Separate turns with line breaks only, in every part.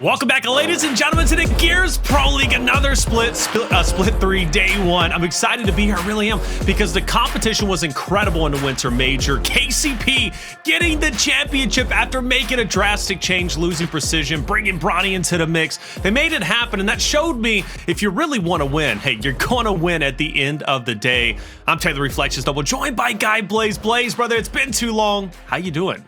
Welcome back, ladies and gentlemen, to the Gears Pro League. Another split 3, day 1. I'm excited to be here, I really am, because the competition was incredible in the Winter Major. KCP getting the championship after making a drastic change, losing precision, bringing Bronny into the mix. They made it happen, and that showed me if you really want to win, hey, you're going to win at the end of the day. I'm Taylor Reflections Double, joined by Guy Blaze. Blaze, brother, it's been too long. How you doing?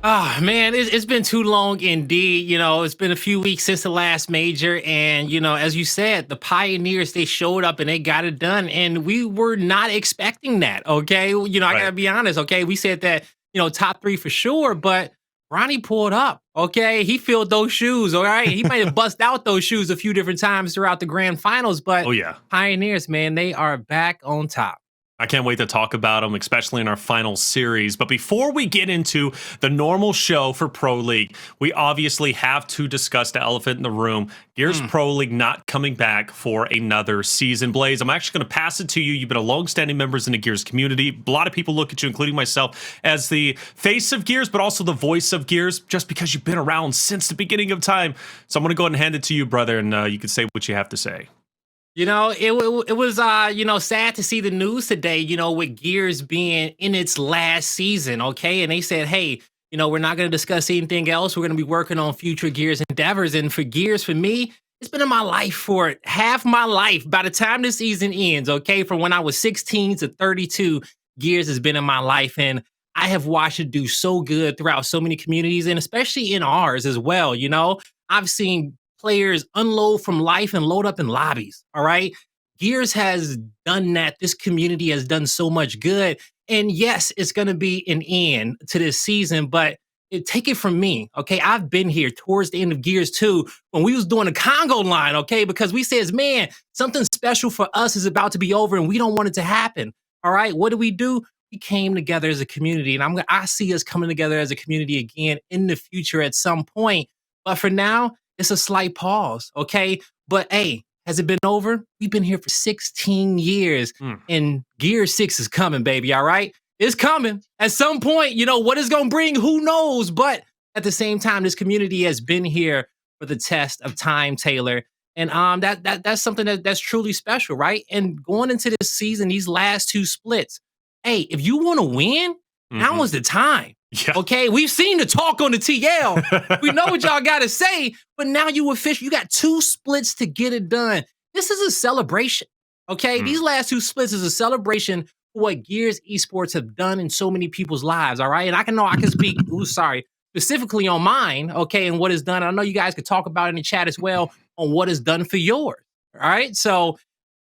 Ah, man, it's been too long indeed. You know, it's been a few weeks since the last major. And, you know, as you said, the Pioneers, they showed up and they got it done. And we were not expecting that, okay? You know, I got to be honest, okay? We said that, you know, top 3 for sure, but Bronny pulled up, okay? He filled those shoes, all right? He might have bust out those shoes a few different times throughout the grand finals, but Pioneers, man, they are back on top.
I can't wait to talk about them, especially in our final series. But before we get into the normal show for Pro League, we obviously have to discuss the elephant in the room. Gears Pro League not coming back for another season. Blaze, I'm actually going to pass it to you. You've been a long-standing member in the Gears community. A lot of people look at you, including myself, as the face of Gears, but also the voice of Gears, just because you've been around since the beginning of time. So I'm going to go ahead and hand it to you, brother, and you can say what you have to say.
You know, it was, you know, sad to see the news today, you know, with Gears being in its last season, okay? And they said, hey, you know, we're not going to discuss anything else. We're going to be working on future Gears endeavors. And for Gears, for me, it's been in my life for half my life. By the time this season ends, okay, from when I was 16 to 32, Gears has been in my life. And I have watched it do so good throughout so many communities, and especially in ours as well, you know? I've seen players unload from life and load up in lobbies, all right? Gears has done that. This community has done so much good. And yes, it's going to be an end to this season, but take it from me, okay? I've been here towards the end of Gears 2 when we was doing the Congo line, okay? Because we says, man, something special for us is about to be over and we don't want it to happen, all right? What do? We came together as a community, and I see us coming together as a community again in the future at some point. But for now, it's a slight pause, okay? But hey, has it been over? We've been here for 16 years, and Gear 6 is coming, baby, all right? It's coming. At some point, you know, what it's going to bring, who knows? But at the same time, this community has been here for the test of time, Taylor. And that's something that's truly special, right? And going into this season, these last 2 splits, hey, if you want to win, now is the time. Yeah. Okay, we've seen the talk on the TL. We know what y'all got to say, but now you official. You got 2 splits to get it done. This is a celebration. Okay, these last 2 splits is a celebration for what Gears Esports have done in so many people's lives. All right, and I can speak. Specifically on mine. Okay, and what is done. I know you guys could talk about it in the chat as well on what is done for yours. All right, so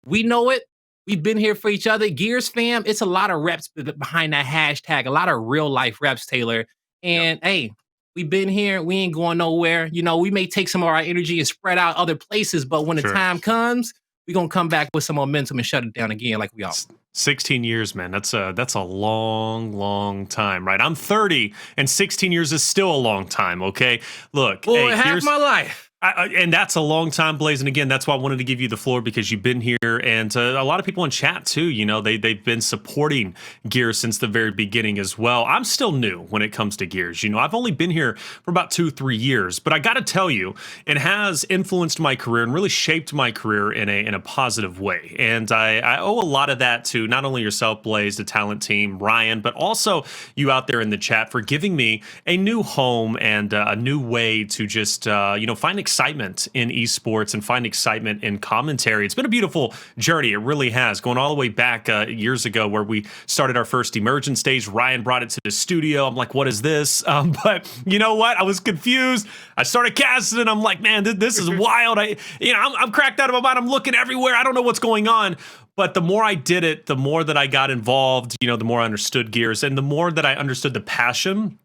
we know it. We've been here for each other. Gears fam, it's a lot of reps behind that hashtag, a lot of real life reps, Taylor. And hey, we've been here. We ain't going nowhere. You know, we may take some of our energy and spread out other places, but when the time comes, we're going to come back with some momentum and shut it down again like we all.
16 years, man. That's a long, long time, right? I'm 30, and 16 years is still a long time, okay? Look.
Boy, half my life.
And that's a long time, Blaze. And again, that's why I wanted to give you the floor, because you've been here, and a lot of people in chat too. You know, they've been supporting Gears since the very beginning as well. I'm still new when it comes to Gears. You know, I've only been here for about 2-3 years, but I got to tell you, it has influenced my career and really shaped my career in a positive way. And I owe a lot of that to not only yourself, Blaze, the talent team, Ryan, but also you out there in the chat for giving me a new home and a new way to just find excitement in esports and find excitement in commentary. It's been a beautiful journey. It really has. Going all the way back years ago where we started our first immersion stage. Ryan brought it to the studio. I'm like, what is this? But you know what? I was confused. I started casting and I'm like, man, this is wild. I'm cracked out of my mind. I'm looking everywhere. I don't know what's going on. But the more I did it, the more that I got involved, the more I understood Gears, and the more that I understood the passion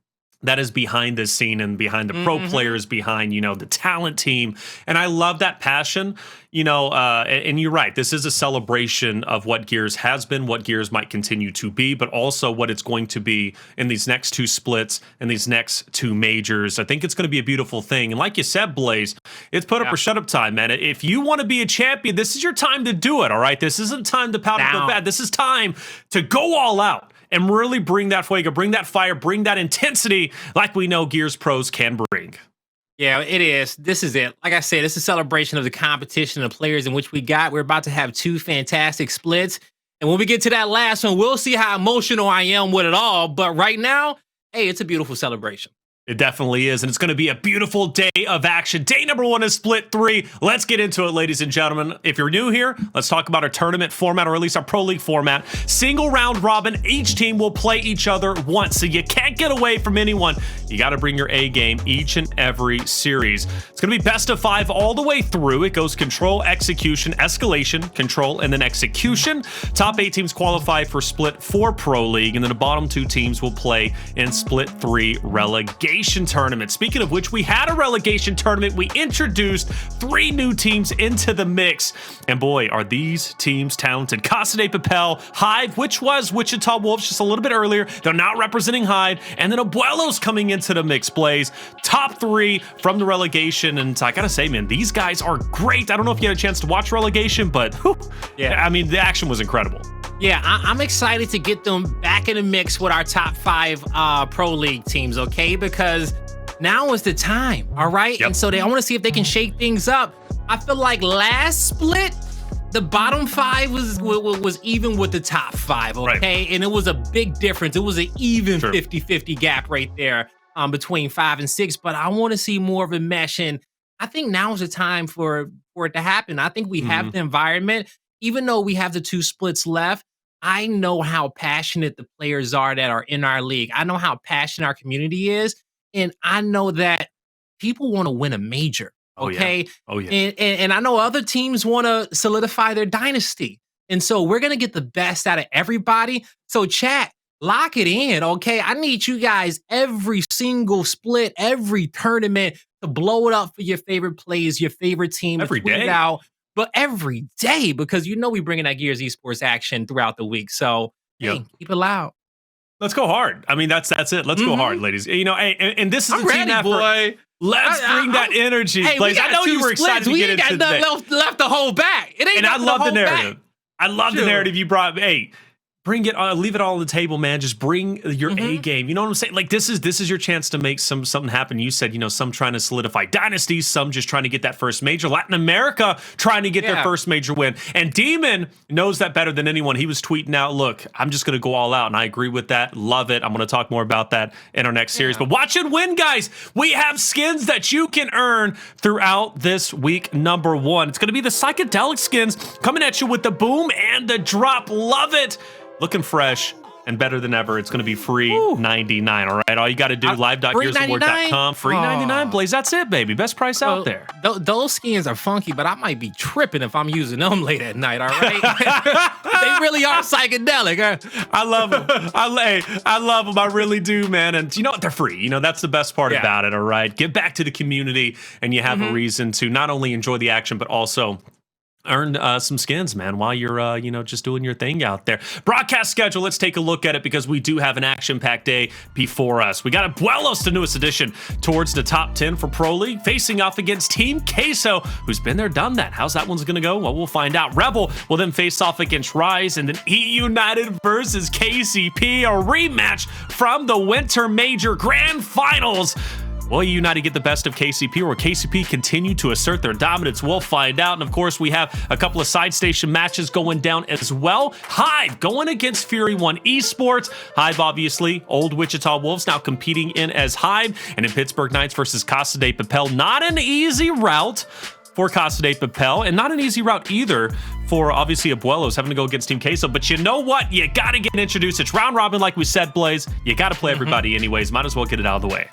that is behind this scene and behind the pro players, behind, the talent team. And I love that passion, and you're right. This is a celebration of what Gears has been, what Gears might continue to be, but also what it's going to be in these next 2 splits and these next 2 majors. I think it's going to be a beautiful thing. And like you said, Blaze, it's put up or shut up time, man. If you want to be a champion, this is your time to do it, all right? This isn't time to pout and feel bad. This is time to go all out and really bring that fuego, bring that fire, bring that intensity like we know Gears pros can bring.
Yeah, it is. This is it. Like I said, it's a celebration of the competition of players in which we got. We're about to have two fantastic splits. And when we get to that last one, we'll see how emotional I am with it all. But right now, hey, it's a beautiful celebration.
It definitely is, and it's going to be a beautiful day of action. Day number 1 is Split 3. Let's get into it, ladies and gentlemen. If you're new here, let's talk about our tournament format, or at least our Pro League format. Single round robin. Each team will play each other once, so you can't get away from anyone. You got to bring your A game each and every series. It's going to be best of 5 all the way through. It goes control, execution, escalation, control, and then execution. Top 8 teams qualify for Split 4 Pro League, and then the bottom 2 teams will play in Split 3 relegation tournament. Speaking of which, we had a relegation tournament. We introduced 3 new teams into the mix, and boy, are these teams talented. Casa de Papel, Hive, which was Wichita Wolves just a little bit earlier. They're not representing Hive, and then Abuelos coming into the mix. Blaze, top 3 from the relegation, and I gotta say, man, these guys are great. I don't know if you had a chance to watch relegation, but whew, yeah, I mean, the action was incredible.
Yeah, I'm excited to get them back in the mix with our top 5 Pro League teams, okay? Because now is the time, all right?
Yep.
And so I want to see if they can shake things up. I feel like last split, the bottom 5 was even with the top 5, okay?
Right.
And it was a big difference. It was an even 50-50 gap right there between 5 and 6. But I want to see more of a mesh, and I think now is the time for it to happen. I think we have the environment. Even though we have the 2 splits left, I know how passionate the players are that are in our league. I know how passionate our community is. And I know that people want to win a major. Okay.
Oh, yeah.
And I know other teams want to solidify their dynasty. And so we're going to get the best out of everybody. So chat, lock it in. Okay. I need you guys every single split, every tournament to blow it up for your favorite plays, your favorite team.
Every day.
But every day, because you know we bringing that Gears Esports action throughout the week. So hey, keep it loud.
Let's go hard. I mean, that's it. Let's go hard, ladies. You know, and this is
I'm
a team
ready,
effort.
Boy.
Let's bring that energy.
Hey,
Blaze, I know you were excited to get into
today. We ain't got nothing left to hold back. It ain't.
And I love the narrative.
Back.
I love the narrative you brought. Hey, bring it, leave it all on the table, man. Just bring your A game. You know what I'm saying? Like this is your chance to make something happen. You said, you know, some trying to solidify dynasties, some just trying to get that first major. Latin America trying to get their first major win. And Demon knows that better than anyone. He was tweeting out, look, I'm just going to go all out. And I agree with that. Love it. I'm going to talk more about that in our next series. But watch it win, guys. We have skins that you can earn throughout this week number 1. It's going to be the psychedelic skins coming at you with the boom and the drop. Love it. Looking fresh and better than ever. It's going to be free $99. All right. All you got to do, live.gearsofwar.com. Free $99, Blaze. That's it, baby. Best price out there.
Those skins are funky, but I might be tripping if I'm using them late at night. All right. They really are psychedelic. Huh?
I love them. I love them. I really do, man. And you know what? They're free. You know, that's the best part about it. All right. Give back to the community, and you have a reason to not only enjoy the action, but also earn some skins, man, while you're, just doing your thing out there. Broadcast schedule, let's take a look at it because we do have an action-packed day before us. We got Abuelos, the newest addition towards the top 10 for Pro League, facing off against Team Queso, who's been there, done that. How's that one's going to go? Well, we'll find out. Rebel will then face off against Rise, and then E United versus KCP, a rematch from the Winter Major Grand Finals. Will United get the best of KCP, or KCP continue to assert their dominance? We'll find out. And of course, we have a couple of side station matches going down as well. Hive going against Fury 1 Esports. Hive, obviously, old Wichita Wolves now competing in as Hive. And in Pittsburgh Knights versus Casa de Papel. Not an easy route for Casa de Papel, and not an easy route either for, obviously, Abuelos having to go against Team Queso. But you know what? You got to get introduced. It's round robin, like we said, Blaze. You got to play everybody anyways. Might as well get it out of the way.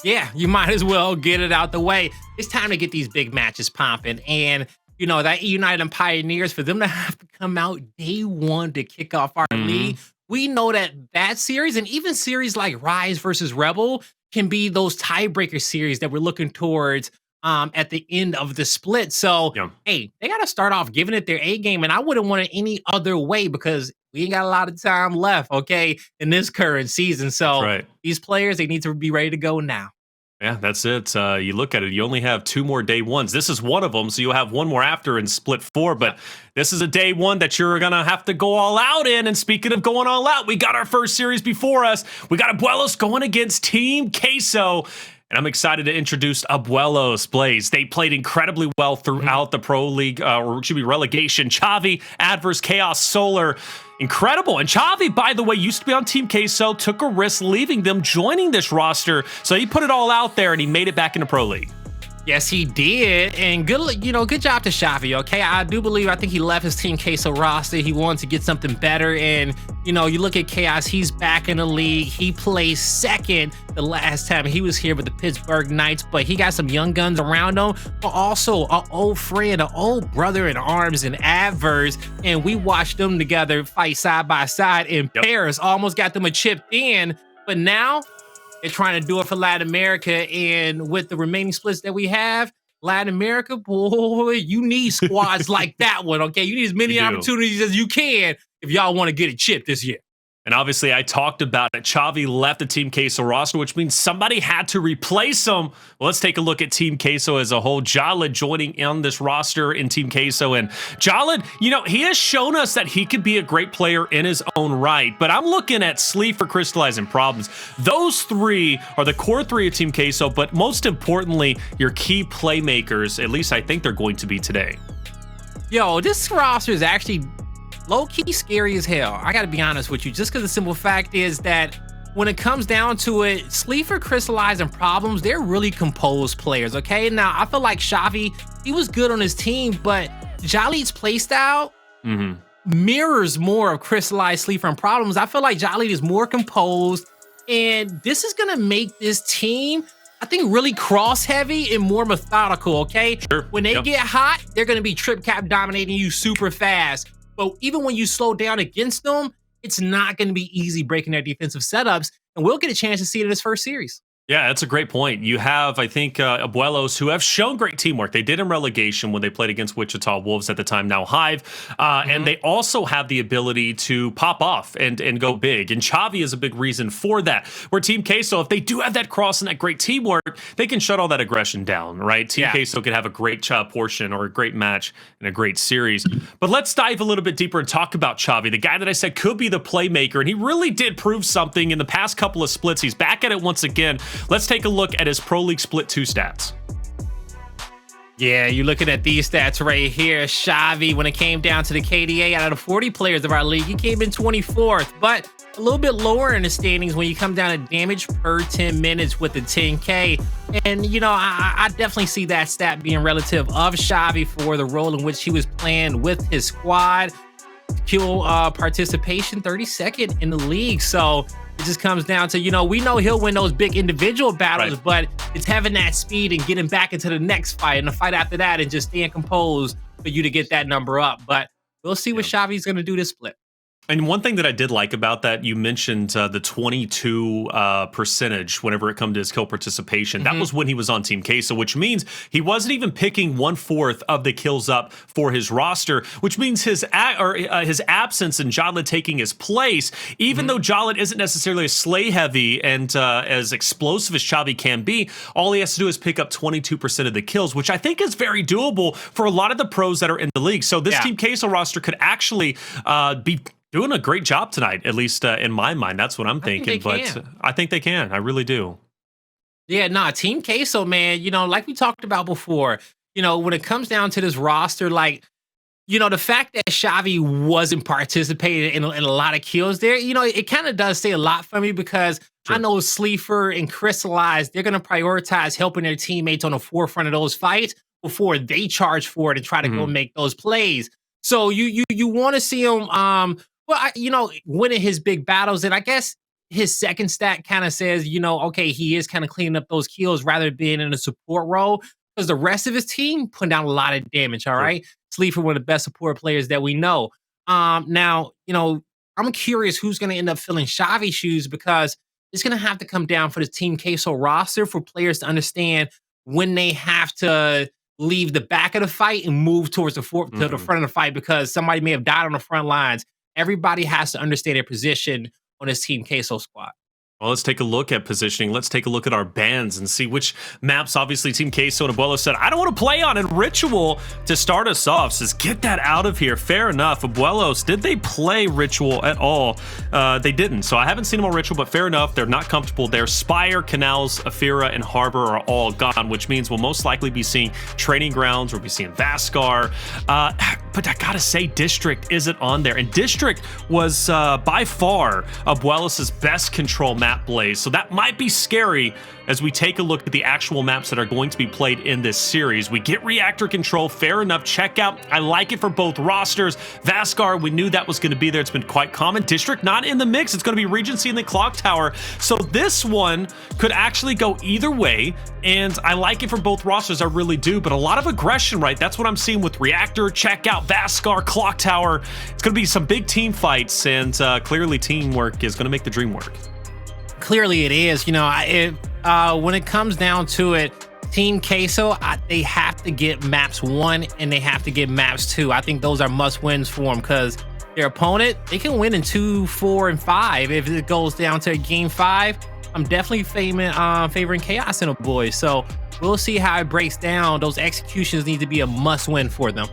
Yeah, you might as well get it out the way. It's time to get these big matches popping. And, you know, that United and Pioneers, for them to have to come out day 1 to kick off our league, we know that series, and even series like Rise versus Rebel, can be those tiebreaker series that we're looking towards at the end of the split. So, hey, they got to start off giving it their A game, and I wouldn't want it any other way because we ain't got a lot of time left, okay, in this current season. So these players, they need to be ready to go now.
Yeah, that's it. You look at it, you only have 2 more day 1s. This is one of them, so you'll have 1 more after in split 4. But this is a day 1 that you're going to have to go all out in. And speaking of going all out, we got our first series before us. We got Abuelos going against Team Queso. And I'm excited to introduce Abuelos, Blaze. They played incredibly well throughout the Pro League, or it should be relegation. Chavii, Addvers, Chaoz, Solar. Incredible. And Chavii, by the way, used to be on Team Queso, took a risk leaving them, joining this roster. So he put it all out there and he made it back into Pro League.
Yes, he did, and good job to Chavii, okay? I think he left his Team Queso roster. He wanted to get something better, and, you look at Chaoz, he's back in the league. He placed second the last time he was here with the Pittsburgh Knights, but he got some young guns around him, but also an old friend, an old brother in arms in Addvers, and we watched them together fight side by side in pairs, almost got them a chip in, but now they're trying to do it for Latin America, and with the remaining splits that we have, Latin America, boy, you need squads like that one, okay? You need as many opportunities as you can if y'all want to get a chip this year.
And obviously, I talked about it. Chavii left the Team Queso roster, which means somebody had to replace him. Well, let's take a look at Team Queso as a whole. Jaled joining in this roster in Team Queso. And Jaled, he has shown us that he could be a great player in his own right. But I'm looking at Sleeafer, Cristalize, and Problems. Those three are the core three of Team Queso, but most importantly, your key playmakers. At least I think they're going to be today.
Yo, this roster is actually low-key scary as hell. I gotta be honest with you, just because the simple fact is that when it comes down to it, Sleeafer, Cristalize, and Problems, they're really composed players, okay? Now, I feel like Chavii, he was good on his team, but Jaled's playstyle mirrors more of Cristalize, Sleeafer, and Problems. I feel like Jaled is more composed, and this is gonna make this team, I think, really cross-heavy and more methodical, okay?
Sure.
When they get hot, they're gonna be trip cap dominating you super fast. But even when you slow down against them, it's not going to be easy breaking their defensive setups. And we'll get a chance to see it in this first series.
Yeah, that's a great point. You have, I think, Abuelos, who have shown great teamwork. They did in relegation when they played against Wichita Wolves at the time, now Hive. And they also have the ability to pop off and go big. And Chavii is a big reason for that. Where Team Queso, if they do have that cross and that great teamwork, they can shut all that aggression down, right? Team Queso could have a great portion or a great match and a great series. But let's dive a little bit deeper and talk about Chavii, the guy that I said could be the playmaker. And he really did prove something in the past couple of splits. He's back at it once again. Let's take a look at his Pro League Split 2 stats.
Yeah, you're looking at these stats right here. Chavii, when it came down to the KDA, out of the 40 players of our league, he came in 24th, but a little bit lower in the standings when you come down to damage per 10 minutes with the 10K. And, I definitely see that stat being relative of Chavii for the role in which he was playing with his squad. Kill participation, 32nd in the league. So it just comes down to, we know he'll win those big individual battles, but it's having that speed and getting back into the next fight and the fight after that and just staying composed for you to get that number up. But we'll see what Chavii's going to do this split.
And one thing that I did like about that, you mentioned the 22 percentage whenever it comes to his kill participation. That was when he was on Team Queso, which means he wasn't even picking 1/4 of the kills up for his roster, which means his absence and Jaled taking his place, even though Jaled isn't necessarily as slay heavy and as explosive as Chavii can be, all he has to do is pick up 22% of the kills, which I think is very doable for a lot of the pros that are in the league. So this Team Queso roster could actually be doing a great job tonight, at least in my mind. That's what I'm thinking. But I think they can. I really do.
Yeah, Team Queso, man, like we talked about before, when it comes down to this roster, the fact that Chavii wasn't participating in a lot of kills there, it kind of does say a lot for me because I know Sleeafer and Cristalize, they're going to prioritize helping their teammates on the forefront of those fights before they charge for it and try to go make those plays. So you want to see him, winning his big battles. And I guess his second stat kind of says, okay, he is kind of cleaning up those kills rather than being in a support role because the rest of his team putting down a lot of damage, all right? Sleeafer, one of the best support players that we know. Now, I'm curious who's going to end up filling Chavii's shoes because it's going to have to come down for the Team Queso roster for players to understand when they have to leave the back of the fight and move towards the front of the fight because somebody may have died on the front lines. Everybody has to understand their position on this Team Queso squad.
Well, let's take a look at positioning. Let's take a look at our bans and see which maps, obviously, Team Queso and Abuelos said, I don't want to play on. And Ritual, to start us off, says, get that out of here. Fair enough. Abuelos, did they play Ritual at all? They didn't. So I haven't seen them on Ritual, but fair enough. They're not comfortable there. Spire, Canals, Afira, and Harbor are all gone, which means we'll most likely be seeing Training Grounds. We'll be seeing Vasgar. But I gotta say, District isn't on there. And District was by far Abuelos' best control map Blaze. So that might be scary as we take a look at the actual maps that are going to be played in this series. We get Reactor control, fair enough. Check out, I like it for both rosters. Vasgar, we knew that was going to be there. It's been quite common. District not in the mix. It's going to be Regency and the Clocktower. So this one could actually go either way, and I like it for both rosters. I really do, but a lot of aggression, right? That's what I'm seeing with Reactor. Check out Vasgar, Clocktower. It's going to be some big team fights, and clearly teamwork is going to make the dream work.
Clearly it is. You know, when it comes down to it, Team Queso, they have to get maps 1 and they have to get maps 2. I think those are must wins for them because their opponent, they can win in 2, 4, and 5. If it goes down to game 5, I'm definitely favoring Chaoz and the boys. So we'll see how it breaks down. Those executions need to be a must win for them.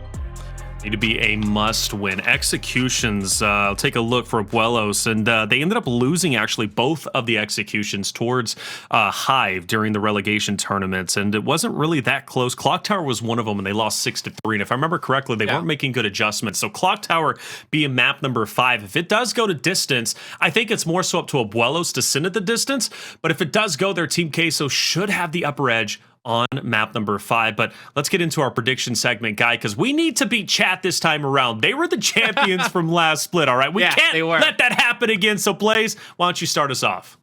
Need to be a must-win. Executions, I'll take a look for Abuelos, and they ended up losing, actually, both of the executions towards Hive during the relegation tournaments, and it wasn't really that close. Clocktower was one of them, and they lost 6-3, and if I remember correctly, they weren't making good adjustments. So Clocktower being map number 5, if it does go to distance, I think it's more so up to Abuelos to send it the distance, but if it does go there, Team Queso should have the upper edge on map number 5. But let's get into our prediction segment, Guy, because we need to beat Chat this time around. They were the champions from last split, all right? We can't let that happen again. So, Blaze, why don't you start us off?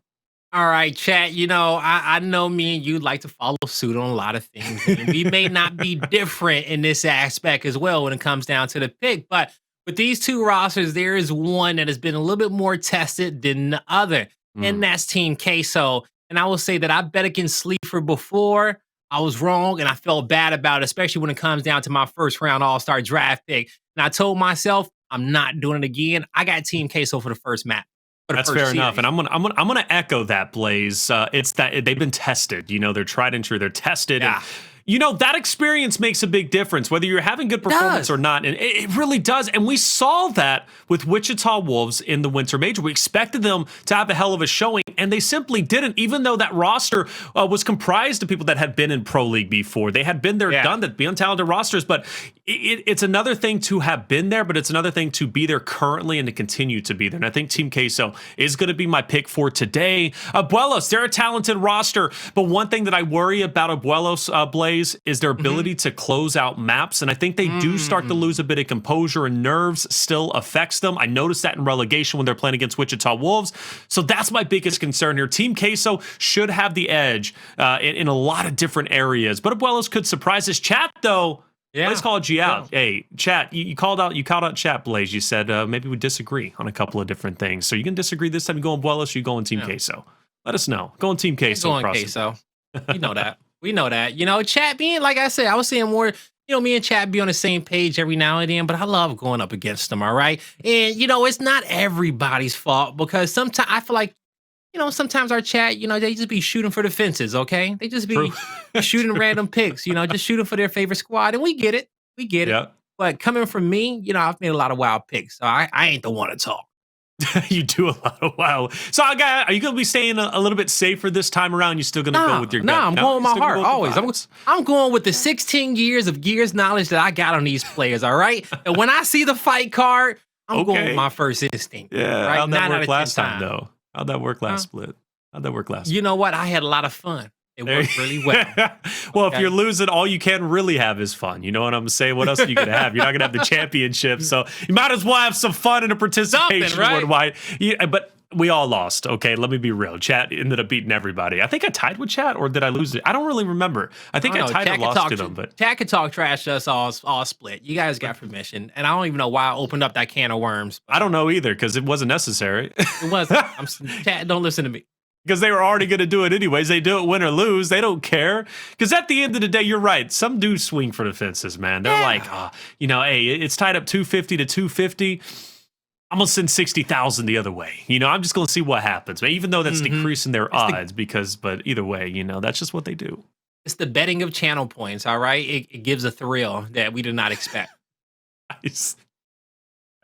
All right, Chat, you know, I know me and you like to follow suit on a lot of things. And we may not be different in this aspect as well when it comes down to the pick, but with these two rosters, there is one that has been a little bit more tested than the other, and that's Team Queso. And I will say that I bet against Sleeafer before. I was wrong, and I felt bad about it, especially when it comes down to my first round All-Star draft pick. And I told myself, I'm not doing it again. I got Team Queso for the first map.
That's fair enough, and I'm gonna echo that, Blaze. It's that they've been tested. You know, they're tried and true. They're tested.
Yeah.
And, you know, that experience makes a big difference, whether you're having good performance or not. And it really does. And we saw that with Wichita Wolves in the Winter Major. We expected them to have a hell of a showing, and they simply didn't, even though that roster was comprised of people that had been in Pro League before. They had been there, done that, be on talented rosters. But it's another thing to have been there, but it's another thing to be there currently and to continue to be there. And I think Team Queso is going to be my pick for today. Abuelos, they're a talented roster, but one thing that I worry about Abuelos, Blaze, is their ability to close out maps, and I think they do start to lose a bit of composure, and nerves still affects them. I noticed that in relegation when they're playing against Wichita Wolves, so that's my biggest concern here. Team Queso should have the edge in a lot of different areas, but Abuelos could surprise us. Chat, though, let's call G out. Hey, Chat, you called out Chat, Blaze. You said maybe we disagree on a couple of different things, so you can disagree this time. You going Abuelos, or you going Team Queso? Let us know. Going Team Queso.
Going Queso. You know that. We know that. You know, Chat being, like I said, I was saying more, you know, me and Chat be on the same page every now and then, but I love going up against them, all right? And, you know, it's not everybody's fault because sometimes I feel like, you know, sometimes our Chat, you know, they just be shooting for the fences, okay? They just be shooting random picks, you know, just shooting for their favorite squad. And we get it. We get it. But coming from me, you know, I've made a lot of wild picks, so I ain't the one to talk.
You do a lot of wow. So, are you going to be staying a little bit safer this time around? You still going to go with your gut?
I'm going with my heart, always. I'm going with the 16 years of Gears knowledge that I got on these players, all right? And when I see the fight card, I'm going with my first instinct.
Yeah, right? How'd that work last time, though? How'd that work last split? How'd that work last
You know what? I had a lot of fun. It worked really well.
Well, if you're losing, all you can really have is fun. You know what I'm saying? What else are you going to have? You're not going to have the championship. So you might as well have some fun and a participation. Right? But we all lost. Okay, let me be real. Chat ended up beating everybody. I think I tied with Chat, or did I lose it? I don't really remember. I think I tied or lost to them. But
Chat could talk trash to us all split. You guys got permission. And I don't even know why I opened up that can of worms.
I don't know either, because it wasn't necessary.
It wasn't. Chat, don't listen to me.
Because they were already going to do it anyways. They do it win or lose. They don't care. Because at the end of the day, you're right. Some do swing for the fences, man. They're like, you know, hey, it's tied up 250 to 250. I'm gonna send 60,000 the other way. I'm just gonna see what happens. Even though that's decreasing their odds, but either way, that's just what they do.
It's the betting of channel points. All right, it gives a thrill that we did not expect.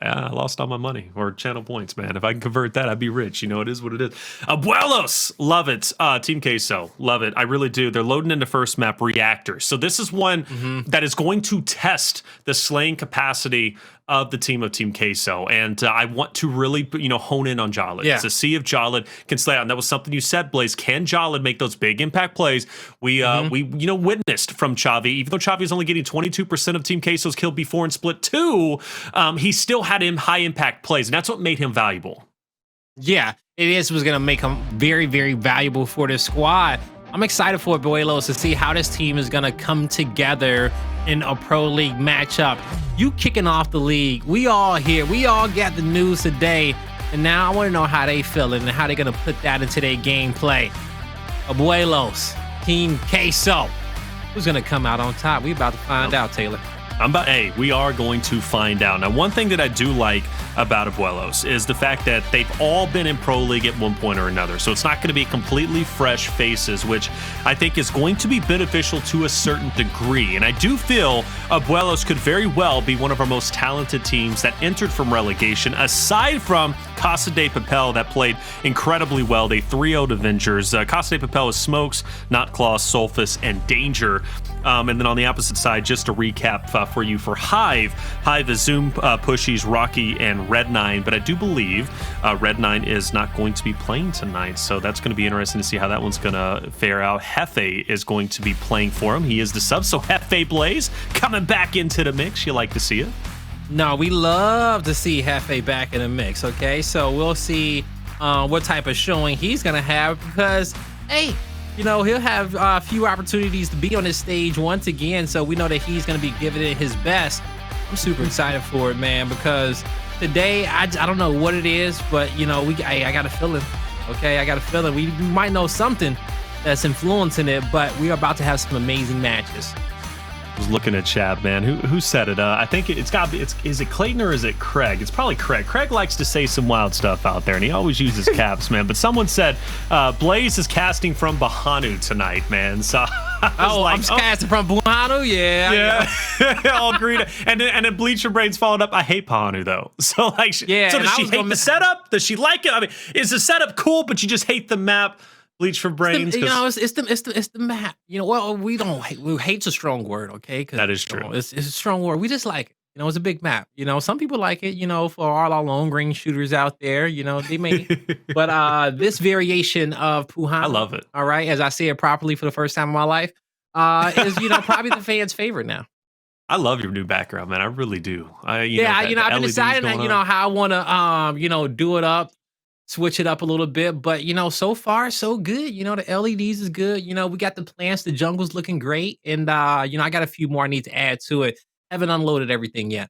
I lost all my money or channel points, man. If I can convert that, I'd be rich. It is what it is. Abuelos, love it. Team Queso, love it. I really do. They're loading into first map Reactor. So this is one that is going to test the slaying capacity of the team of Team Queso. And I want to really, hone in on Jaled to see if Jaled can slay out. And that was something you said, Blaze. Can Jaled make those big impact plays? We witnessed from Chavii, even though Chavii is only getting 22% of Team Queso's kill before in split 2, he still had him high impact plays. And that's what made him valuable.
Yeah, was going to make him very, very valuable for this squad. I'm excited for Abuelos to see how this team is going to come together in a pro league matchup. You kicking off the league. We all here. We all got the news today. And now I want to know how they feeling and how they're going to put that into their gameplay. Abuelos, Team Queso. Who's going to come out on top? We about to find out, Taylor.
We are going to find out. Now, one thing that I do like about Abuelos is the fact that they've all been in Pro League at one point or another. So it's not going to be completely fresh faces, which I think is going to be beneficial to a certain degree. And I do feel Abuelos could very well be one of our most talented teams that entered from relegation, aside from Casa de Papel that played incredibly well. They 3-0'd Avengers. Casa de Papel is Smokes, Not Claw, Sulfus, and Danger. And then on the opposite side, just to recap for you for Hive. Hive is Zoom, Pushies, Rocky, and Red9. But I do believe Red9 is not going to be playing tonight. So that's going to be interesting to see how that one's going to fare out. Hefe is going to be playing for him. He is the sub. So Hefe Blaze coming back into the mix. You like to see it?
No, we love to see Hefe back in the mix, okay? So we'll see what type of showing he's going to have because, hey, he'll have a few opportunities to be on this stage once again, so we know that he's going to be giving it his best. I'm super excited for it, man, because today, I don't know what it is, but, I got a feeling, okay? I got a feeling. We might know something that's influencing it, but we are about to have some amazing matches.
I was looking at chat, man. Who said it? I think it's got to be. Is it Clayton or is it Craig? It's probably Craig. Craig likes to say some wild stuff out there, and he always uses caps, man. But someone said Blaze is casting from Bahanu tonight, man. So
I'm casting from Bahanu, yeah.
All agreed. And then Bleacher Brains followed up. I hate Bahanu though. So so does she hate the setup? Does she like it? I mean, is the setup cool, but you just hate the map? Bleach for brains.
It's the map. We don't hate. Hate's a strong word, okay?
That is true.
It's a strong word. We just like it. It's a big map. Some people like it. For all our long range shooters out there, they may. But this variation of Puhan,
I love it.
All right, as I say it properly for the first time in my life, is probably the fans' favorite now.
I love your new background, man. I really do. I've
been deciding how I want to do it up. Switch it up a little bit, but so far so good. The LEDs is good. We got the plants, the jungle's looking great, and I got a few more I need to add to it. Haven't unloaded everything yet.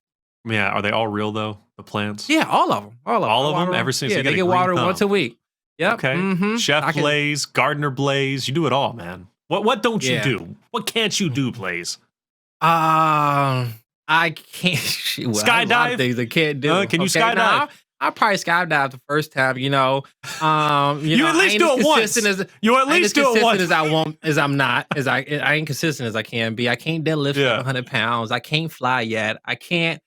Yeah, are they all real though? The plants?
Yeah, all of them.
All of them. Ever since
they get watered once a week. Yep.
Okay. Chef Blaze, Gardener Blaze, you do it all, man. What don't you do? What can't you do, Blaze?
I can't.
Skydive.
A lot of things I can't do.
Can you skydive?
I'll probably skydive the first time, you
at least do it once. You at least do it once.
I ain't consistent as I can be. I can't deadlift 100 pounds. I can't fly yet. I can't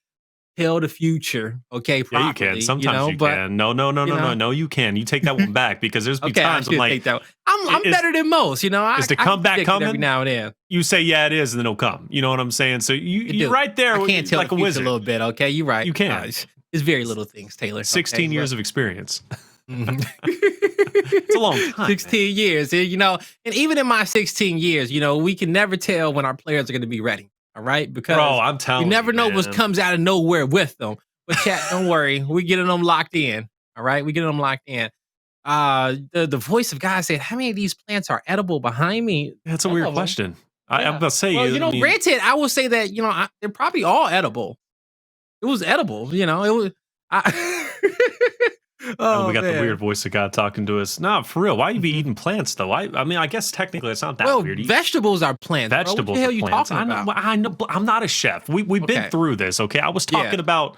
tell the future. Okay, properly,
yeah, you can. Sometimes you can. No, you can. You take that one back because there's been times I'm like,
take that one. I'm better than most.
Is the comeback coming
every now and then?
You say it is, and then it'll come. You know what I'm saying? So you're right there.
I can't tell
like
the
a
future
wizard
a little bit. Okay, you're right.
You can.
It's very little things, Taylor.
16 years of experience. It's a long time.
16 years, and even in my 16 years, we can never tell when our players are going to be ready. All right, because
I'm telling you,
never know what comes out of nowhere with them. But chat, don't worry, we're getting them locked in. All right, we're getting them locked in. The voice of God said, "How many of these plants are edible behind me?"
That's a weird question. I'm about to say,
granted, I will say that they're probably all edible. It was edible, it was.
We got the weird voice of God talking to us. No, for real. Why you be eating plants though? I mean, I guess technically it's not that weird.
Vegetables are plants.
Vegetables.
What the hell
are
you
plants.
talking about?
I know. I'm not a chef. We've been through this. Okay, I was talking about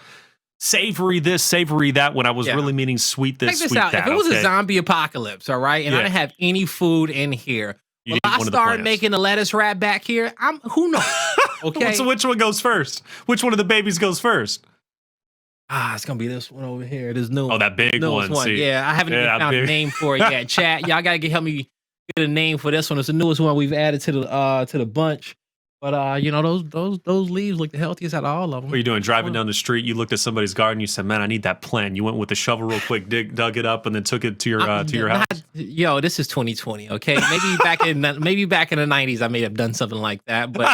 savory this, savory that, when I was really meaning sweet this,
Check this
sweet
out.
that.
If it was
okay?
a zombie apocalypse, all right, and I didn't have any food in here,
You
will
need
I
one of the
start
plants.
making a lettuce wrap back here? Who knows? Okay.
So which one goes first? Which one of the babies goes first?
It's gonna be this one over here. This new.
Oh, that big
newest
one. See?
Yeah, I haven't even found a name for it yet. Chat, y'all gotta help me get a name for this one. It's the newest one we've added to the bunch. But you know, those leaves look the healthiest out of all of them.
What are you doing? Driving down the street, you looked at somebody's garden, you said, "Man, I need that plant." You went with the shovel real quick, dug it up, and then took it to your house.
Yo, this is 2020. Okay, maybe back in the 90s, I may have done something like that. But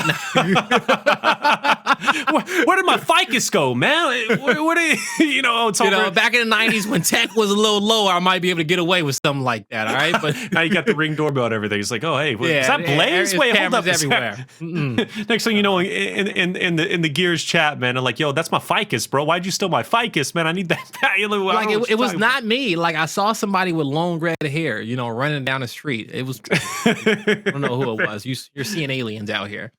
where did my ficus go, man? Where did you know? It's
back in the 90s when tech was a little lower, I might be able to get away with something like that. All right, but
now you got the Ring doorbell and everything. It's like, oh hey, is that Blaze? Wait, hold up,
everywhere.
Next thing you know, in the Gears chat, man, I'm like, yo, that's my ficus, bro. Why'd you steal my ficus, man? I need that.
Like it was not me. Like I saw somebody with long red hair, running down the street. It was I don't know who it was. You're seeing aliens out here.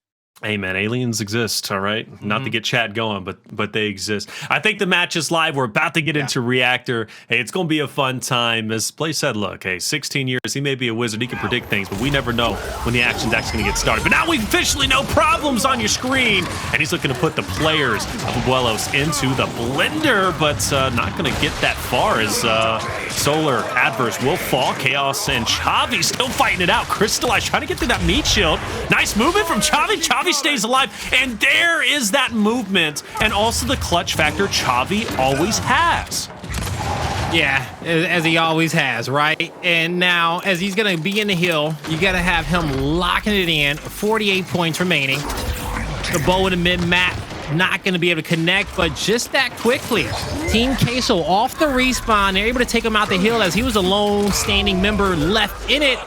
Hey man, aliens exist, all right? Not to get chat going, but they exist. I think the match is live. We're about to get into Reactor. Hey, it's going to be a fun time. As Blaze said, look, hey, 16 years, he may be a wizard, he can predict things, but we never know when the action's actually going to get started. But now we officially know problems on your screen, and he's looking to put the players of Abuelos into the blender, but not going to get that far as Solar, Addvers will fall. Chaoz and Chavii still fighting it out. Cristalize trying to get through that meat shield. Nice movement from Chavii. Chavii stays alive, and there is that movement, and also the clutch factor Chavii always has.
Yeah, as he always has, right? And now, as he's going to be in the hill, you got to have him locking it in. 48 points remaining. The bow in the mid-map, not going to be able to connect, but just that quickly. Team Queso off the respawn. They're able to take him out the hill as he was a lone standing member left in it.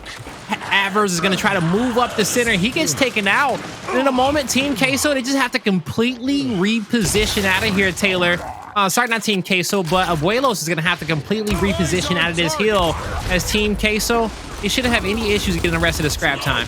Addvers is going to try to move up the center. He gets taken out. And in a moment, Team Queso, they just have to completely reposition out of here, Taylor. Sorry, not Team Queso, but Abuelos is going to have to completely reposition out of this hill as Team Queso. They shouldn't have any issues getting the rest of the scrap time.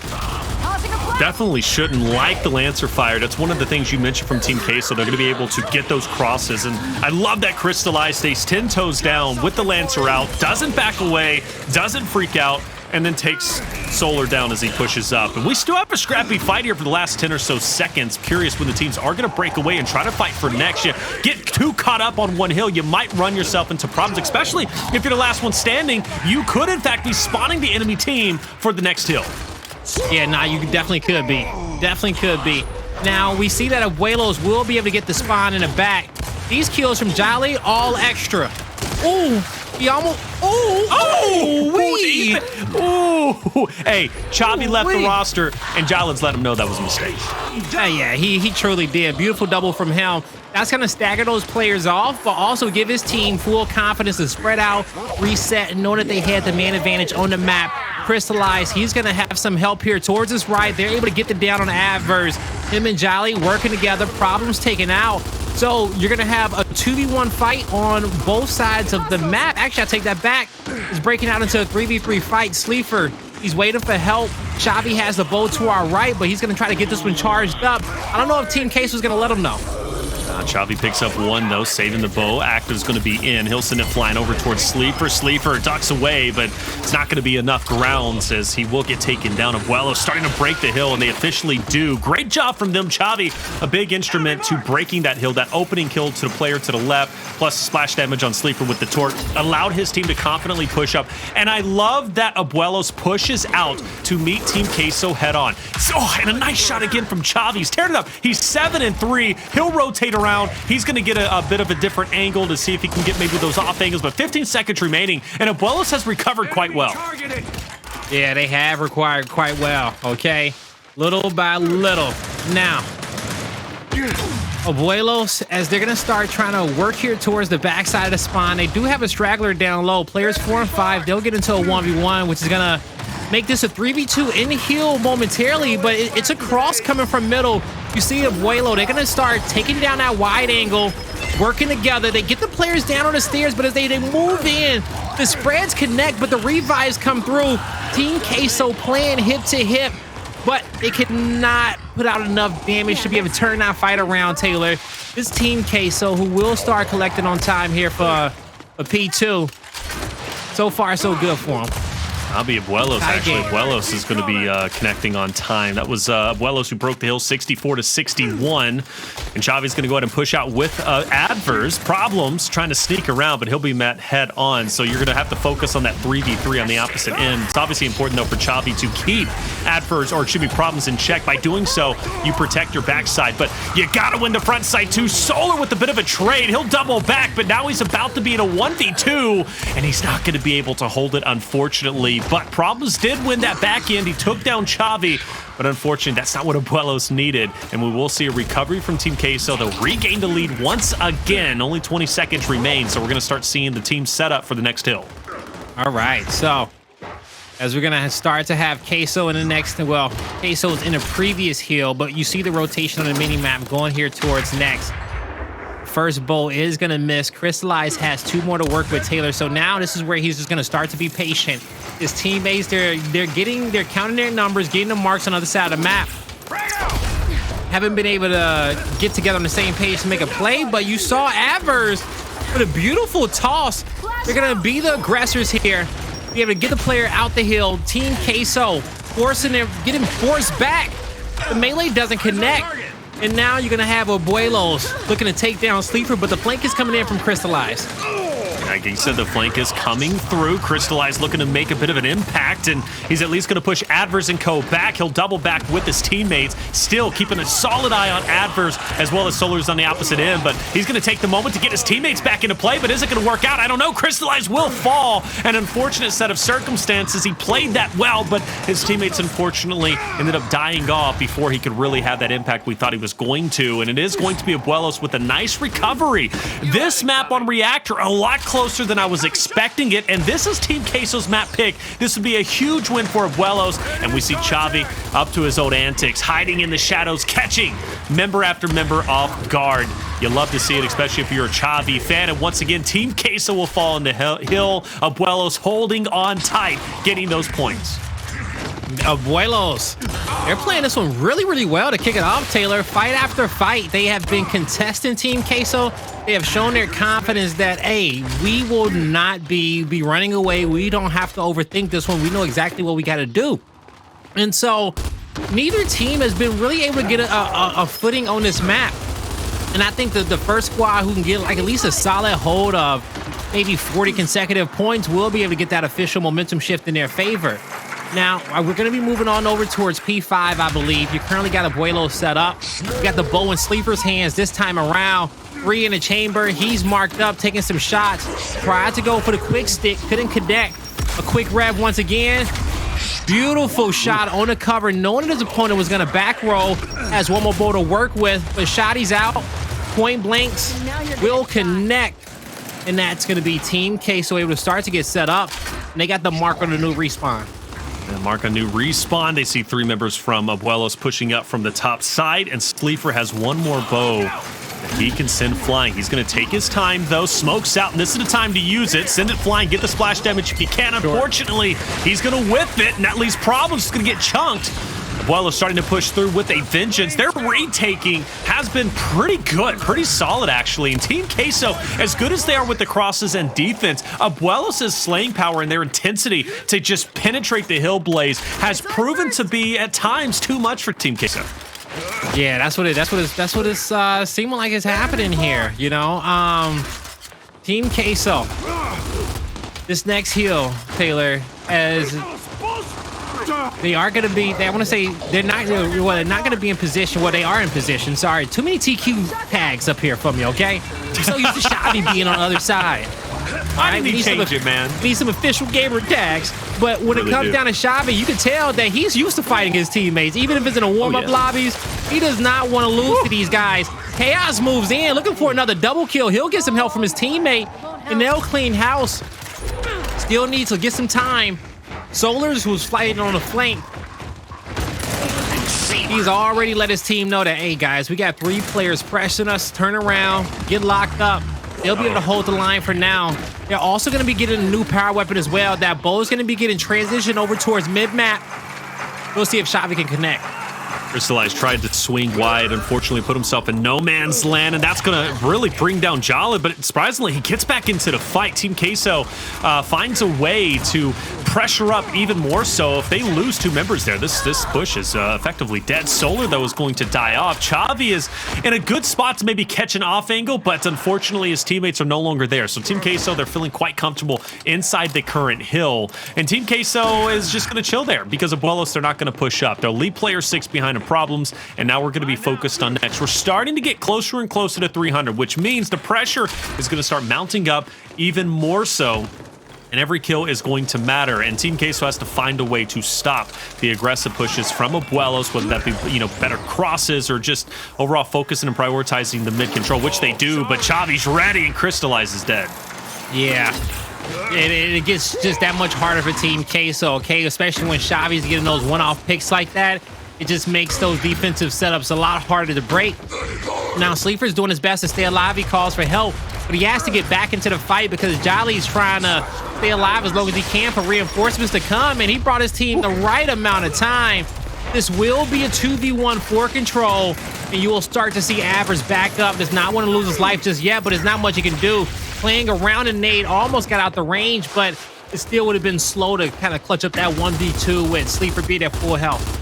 Definitely shouldn't like the Lancer fire. That's one of the things you mentioned from Team Queso. They're going to be able to get those crosses, and I love that Cristalize stays 10 toes down with the Lancer out, doesn't back away, doesn't freak out, and then takes Solar down as he pushes up. And we still have a scrappy fight here for the last 10 or so seconds. Curious when the teams are going to break away and try to fight for next. You get too caught up on one hill, you might run yourself into problems, especially if you're the last one standing. You could, in fact, be spawning the enemy team for the next hill.
Yeah, nah, you definitely could be. Definitely could be. Now, we see that Abuelos will be able to get the spawn in the back. These kills from Jaled, all extra. Ooh, he almost... Ooh,
Hey, Chavii left the roster, and Jaled's let him know that was a mistake.
Yeah, he truly did. Beautiful double from him. That's going to stagger those players off, but also give his team full confidence to spread out, reset, and know that they had the man advantage on the map. Cristalize, he's going to have some help here towards his right. They're able to get the down on Addvers. Him and Jaled working together, problems taken out. So you're going to have a 2v1 fight on both sides of the map. Actually, I take that back. It's breaking out into a 3v3 fight. Sleeafer, he's waiting for help. Chavii has the bow to our right, but he's going to try to get this one charged up. I don't know if Team Queso is going to let him know.
Chavii picks up one, though, saving the bow. Active's going to be in. He'll send it flying over towards Sleeafer. Sleeafer ducks away, but it's not going to be enough grounds as he will get taken down. Abuelos starting to break the hill, and they officially do. Great job from them. Chavii, a big instrument to breaking that hill. That opening kill to the player to the left, plus splash damage on Sleeafer with the torque, allowed his team to confidently push up. And I love that Abuelos pushes out to meet Team Queso head on. And a nice shot again from Chavii. He's tearing it up. He's 7-3. He'll rotate around. He's going to get a bit of a different angle to see if he can get maybe those off angles, but 15 seconds remaining, and Abuelos has recovered quite well.
Yeah, they have recovered quite well, okay? Little by little. Now, Abuelos, as they're going to start trying to work here towards the backside of the spawn, they do have a straggler down low. Players 4 and 5, they'll get into a 1v1, which is going to make this a 3v2 in the hill momentarily, but it's a cross coming from middle. You see Abuelo, they're going to start taking down that wide angle, working together. They get the players down on the stairs, but as they move in, the spreads connect, but the revives come through. Team Queso playing hip to hip, but they could not put out enough damage to be able to turn that fight around, Taylor. this team Queso, who will start collecting on time here for a P2. So far, so good for him.
I'll be Abuelos, actually. Abuelos is going to be connecting on time. That was Abuelos who broke the hill 64-61. And Chavii's going to go ahead and push out with Addvers. Problems trying to sneak around, but he'll be met head on. So you're going to have to focus on that 3v3 on the opposite end. It's obviously important, though, for Chavii to keep Addvers, or it should be Problems, in check. By doing so, you protect your backside. But you got to win the front side, too. Solar with a bit of a trade. He'll double back, but now he's about to be in a 1v2, and he's not going to be able to hold it, unfortunately. But Problems did win that back end. He took down Chavii, but unfortunately, that's not what Abuelos needed. And we will see a recovery from Team Queso. They'll regain the lead once again. Only 20 seconds remain, so we're going to start seeing the team set up for the next hill.
All right, so as we're going to start to have Queso in the next, well, Queso's in a previous hill, but you see the rotation on the mini-map going here towards next. First bow is going to miss. Cristalize has 2 more to work with Taylor. So now this is where he's just going to start to be patient. His teammates, they're counting their numbers, getting the marks on the other side of the map. Haven't been able to get together on the same page to make a play, but you saw Addvers with a beautiful toss. They're going to be the aggressors here. Be able to get the player out the hill. Team Queso forcing him, get him forced back. The melee doesn't connect. And now you're going to have Abuelos looking to take down Sleeafer, but the flank is coming in from Cristalize.
Like he said, the flank is coming through. Cristalize looking to make a bit of an impact, and he's at least going to push Addvers and co back. He'll double back with his teammates, still keeping a solid eye on Addvers, as well as Solar's on the opposite end, but he's going to take the moment to get his teammates back into play, but is it going to work out? I don't know. Cristalize will fall. An unfortunate set of circumstances. He played that well, but his teammates unfortunately ended up dying off before he could really have that impact we thought he was going to, and it is going to be Abuelos with a nice recovery. This map on Reactor, a lot closer than I was expecting it, and this is Team Queso's map pick. This would be a huge win for Abuelos, and we see Chavii up to his old antics, hiding in the shadows, catching member after member off guard. You love to see it, especially if you're a Chavii fan, and once again, Team Queso will fall in the hill. Abuelos holding on tight, getting those points.
Abuelos, they're playing this one really, really well to kick it off, Taylor. Fight after fight, they have been contesting Team Queso. They have shown their confidence that, hey, we will not be running away. We don't have to overthink this one. We know exactly what we got to do. And so neither team has been really able to get a footing on this map. And I think that the first squad who can get like at least a solid hold of maybe 40 consecutive points will be able to get that official momentum shift in their favor. Now, we're going to be moving on over towards P5, I believe. You currently got Abuelos set up. You got the bow in Sleeafer's hands this time around. 3 in the chamber. He's marked up, taking some shots. Tried to go for the quick stick. Couldn't connect. A quick rev once again. Beautiful shot on the cover, knowing that his opponent was going to back roll. Has one more bow to work with, but Shotty's out. Point blanks will connect. And that's going to be Team Queso able to start to get set up. And they got the mark on the new respawn.
And mark a new respawn. They see 3 members from Abuelos pushing up from the top side, and Sleeafer has one more bow that he can send flying. He's going to take his time, though. Smoke's out, and this is the time to use it. Send it flying, get the splash damage if you can. Unfortunately, he's going to whiff it, and that leaves Problems. It's going to get chunked. Abuelos starting to push through with a vengeance. Their retaking has been pretty good, pretty solid, actually. And Team Queso, as good as they are with the crosses and defense, Abuelos' slaying power and their intensity to just penetrate the hill blaze has proven to be, at times, too much for Team Queso.
Yeah, that's what it's seeming like is happening here, you know? Team Queso. This next hill, Taylor, as they are going to be, I want to say, they're not going to be in position. Well, they are in position. Sorry, too many TQ tags up here from you, okay? I'm so used to Chavii being on the other side.
Why didn't he change it, man?
Need some official gamer tags. But when it comes down to Chavii, you can tell that he's used to fighting his teammates. Even if it's in a warm-up lobbies, he does not want to lose to these guys. Chaoz moves in, looking for another double kill. He'll get some help from his teammate, and they'll clean house. Still needs to get some time. Solars, who's fighting on the flank, he's already let his team know that, hey, guys, we got 3 players pressing us. Turn around, get locked up. They'll be able to hold the line for now. They're also going to be getting a new power weapon as well. That bow is going to be getting transitioned over towards mid-map. We'll see if Chavii can connect.
Cristalize tried to swing wide, unfortunately put himself in no man's land, and that's going to really bring down Jaled, but surprisingly, he gets back into the fight. Team Queso finds a way to pressure up even more so. If they lose 2 members there, this push is effectively dead. Solar, though, is going to die off. Chavii is in a good spot to maybe catch an off angle, but unfortunately, his teammates are no longer there. So Team Queso, they're feeling quite comfortable inside the current hill, and Team Queso is just going to chill there because Abuelos, they're not going to push up. They'll leave player 6 behind in problems, and now we're going to be focused on next. We're starting to get closer and closer to 300, which means the pressure is going to start mounting up even more so, and every kill is going to matter, and Team Queso has to find a way to stop the aggressive pushes from Abuelos, whether that be, you know, better crosses or just overall focusing and prioritizing the mid control, which they do, but Chavii's ready and Cristalize is dead.
Yeah. It gets just that much harder for Team Queso, okay? Especially when Chavii's getting those one-off picks like that. It just makes those defensive setups a lot harder to break. Now, Sleeafer's doing his best to stay alive. He calls for help, but he has to get back into the fight because Jaled's trying to stay alive as long as he can for reinforcements to come, and he brought his team the right amount of time. This will be a 2v1 for control, and you will start to see Addvers back up. Does not want to lose his life just yet, but there's not much he can do. Playing around a nade, almost got out the range, but it still would have been slow to kind of clutch up that 1v2 with Sleeafer being at full health.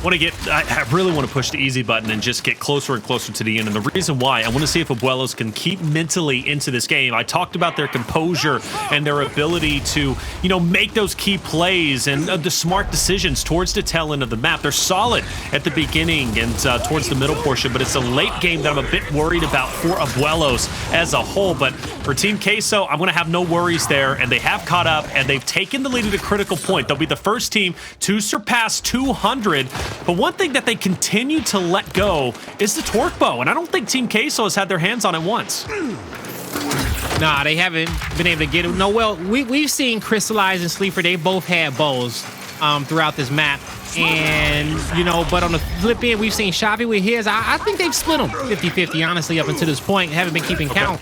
I really want to push the easy button and just get closer and closer to the end. And the reason why, I want to see if Abuelos can keep mentally into this game. I talked about their composure and their ability to, you know, make those key plays and the smart decisions towards the tail end of the map. They're solid at the beginning and towards the middle portion, but it's a late game that I'm a bit worried about for Abuelos as a whole. But for Team Queso, I'm going to have no worries there, and they have caught up, and they've taken the lead at a critical point. They'll be the first team to surpass 200. But one thing that they continue to let go is the torque bow, and I don't think Team Queso has had their hands on it once.
Nah, they haven't been able to get it. No, well, we've seen Cristalize and Sleeafer. They both had bows throughout this map. And, you know, but on the flip end, we've seen Chavii with his. I think they've split them 50-50, honestly, up until this point. Haven't been keeping count.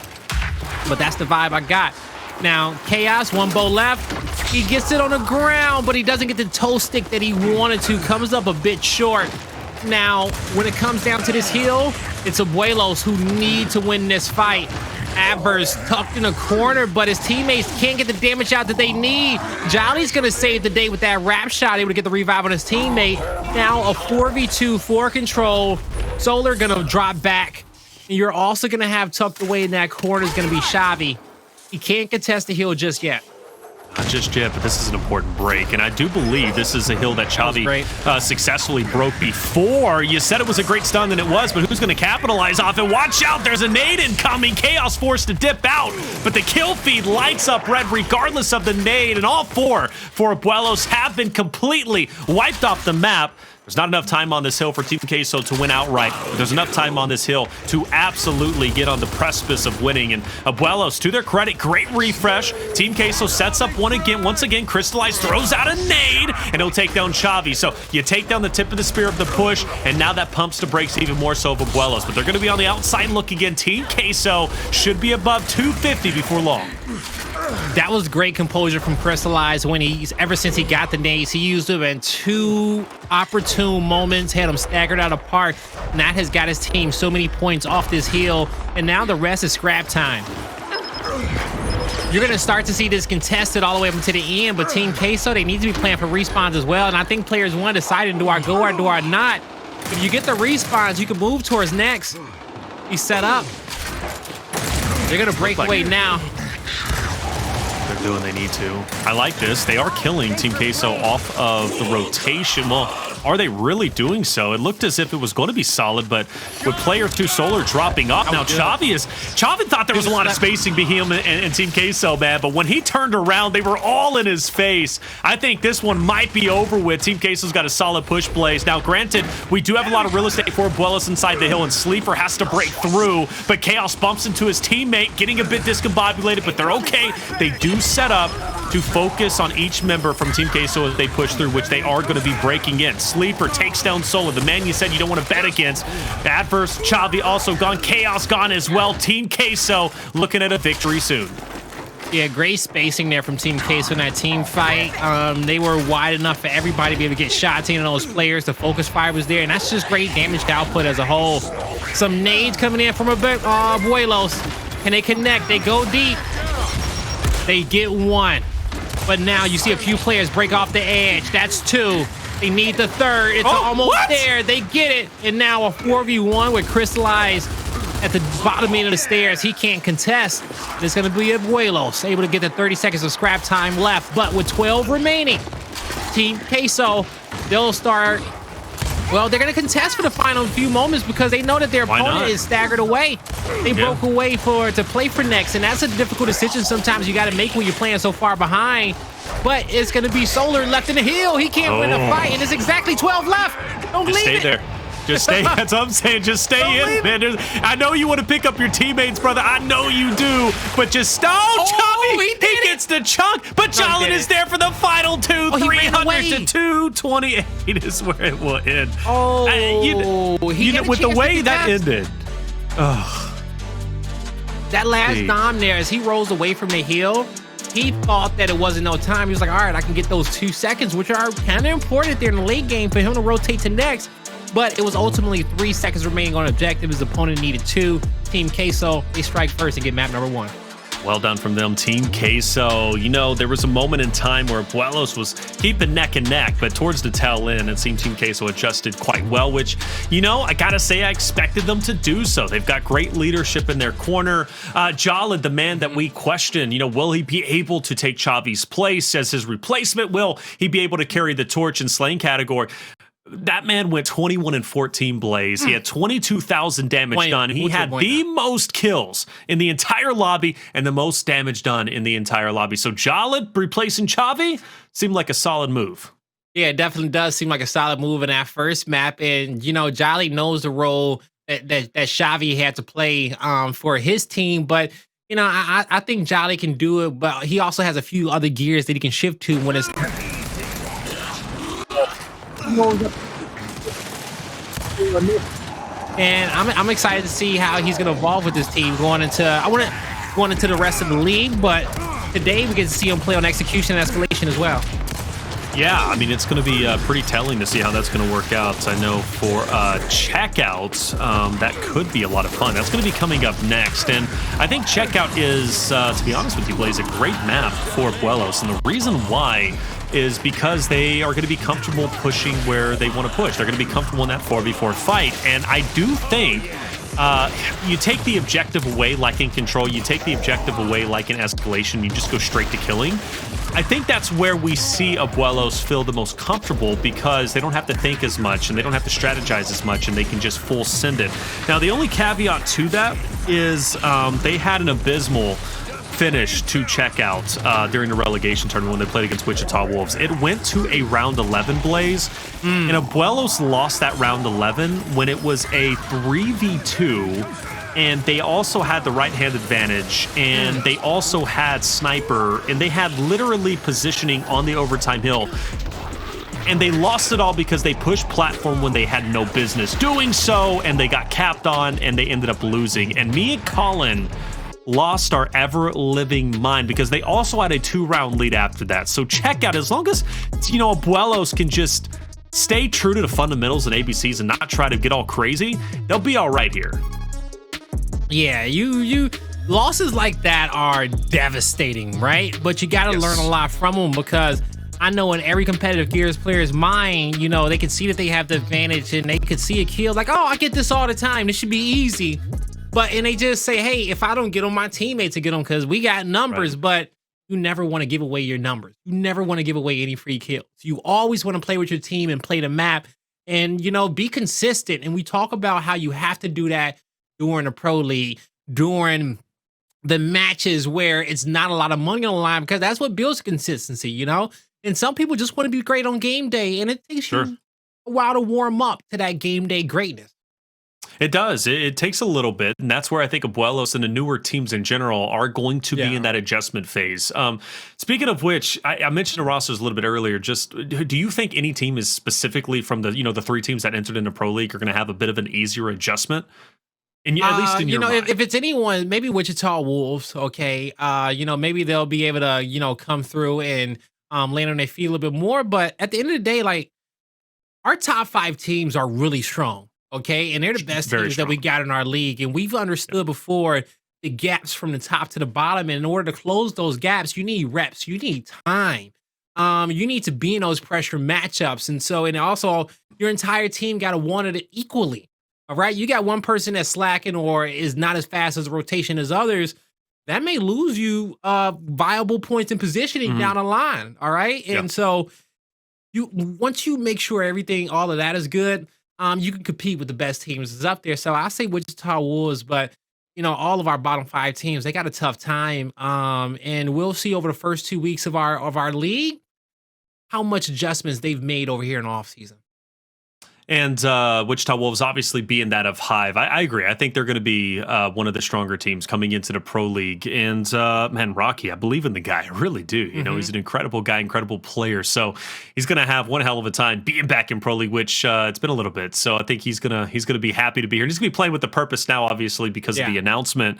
But that's the vibe I got. Now, Chaoz, 1 bow left. He gets it on the ground, but he doesn't get the toe stick that he wanted to. Comes up a bit short. Now, when it comes down to this hill, it's Abuelos who need to win this fight. Addvers tucked in a corner, but his teammates can't get the damage out that they need. Jaled's going to save the day with that wrap shot, able to get the revive on his teammate. Now, a 4v2 for control. Solar going to drop back. And you're also going to have tucked away in that corner is going to be Chavii. He can't contest the hill just yet.
Not just yet, but this is an important break, and I do believe this is a hill that Chavii successfully broke before. You said it was a great stun, and it was, but who's going to capitalize off it? Watch out, there's a nade incoming. Chaoz forced to dip out, but the kill feed lights up red regardless of the nade, and all 4 for Abuelos have been completely wiped off the map. There's not enough time on this hill for Team Queso to win outright, but there's enough time on this hill to absolutely get on the precipice of winning. And Abuelos, to their credit, great refresh. Team Queso sets up once again, Cristalize throws out a nade, and he'll take down Chavii. So you take down the tip of the spear of the push, and now that pumps the brakes even more so of Abuelos. But they're going to be on the outside look again. Team Queso should be above 250 before long.
That was great composure from Cristalize when ever since he got the nades. He used them in 2 opportune moments, had them staggered out apart, and that has got his team so many points off this hill, and now the rest is scrap time. You're going to start to see this contested all the way up to the end, but Team Queso, they need to be playing for respawns as well, and I think players 1 deciding, do I go or do I not? If you get the respawns, you can move towards next. He's set up. They're going to break away now.
They're doing they need to. I like this. They are killing Team Queso off of the rotation. Well, are they really doing so? It looked as if it was going to be solid, but with player 2 Solar dropping off. Now, Chavii thought there was a lot of spacing between him and Team Queso, man, but when he turned around, they were all in his face. I think this one might be over with. Team Queso's got a solid push plays. Now, granted, we do have a lot of real estate for Abuelos inside the hill, and Sleeafer has to break through, but Chaoz bumps into his teammate, getting a bit discombobulated, but they're okay. They do set up to focus on each member from Team Queso as they push through, which they are going to be breaking in. Sleeafer takes down Solar, the man you said you don't want to bet against. Addvers, Chavii also gone. Chaoz gone as well. Team Queso looking at a victory soon.
Yeah, great spacing there from Team Queso in that team fight. They were wide enough for everybody to be able to get shots in on those players. The focus fire was there, and that's just great damage to output as a whole. Some nades coming in from Abuelos. Can they connect? They go deep. They get one. But now you see a few players break off the edge. That's two. They need the third. It's almost there. They get it. And now a 4v1 with Cristalize at the bottom end of the stairs. He can't contest. It's going to be Abuelos able to get the 30 seconds of scrap time left. But with 12 remaining, Team Queso, they'll start. Well, they're going to contest for the final few moments because they know that their opponent is staggered away. They broke away to play for next, and that's a difficult decision sometimes you got to make when you're playing so far behind. But it's going to be Solar left in the hill. He can't win a fight, and it's exactly 12 left. Don't leave
stay
it.
there. Just stay. That's what I'm saying. Just stay in, man. I know you want to pick up your teammates, brother. I know you do. But just Chavii. He gets the chunk. But Jaled is there for the final two. 300 to 228 is where it will end. With the way that ended.
That last dom there, as he rolls away from the hill, he thought that it wasn't no time. He was like, all right, I can get those 2 seconds, which are kind of important there in the late game for him to rotate to next. But it was ultimately 3 seconds remaining on objective. His opponent needed 2. Team Queso, they strike first and get map number 1.
Well done from them, Team Queso. You know, there was a moment in time where Abuelos was keeping neck and neck, but towards the tail end, it seemed Team Queso adjusted quite well, which, you know, I gotta say I expected them to do so. They've got great leadership in their corner. Jaled, the man that we question, you know, will he be able to take Chavii's place as his replacement? Will he be able to carry the torch in slaying category? That man went 21 and 14 Blaze. He had 22,000 damage done. He had the most kills in the entire lobby and the most damage done in the entire lobby. So Jaled replacing Chavii seemed like a solid move.
Yeah, it definitely does seem like a solid move in that first map. And, you know, Jaled knows the role that Chavii had to play for his team. But, you know, I think Jaled can do it. But he also has a few other gears that he can shift to when it's... And I'm excited to see how he's going to evolve with this team going into the rest of the league. But today we get to see him play on execution and escalation as well.
Yeah, I mean, it's going to be pretty telling to see how that's going to work out. I know for checkouts, that could be a lot of fun. That's going to be coming up next. And I think checkout is, to be honest with you, Blaze, a great map for Abuelos. And the reason why is because they are going to be comfortable pushing where they want to push. They're going to be comfortable in that 4v4 fight. And I do think you take the objective away like in Control, you take the objective away like in Escalation, you just go straight to killing. I think that's where we see Abuelos feel the most comfortable because they don't have to think as much and they don't have to strategize as much and they can just full send it. Now, the only caveat to that is they had an abysmal finish to checkout during the relegation tournament when they played against Wichita Wolves. It went to a round 11, Blaze, and Abuelos lost that round 11 when it was a 3v2, and they also had the right hand advantage, and they also had sniper, and they had literally positioning on the overtime hill. And they lost it all because they pushed platform when they had no business doing so, and they got capped on, and they ended up losing. And me and Colin lost our ever-living mind because they also had a 2-round lead after that. So check out, as long as, you know, Abuelos can just stay true to the fundamentals and ABCs and not try to get all crazy, they'll be all right here.
Yeah, you losses like that are devastating, right? But you got to learn a lot from them because I know in every competitive Gears player's mind, you know, they can see that they have the advantage and they could see a kill like, oh, I get this all the time. This should be easy. And they just say, hey, if I don't get them, my teammates will get them because we got numbers. Right. But you never want to give away your numbers. You never want to give away any free kills. You always want to play with your team and play the map and, you know, be consistent. And we talk about how you have to do that during the pro league, during the matches where it's not a lot of money on the line, because that's what builds consistency, you know? And some people just want to be great on game day, and it takes you a while to warm up to that game day greatness.
It does. It takes a little bit, and that's where I think Abuelos and the newer teams in general are going to be in that adjustment phase. Speaking of which, I mentioned the rosters a little bit earlier. Just, do you think any team is specifically from the 3 teams that entered into Pro League are going to have a bit of an easier adjustment? And at least in
You
your
know,
mind.
if it's anyone, maybe Wichita Wolves, okay. You know, maybe they'll be able to, come through and land on their feet a little bit more. But at the end of the day, like our top 5 teams are really strong, okay? And they're the best
Very
teams that we
strong.
got in our league. And we've understood before the gaps from the top to the bottom. And in order to close those gaps, you need reps, you need time. You need to be in those pressure matchups. And also your entire team got to want it equally. All right. You got one person that's slacking or is not as fast as a rotation as others. That may lose you viable points in positioning down the line. All right. And so once you make sure all of that is good, you can compete with the best teams that's up there. So I say Wichita Wolves, but all of our bottom 5 teams, they got a tough time. And we'll see over the first 2 weeks of our league how much adjustments they've made over here in the offseason.
And Wichita Wolves obviously being that of Hive. I agree. I think they're going to be one of the stronger teams coming into the Pro League. And man, Rocky, I believe in the guy. I really do. You know, he's an incredible guy, incredible player. So he's going to have one hell of a time being back in Pro League, which it's been a little bit. So I think he's gonna be happy to be here. And he's going to be playing with the purpose now, obviously, because of the announcement.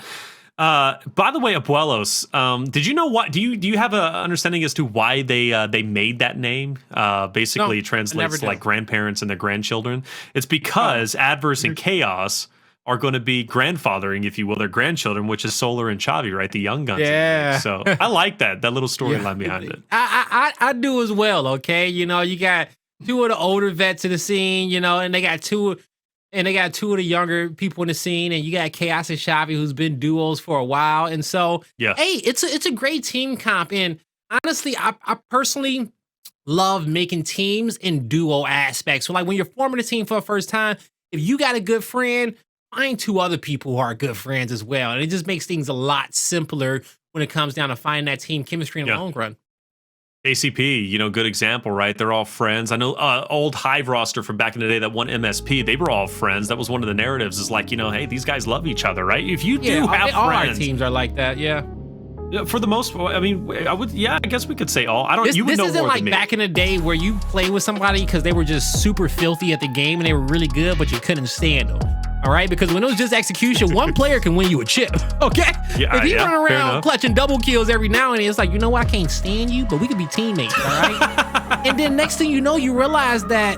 By the way, Abuelos, did you know what? Do you have an understanding as to why they made that name? Basically, it translates to like grandparents and their grandchildren. It's because Addvers and Chaoz are going to be grandfathering, if you will, their grandchildren, which is Solar and Chavii, right? The young guns.
Yeah.
So I like that little storyline behind it.
I do as well. Okay, you got 2 of the older vets in the scene, and they got 2 of the younger people in the scene, and you got Chaoz and Chavii, who's been duos for a while. And so, hey, it's a great team comp. And honestly, I personally love making teams in duo aspects. So like when you're forming a team for the first time, if you got a good friend, find 2 other people who are good friends as well. And it just makes things a lot simpler when it comes down to finding that team chemistry in the long run.
ACP, good example, right? They're all friends. I know old Hive roster from back in the day that won MSP, they were all friends. That was one of the narratives is like, hey, these guys love each other, right? If you do have friends.
All our teams are like that, yeah.
For the most part, I mean, I guess we could say all. You would know more than me.
This isn't like back in the day where you play with somebody because they were just super filthy at the game and they were really good, but you couldn't stand them. All right, because when it was just execution, one player can win you a chip. Okay, if you run around clutching double kills every now and then, it's like, you know what, I can't stand you, but we could be teammates. All right, and then next thing you know, you realize that,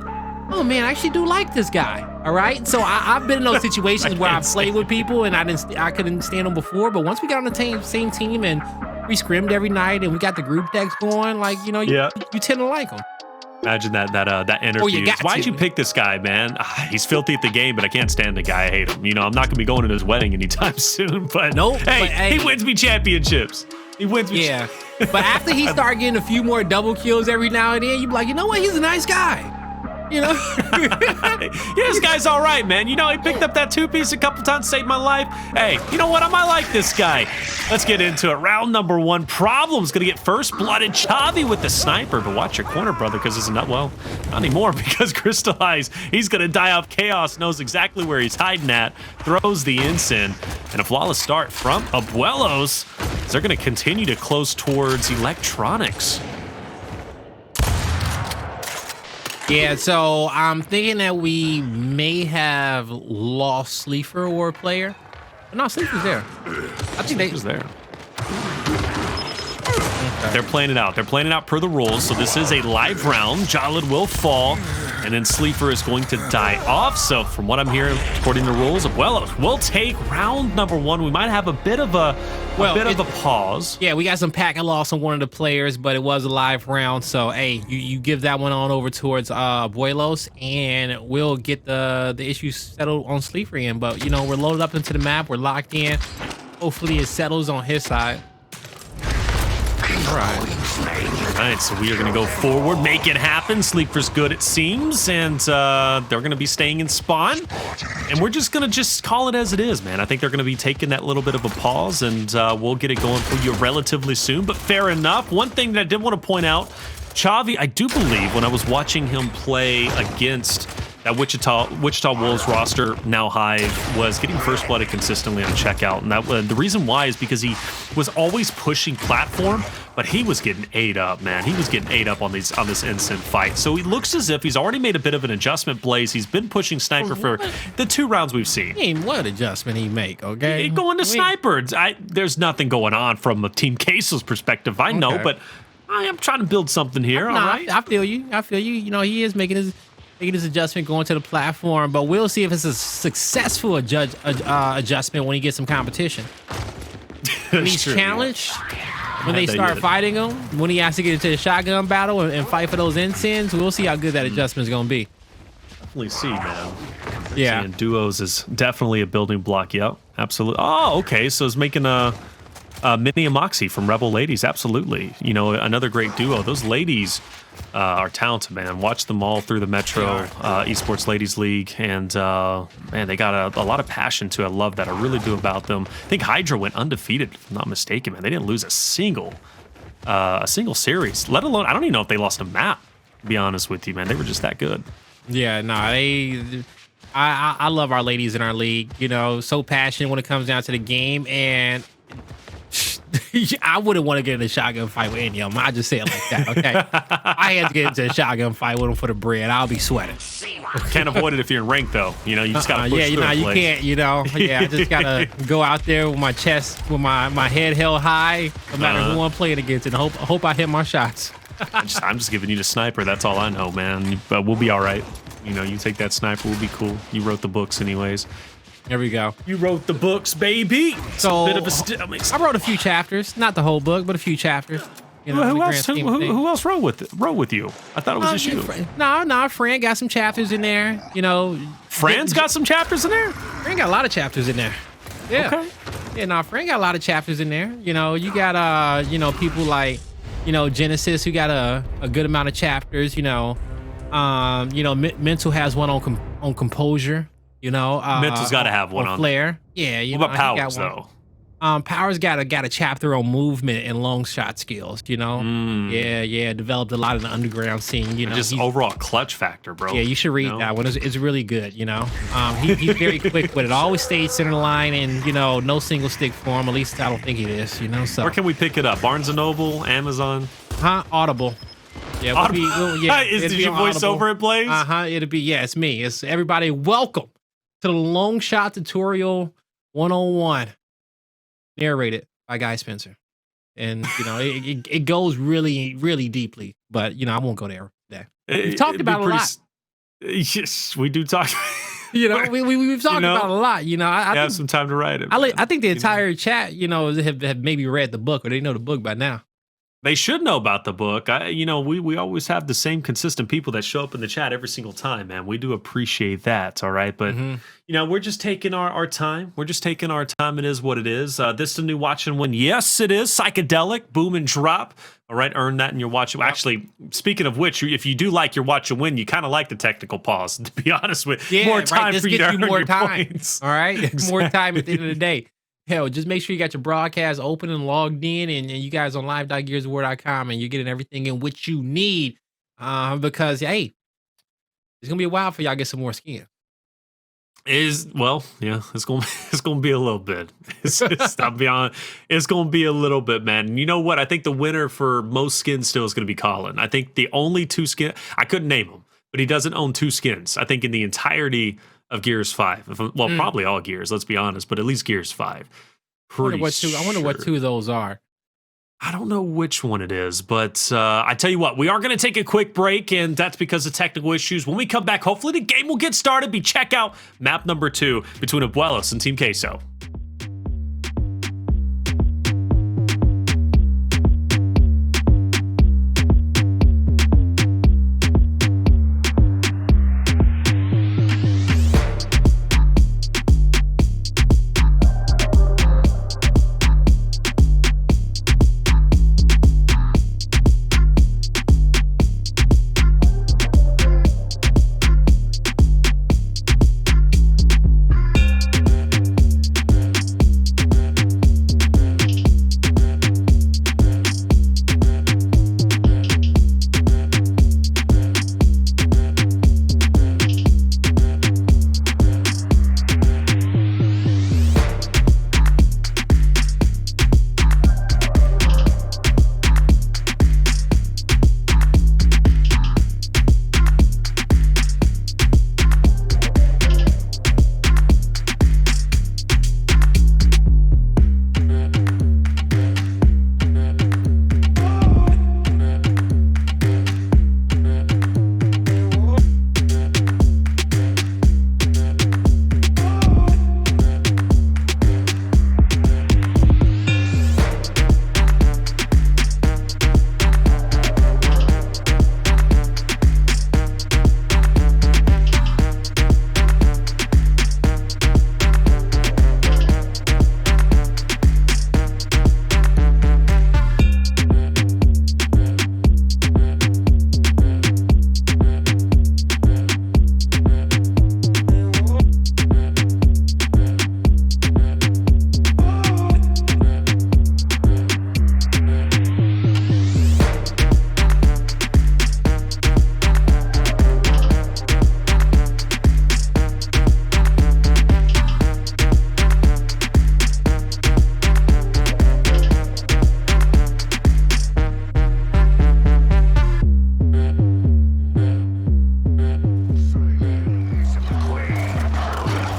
oh man, I actually do like this guy. All right, so I've been in those situations where I've played with people and I couldn't stand them before, but once we got on the same team and we scrimmed every night and we got the group decks going, like you tend to like them.
Imagine that interview. Why'd you pick this guy, man? He's filthy at the game, but I can't stand the guy. I hate him. I'm not gonna be going to his wedding anytime soon. But hey, he wins me championships. He wins me.
Yeah, but after he started getting a few more double kills every now and then, you be like, you know what? He's a nice guy.
Yeah, this guy's all right, man. He picked up that 2-piece a couple times, saved my life. Hey, you know what? I might like this guy. Let's get into it. Round number 1. Problem's gonna get first blooded. Chavii with the sniper, but watch your corner, brother, because it's not anymore. Because Cristalize, he's gonna die off. Chaoz knows exactly where he's hiding at. Throws the ensign, and a flawless start from Abuelos. They're gonna continue to close towards electronics.
Yeah, so I'm thinking that we may have lost Sleeafer or a player. No, Sleeafer's there. I think
Sleeafer's there. They're playing it out. They're playing it out per the rules. So this is a live round. Jaled will fall, and then Sleeafer is going to die off. So from what I'm hearing, according to the rules, Abuelos will take round number 1. We might have a bit of a pause.
Yeah, we got some packet loss on one of the players, but it was a live round. So hey, you give that one on over towards Abuelos, and we'll get the issues settled on Sleeafer in. But we're loaded up into the map. We're locked in. Hopefully it settles on his side. All right,
so we are going to go forward, make it happen. Sleeafer's good, it seems, and they're going to be staying in spawn. And we're just going to call it as it is, man. I think they're going to be taking that little bit of a pause, and we'll get it going for you relatively soon. But fair enough. One thing that I did want to point out, Chavii, I do believe when I was watching him play against that Wichita Wolves roster now Hive was getting first blooded consistently on checkout, and that the reason why is because he was always pushing platform, but he was getting ate up, man. He was getting ate up on this instant fight. So he looks as if he's already made a bit of an adjustment. Blaze, he's been pushing sniper for the 2 rounds we've seen.
What adjustment he make? Okay,
going to sniper. There's nothing going on from a Team Queso's perspective. I know, but I am trying to build something here. All right,
I feel you. You know, he is making his adjustment going to the platform, but we'll see if it's a successful adjustment when he gets some competition. When he's challenged, when they start fighting him, when he has to get into the shotgun battle and fight for those ensigns, we'll see how good that adjustment is going to be.
Definitely see, man.
Yeah.
And duos is definitely a building block. Yep, absolutely. Oh, okay. So it's making a Minnie and Moxie from Rebel Ladies. Absolutely. You know, another great duo. Those ladies are talented, man. Watch them all through the Metro Esports Ladies League, and man, they got a lot of passion too. I love that. I really do about them. I think Hydra went undefeated, if I'm not mistaken, man. They didn't lose a single series, let alone, I don't even know if they lost a map, to be honest with you, man. They were just that good.
Yeah, no, I love our ladies in our league. You know, so passionate when it comes down to the game, and I wouldn't want to get in a shotgun fight with any of them. I just say it like that, okay? I had to get into a shotgun fight with them for the bread. I'll be sweating.
Can't avoid it if you're in rank, though. You know, you just gotta push through.
You can't. You know, I just gotta go out there with my chest, with my head held high, no matter who I'm playing against, and hope I hit my shots.
I'm just giving you the sniper. That's all I know, man. But we'll be all right. You know, you take that sniper, we'll be cool. You wrote the books, anyways.
There we go.
You wrote the books, baby.
So
bit of a
I wrote a few chapters, not the whole book, but a few chapters. You know,
who else wrote with you? I thought it was just you.
No, Fran got some chapters in there. You know,
Fran's got some chapters in there.
Fran got a lot of chapters in there. Yeah. Okay. Yeah, no, Fran got a lot of chapters in there. You know, you got people like, Genesis, who got a good amount of chapters. Mental has one on composure.
Mental's got to have one on
Flare. Yeah.
What about Powers though?
Powers got a chapter on movement and long shot skills. Yeah. Developed a lot in the underground scene.
Just overall clutch factor, bro.
Yeah, you should read that one. It's really good. He's very quick with it. Always stays center line, and no single stick for him. At least I don't think it is. So
where can we pick it up? Barnes and Noble, Amazon,
Audible. Yeah, Audible.
Did you voice over it, Blaze?
It'll be it's me. It's everybody. Welcome to the Long Shot Tutorial 101, narrated by Guy Spencer. And it goes really, really deeply, but I won't go there today. We've talked about it a lot.
Yes, we do talk.
We've talked about it a lot. I
have some time to write it.
I think the entire chat, have maybe read the book, or they know the book by now.
They should know about the book. We always have the same consistent people that show up in the chat every single time, man. We do appreciate that, all right? But, we're just taking our time. We're just taking our time. It is what it is. This is a new Watch and Win. Yes, it is. Psychedelic, boom and drop. All right, earn that in your Watch. Actually, speaking of which, if you do like your Watch and Win, you kind of like the technical pause, to be honest with you. More time for you to earn your points.
All right? Exactly. More time at the end of the day. Hell, just make sure you got your broadcast open and logged in, and you guys on live.gearsofwar.com, and you're getting everything in which you need. Because hey, it's gonna be a while for y'all to get some more skin.
It's gonna be a little bit. I'll be honest, it's gonna be a little bit, man. And you know what? I think the winner for most skins still is gonna be Colin. I think the only 2 skins, I couldn't name him, but he doesn't own 2 skins. I think in the entirety of Gears 5. Probably all Gears, let's be honest, but at least Gears 5.
I wonder what 2 of those are.
I don't know which one it is, but I tell you what, we are going to take a quick break, and that's because of technical issues. When we come back, hopefully the game will get started. Check out map number 2 between Abuelos and Team Queso.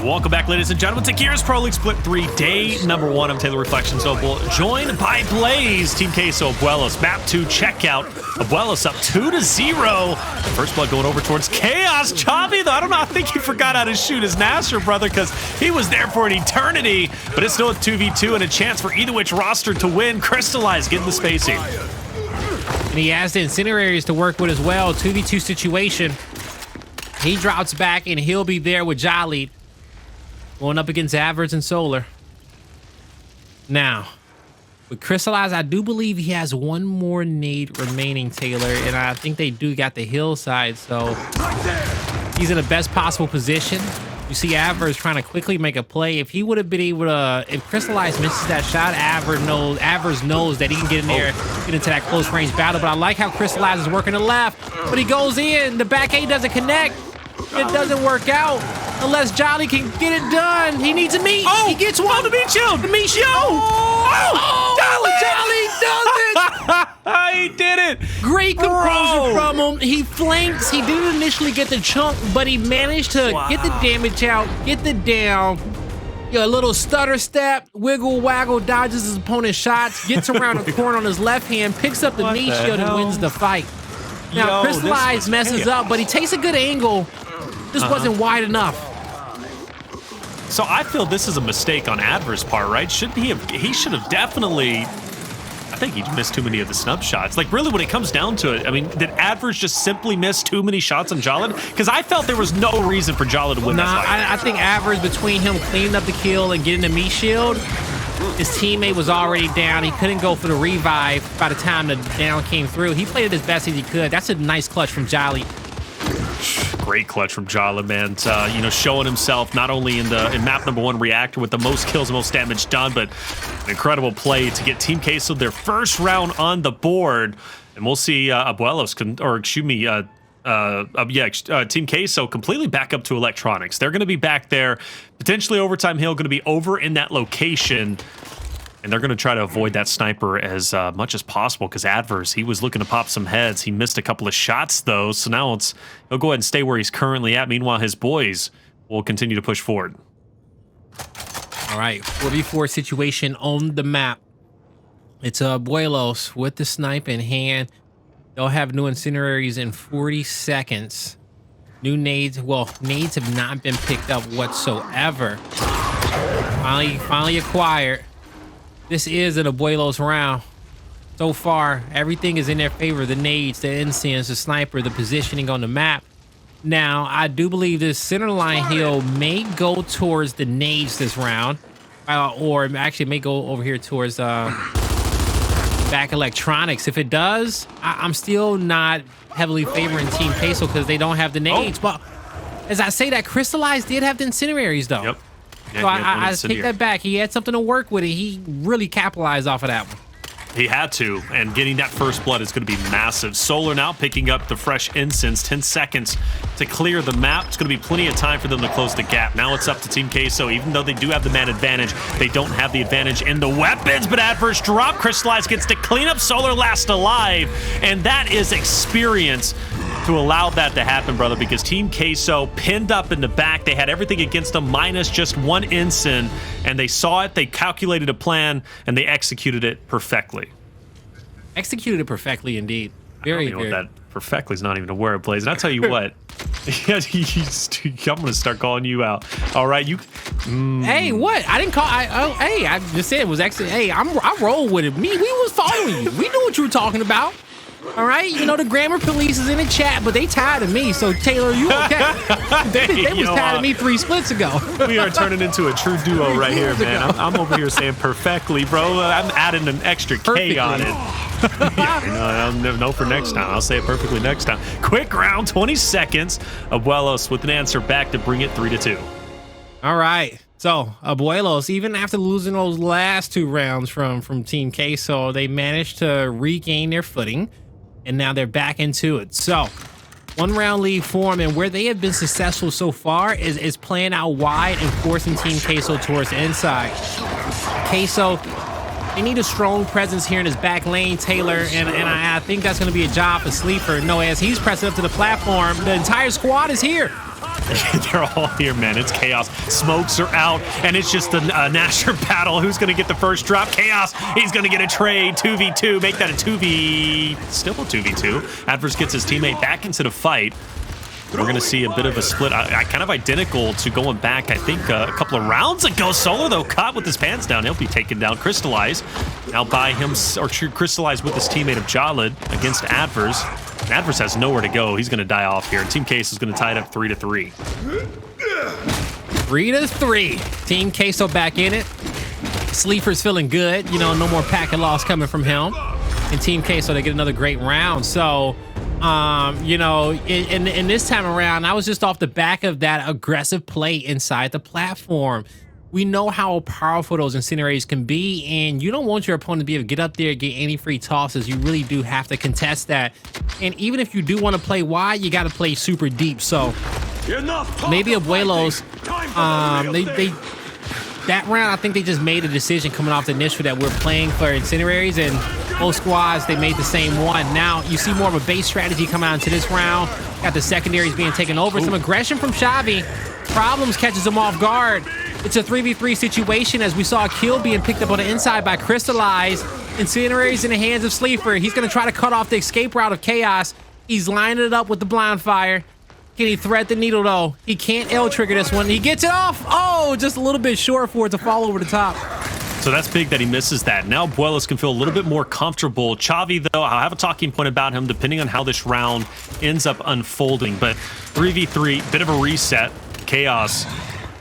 Welcome back, ladies and gentlemen, to Gears Pro League Split 3, day number 1. I'm Taylor Reflections Opal, joined by Blaze, Team Queso, Abuelos, map 2 checkout. Abuelos up 2-0. First blood going over towards Chaoz. Chavii, though, I don't know, I think he forgot how to shoot his Nasher, brother, because he was there for an eternity. But it's still a 2v2 and a chance for either which roster to win. Cristalize getting the spacing.
And he has the Incineraries to work with as well. 2v2 situation. He drops back and he'll be there with Jaled. Going up against Addvers and Solar. Now, with Cristalize, I do believe he has one more nade remaining, Taylor, and I think they do got the hillside, so he's in the best possible position. You see Addvers trying to quickly make a play. If he would have been able to, if Cristalize misses that shot, Addvers knows that he can get in there, get into that close range battle. But I like how Cristalize is working the left, but he goes in. The back A doesn't connect. It doesn't work out unless Jaled can get it done. He needs a meet.
Oh,
he gets one.
The meat shield.
The meat shield. Jaled does it.
He did it.
Great composure from him. He flanks. He didn't initially get the chunk, but he managed to get the damage out, get the down. A little stutter step, wiggle, waggle, dodges his opponent's shots, gets around the corner on his left hand, picks up the meat shield and wins the fight. Now, Cristalize messes up, but he takes a good angle. This wasn't wide enough.
So I feel this is a mistake on Addvers' part, right? Shouldn't he have? He should have definitely. I think he missed too many of the snub shots. Like, really, when it comes down to it, I mean, did Addvers just simply miss too many shots on Jaled? Because I felt there was no reason for Jaled to win that fight.
I think Addvers, between him cleaning up the kill and getting the meat shield, his teammate was already down. He couldn't go for the revive by the time the down came through. He played it as best as he could. That's a nice clutch from Jaled.
Great clutch from Jaled, man. You know, showing himself not only in map number 1 Reactor with the most kills and most damage done, but an incredible play to get Team Queso their first round on the board. And we'll see Abuelos, Team Queso completely back up to electronics. They're going to be back there, potentially overtime hill, going to be over in that location. And they're going to try to avoid that sniper as much as possible because Addvers, he was looking to pop some heads. He missed a couple of shots, though, so now he'll go ahead and stay where he's currently at. Meanwhile, his boys will continue to push forward.
All right, 4v4 situation on the map. It's Abuelos with the snipe in hand. They'll have new incineraries in 40 seconds. New nades, well, nades have not been picked up whatsoever. Finally acquired. This is an Abuelos round. So far, everything is in their favor. The nades, the incense, the sniper, the positioning on the map. Now, I do believe this center line hill may go towards the nades this round. Or actually may go over here towards back electronics. If it does, I'm still not heavily favoring Team Queso because they don't have the nades. But as I say that, Cristalize did have the incineraries, though.
Yep. Yeah,
so I take that back. He had something to work with. He really capitalized off of that one.
He had to, and getting that first blood is going to be massive. Solar now picking up the fresh incense. 10 seconds to clear the map. It's going to be plenty of time for them to close the gap. Now it's up to Team Queso. Even though they do have the man advantage, they don't have the advantage in the weapons, but Addvers drop. Cristalize gets to clean up. Solar last alive, and that is experience to allow that to happen, brother, because Team Queso pinned up in the back. They had everything against them minus just one ensign, and they saw it, they calculated a plan, and they executed it perfectly.
Executed it perfectly, indeed. Very, very.
That perfectly is not even a word, Blaze. And I'll tell you what, I'm going to start calling you out. All right, you.
Hey, what? I didn't call. Hey, I just said it was actually. Hey, I rolled with it. We was following you. We knew what you were talking about. All right, you know the grammar police is in the chat, but they tired of me. So Taylor, you okay? they was tired of me 3 splits ago.
We are turning into a true duo right here, man. I'm over here saying perfectly, bro. I'm adding an extra K on it. No, for next time. I'll say it perfectly next time. Quick round, 20 seconds. Abuelos with an answer back to bring it 3-2.
All right. So Abuelos, even after losing those last 2 rounds from Team Queso, they managed to regain their footing. And now they're back into it. So 1 round lead form, and where they have been successful so far is playing out wide and forcing Team Queso towards the inside. Queso, they need a strong presence here in his back lane, Taylor, and I think that's going to be a job for Sleeafer. No, as he's pressing up to the platform, the entire squad is here.
They're all here, man. It's chaos. Smokes are out, and it's just a Nasher battle. Who's going to get the first drop? Chaos. He's going to get a trade. 2v2. Make that a 2v... Still a 2v2. Addvers gets his teammate back into the fight. We're going to see a bit of a split. Kind of identical to going back, I think, a couple of rounds ago. Solar, though, caught with his pants down. He'll be taken down. Cristalize now by him, or Cristalize with his teammate of Jaled against Addvers. Addvers has nowhere to go. He's going to die off here. Team Case is going to tie it up 3-3.
3-3. Team Queso back in it. Sleeafer's feeling good. You know, no more packet loss coming from him. And Team Queso, they get another great round. So, you know, in this time around, I was just off the back of that aggressive play inside the platform. We know how powerful those incinerators can be, and you don't want your opponent to be able to get up there and get any free tosses. You really do have to contest that. And even if you do want to play wide, you got to play super deep. So maybe Abuelos, that round, I think they just made a decision coming off the initial that we're playing for incinerators, and both squads, they made the same one. Now you see more of a base strategy come out into this round. Got the secondaries being taken over. Some aggression from Chavii. Problems catches him off guard. It's a 3v3 situation as we saw a kill being picked up on the inside by Cristalize. Incinerators in the hands of Sleeafer. He's going to try to cut off the escape route of Chaos. He's lining it up with the blind fire. Can he thread the needle, though? He can't L-trigger this one. He gets it off. Oh, just a little bit short for it to fall over the top.
So that's big that he misses that. Now Abuelos can feel a little bit more comfortable. Chavii, though, I'll have a talking point about him depending on how this round ends up unfolding. But 3v3, bit of a reset. Chaos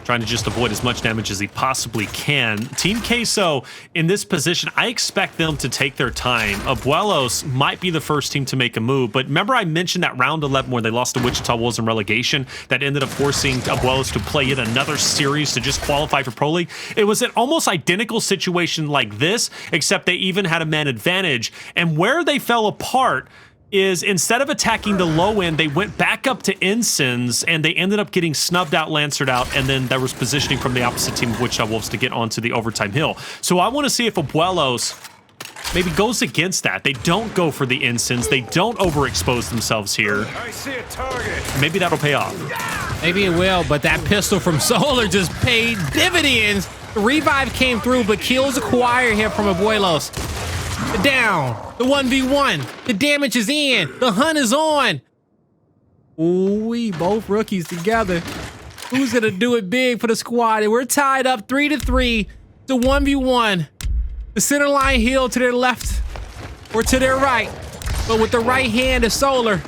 trying to just avoid as much damage as he possibly can. Team Queso in this position, I expect them to take their time. Abuelos might be the first team to make a move, but remember I mentioned that round 11 where they lost to Wichita Wolves in relegation that ended up forcing Abuelos to play yet another series to just qualify for Pro League? It was an almost identical situation like this, except they even had a man advantage. And where they fell apart is instead of attacking the low end, they went back up to ensigns and they ended up getting snubbed out, lancered out, and then there was positioning from the opposite team of Wichita Wolves to get onto the overtime hill. So I want to see if Abuelos maybe goes against that. They don't go for the ensigns. They don't overexpose themselves here.
I see a target.
Maybe that'll pay off.
Maybe it will, but that pistol from Solar just paid dividends. The revive came through, but kills acquired here from Abuelos. Down. The 1v1. The damage is in. The hunt is on. Ooh, both rookies together. Who's gonna do it big for the squad? And we're tied up 3-3 to 1v1. The center line heal to their left or to their right. But with the right hand is Solar.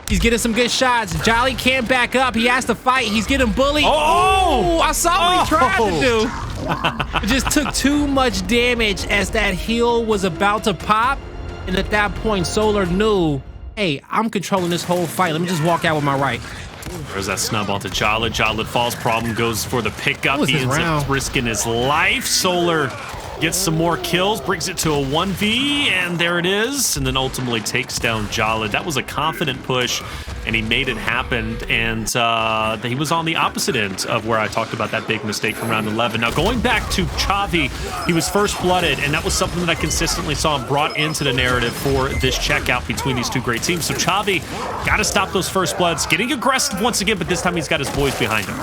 He's getting some good shots. Jaled can't back up. He has to fight. He's getting bullied. Oh, I saw what he tried to do. It just took too much damage as that heal was about to pop. And at that point, Solar knew, hey, I'm controlling this whole fight. Let me just walk out with my right.
There's that snub onto Jaled. Jaled falls. Problem goes for the pickup. He ends up risking his life. Solar gets some more kills, brings it to a 1v, and there it is, and then ultimately takes down Jaled. That was a confident push, and he made it happen, and he was on the opposite end of where I talked about that big mistake from round 11. Now, going back to Chavii, he was first-blooded, and that was something that I consistently saw him brought into the narrative for this checkout between these two great teams. So Chavii got to stop those first bloods, getting aggressive once again, but this time he's got his boys behind him.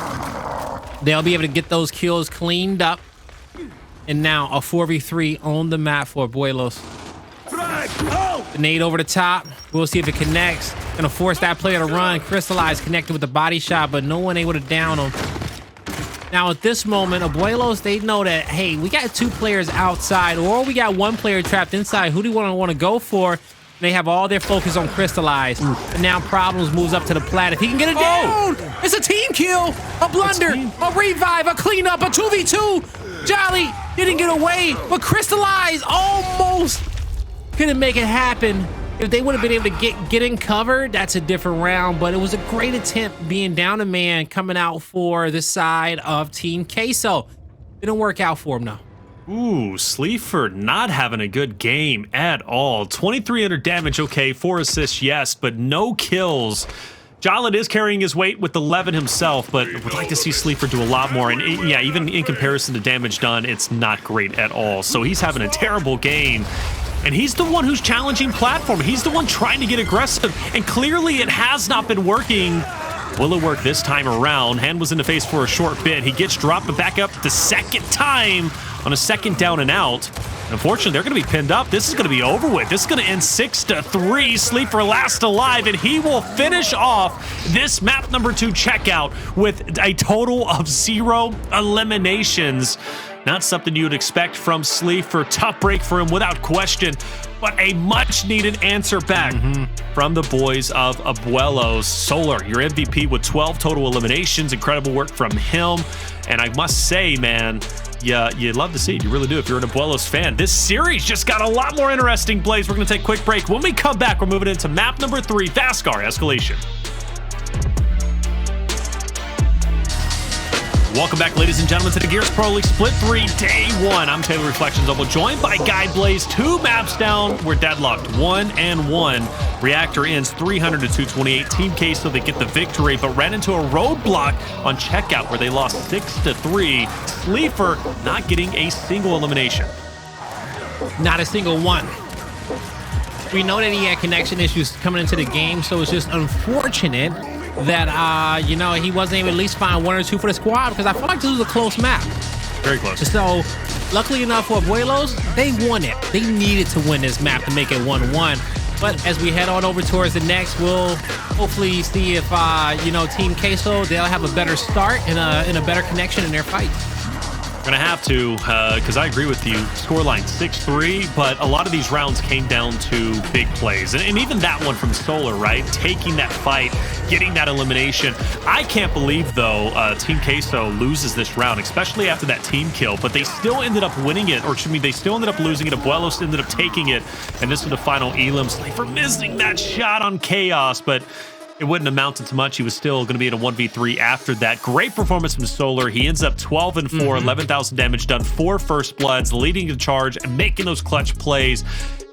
They'll be able to get those kills cleaned up. And now a 4v3 on the map for Abuelos. The nade over the top. We'll see if it connects. Gonna force that player to run. Cristalize connected with the body shot, but no one able to down him. Now at this moment, Abuelos, they know that, hey, we got two players outside or we got one player trapped inside. Who do you want to go for? They have all their focus on Cristalize. And now Problems moves up to the plat. If he can get it down, it's a team kill, a blunder, a revive, a cleanup, a 2v2. Jaled didn't get away, but Cristalize almost couldn't make it happen. If they would have been able to get in cover, that's a different round, but it was a great attempt being down a man coming out for the side of Team Queso. Didn't work out for him, though.
Ooh, Sleeafer not having a good game at all. 2,300 damage, okay, 4 assists, yes, but no kills. Jaled is carrying his weight with 11 himself, but would like to see Sleeafer do a lot more. And yeah, even in comparison to damage done, it's not great at all. So he's having a terrible game. And he's the one who's challenging platform. He's the one trying to get aggressive. And clearly it has not been working Will it work this time around? Hand was in the face for a short bit. He gets dropped, but back up the second time on a second down and out. Unfortunately, they're going to be pinned up. This is going to be over with. This is going to end 6-3. Sleeper last alive, and he will finish off this map number 2 checkout with a total of 0 eliminations. Not something you would expect from Sleeafer. Tough break for him without question, but a much-needed answer back from the boys of Abuelos. Solar, your MVP with 12 total eliminations. Incredible work from him. And I must say, man, yeah, you love to see it. You really do if you're an Abuelos fan. This series just got a lot more interesting plays. We're going to take a quick break. When we come back, we're moving into map number 3, Vasgar Escalation. Welcome back, ladies and gentlemen, to the Gears Pro League Split 3, Day 1. I'm Taylor Reflections Oval, joined by Guy Blaze. 2 maps down. We're deadlocked 1-1. Reactor ends 300-228. Team Queso, they get the victory, but ran into a roadblock on checkout where they lost 6-3. Sleeafer not getting a single elimination.
Not a single one. We know that he had connection issues coming into the game, so it's just unfortunate that, you know, he wasn't able to at least find 1 or 2 for the squad, because I feel like this was a close map.
Very close.
So, luckily enough for Abuelos, they won it. They needed to win this map to make it 1-1. But as we head on over towards the next, we'll hopefully see if, you know, Team Queso, they'll have a better start and a better connection in their fight.
Gonna have to, because I agree with you. Scoreline 6-3, but a lot of these rounds came down to big plays, and even that one from Solar, right? Taking that fight, getting that elimination. I can't believe though, Team Queso loses this round, especially after that team kill. But they still ended up winning it, or excuse me, they still ended up losing it. Abuelos ended up taking it, and this is the final elim. Sleeafer missing that shot on Chaoz, but it wouldn't amount to much. He was still going to be in a 1v3 after that. Great performance from Solar. He ends up 12-4, 11,000 damage done, 4 first bloods, leading the charge and making those clutch plays.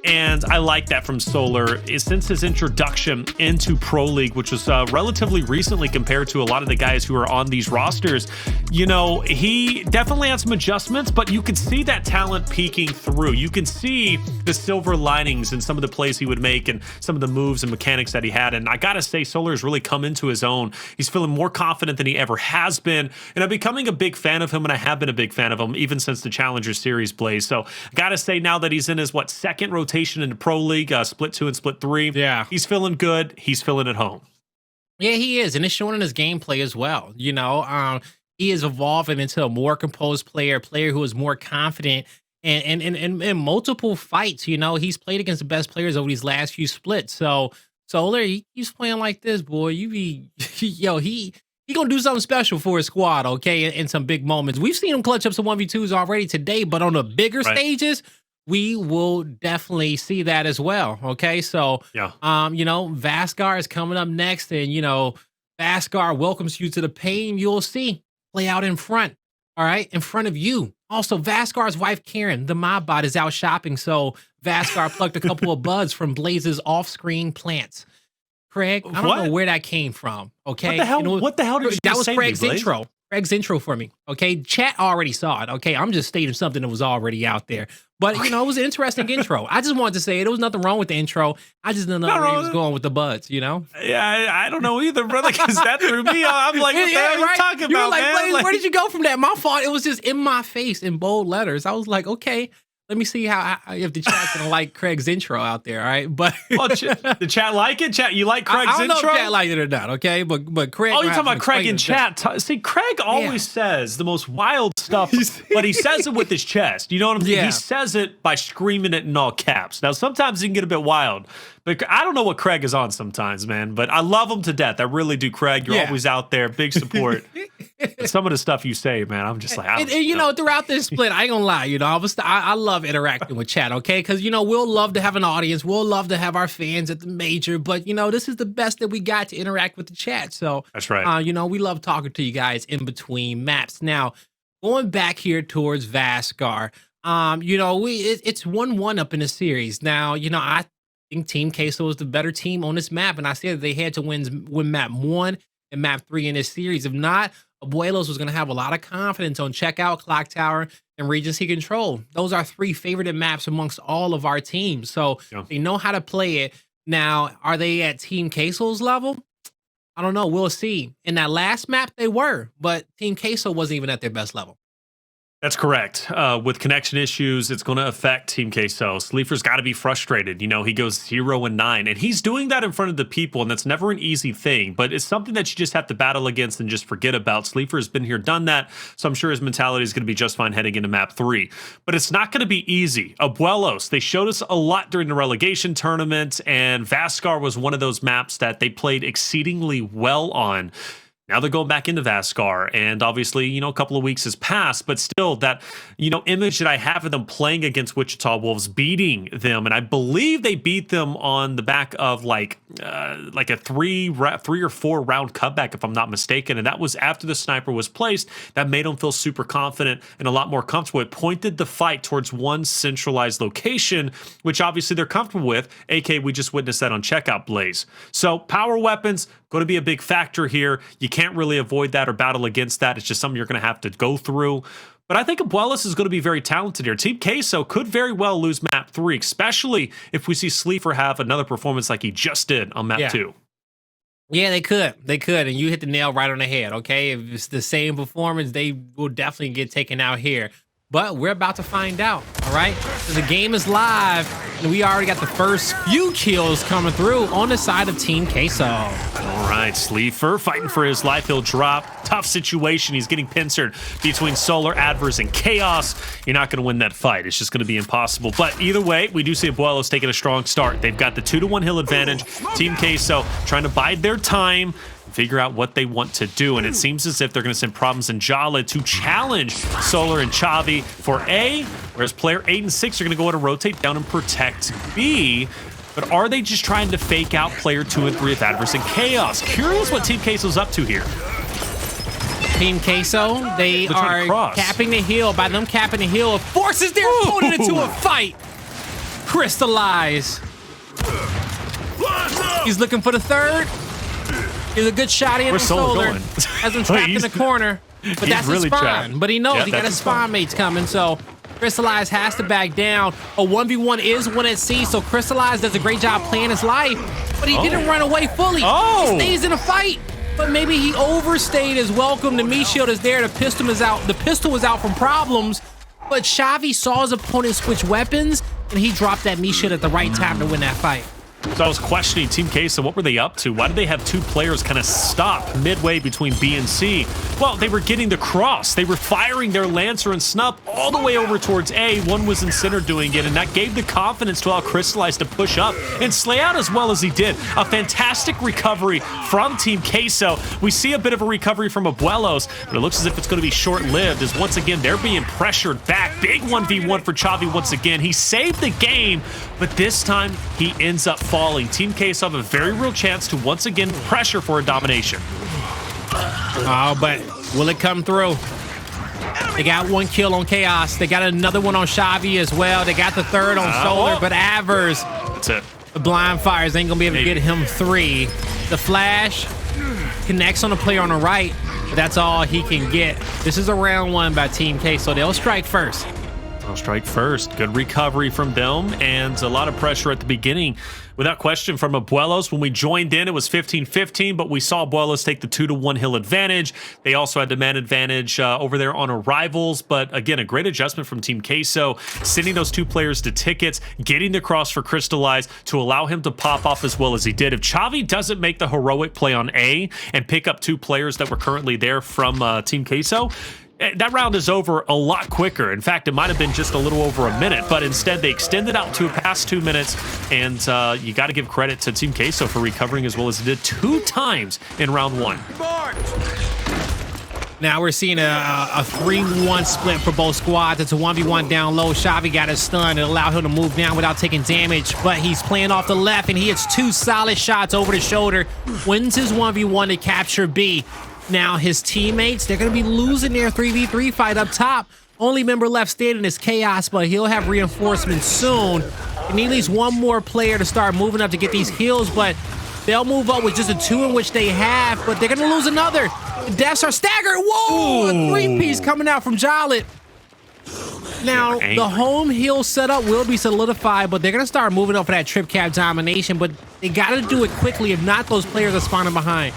And I like that from Solar. Since his introduction into Pro League, which was relatively recently compared to a lot of the guys who are on these rosters, you know, he definitely had some adjustments, but you could see that talent peeking through. You can see the silver linings in some of the plays he would make and some of the moves and mechanics that he had. And I gotta say, Solar has really come into his own. He's feeling more confident than he ever has been. And I'm becoming a big fan of him, and I have been a big fan of him even since the Challenger Series plays. So I gotta say, now that he's in his, second rotation in the Pro League, Split 2 and Split 3.
Yeah.
He's feeling good. He's feeling at home.
Yeah, he is. And it's showing in his gameplay as well. You know, he is evolving into a more composed player who is more confident and in multiple fights. You know, he's played against the best players over these last few splits. So Solar, he keeps playing like this, boy. You be, yo, he gonna do something special for his squad, okay, in some big moments. We've seen him clutch up some 1v2s already today, but on the bigger stages, we will definitely see that as well. Okay. So,
yeah.
You know, Vasgar is coming up next, and, you know, Vasgar welcomes you to the pain you'll see play out in front. All right. In front of you. Also, Vasgar's wife, Karen, the mob bot, is out shopping. So Vasgar plucked a couple of buds from Blaze's off-screen plants. Craig, I don't know where that came from. Okay.
What the hell?
You know,
what the hell did you
that was
say
Craig's
to me, Blaze?
intro. Craig's intro for me. Okay. Chat already saw it. Okay. I'm just stating something that was already out there. But, you know, it was an interesting intro. I just wanted to say it. There was nothing wrong with the intro. I just didn't know where he was going with the buds, you know?
Yeah, I don't know either, brother, because that threw me off. I'm like, what the hell are you talking about,
like,
man?
Blaze, where did you go from that? My fault. It was just in my face in bold letters. I was like, okay, let me see if the chat's gonna like Craig's intro out there, all right? But
well, the chat like it? Chat, you like Craig's intro?
I don't know if chat liked it or not, okay? But Craig.
Oh, you're talking about Craig in chat. See, Craig always says the most wild stuff, but he says it with his chest. You know what I'm saying?
Yeah.
He says it by screaming it in all caps. Now, sometimes he can get a bit wild, but I don't know what Craig is on sometimes, man. But I love him to death. I really do, Craig. You're always out there, big support. Some of the stuff you say, man, I'm just like, I don't
and you know, throughout this split, I ain't gonna lie, you know, I love interacting with chat, okay? Because, you know, we'll love to have an audience, we'll love to have our fans at the major, but, you know, this is the best that we got to interact with the chat. So
that's right.
You know, we love talking to you guys in between maps. Now, going back here towards Vasgar, you know, it's 1-1 up in the series. Now, you know, I think Team Queso is the better team on this map, and I said they had to win map 1 and map 3 in this series. If not, Abuelos was going to have a lot of confidence on Checkout, Clocktower, and Regency Control. Those are 3 favorited maps amongst all of our teams. So they know how to play it. Now, are they at Team Queso's level? I don't know. We'll see. In that last map, they were, but Team Queso wasn't even at their best level.
That's correct. With connection issues, it's going to affect Team Queso. Sleeafer's got to be frustrated. You know, he goes 0-9, and he's doing that in front of the people, and that's never an easy thing, but it's something that you just have to battle against and just forget about. Sleeafer has been here, done that, so I'm sure his mentality is going to be just fine heading into map 3. But it's not going to be easy. Abuelos, they showed us a lot during the relegation tournament, and Vasgar was one of those maps that they played exceedingly well on. Now they're going back into Vasgar, and obviously, you know, a couple of weeks has passed, but still that, you know, image that I have of them playing against Wichita Wolves, beating them, and I believe they beat them on the back of like a 3 or 4 round cutback, if I'm not mistaken, and that was after the sniper was placed. That made them feel super confident and a lot more comfortable. It pointed the fight towards one centralized location, which obviously they're comfortable with, aka we just witnessed that on Checkout Blaze. So power weapons, going to be a big factor here. You can't really avoid that or battle against that. It's just something you're going to have to go through. But I think Abuelos is going to be very talented here. Team Queso could very well lose map 3, especially if we see Sleeafer have another performance like he just did on map 2.
Yeah, they could. They could. And you hit the nail right on the head, okay? If it's the same performance, they will definitely get taken out here. But we're about to find out, all right? So the game is live, and we already got the first few kills coming through on the side of Team Queso.
All right, Sleeafer fighting for his life. He'll drop. Tough situation. He's getting pincered between Solar, Addvers, and Chaoz. You're not going to win that fight. It's just going to be impossible. But either way, we do see Abuelos taking a strong start. They've got the 2-1 hill advantage. Team Queso trying to bide their time, figure out what they want to do, and it seems as if they're going to send Problems and Jaled to challenge Solar and Chavii for A, whereas player 8 and 6 are going to go ahead and rotate down and protect B. But are they just trying to fake out player 2 and 3 with Addvers and Chaoz? Curious what Team Queso's up to here.
Team Queso, they are capping the hill. By them capping the hill, it forces their opponent into a fight. Cristalize. He's looking for the third. He's a good shot in.
Where's Solar going?
Has him trapped in the corner. But that's
really
his spawn.
trapped.
But he knows he got his spawn mates coming. So Cristalize has to back down. A 1v1 is one at sea. So Cristalize does a great job playing his life. But he didn't run away fully. He stays in a fight. But maybe he overstayed his welcome. The meat shield is there. The pistol is out. The pistol is out from Problems. But Chavii saw his opponent switch weapons, and he dropped that meat shield at the right time to win that fight.
So I was questioning Team Queso, what were they up to? Why did they have 2 players kind of stop midway between B and C? Well, they were getting the cross. They were firing their Lancer and Snup all the way over towards A. One was in center doing it, and that gave the confidence to allow Cristalize to push up and slay out as well as he did. A fantastic recovery from Team Queso. We see a bit of a recovery from Abuelos, but it looks as if it's going to be short-lived, as once again, they're being pressured back. Big 1v1 for Chavii once again. He saved the game, but this time he ends up falling. Team Queso have a very real chance to once again pressure for a domination.
Oh, but will it come through? They got 1 kill on Chaoz. They got another one on Chavii as well. They got the third on Solar, but Addvers,
that's it.
The blind fires ain't gonna be able to get him 3. The flash connects on the player on the right, but that's all he can get. This is a round 1 by Team Queso. They'll strike first.
They'll strike first. Good recovery from them, and a lot of pressure at the beginning. Without question from Abuelos. When we joined in, it was 15-15, but we saw Abuelos take the 2-1 hill advantage. They also had the man advantage over there on arrivals, but again, a great adjustment from Team Queso, sending those 2 players to tickets, getting the cross for Cristalize to allow him to pop off as well as he did. If Chavii doesn't make the heroic play on A and pick up 2 players that were currently there from Team Queso, that round is over a lot quicker. In fact, it might have been just a little over a minute, but instead they extended out to past 2 minutes, and you got to give credit to Team Queso for recovering as well as it did 2 times in round 1.
Now we're seeing a 3-1 split for both squads. It's a 1v1 down low. Chavii got his stun. It allowed him to move down without taking damage, but he's playing off the left, and he hits 2 solid shots over the shoulder. Wins his 1v1 to capture B. Now his teammates, they're going to be losing their 3v3 fight up top. Only member left standing is Chaoz, but he'll have reinforcements soon. They need at least 1 more player to start moving up to get these kills, but they'll move up with just a 2 in which they have, but they're going to lose another. The deaths are staggered. Whoa! A 3-piece coming out from Jaled. Now, the home hill setup will be solidified, but they're going to start moving up for that trip cap domination, but they got to do it quickly. If not, those players are spawning behind.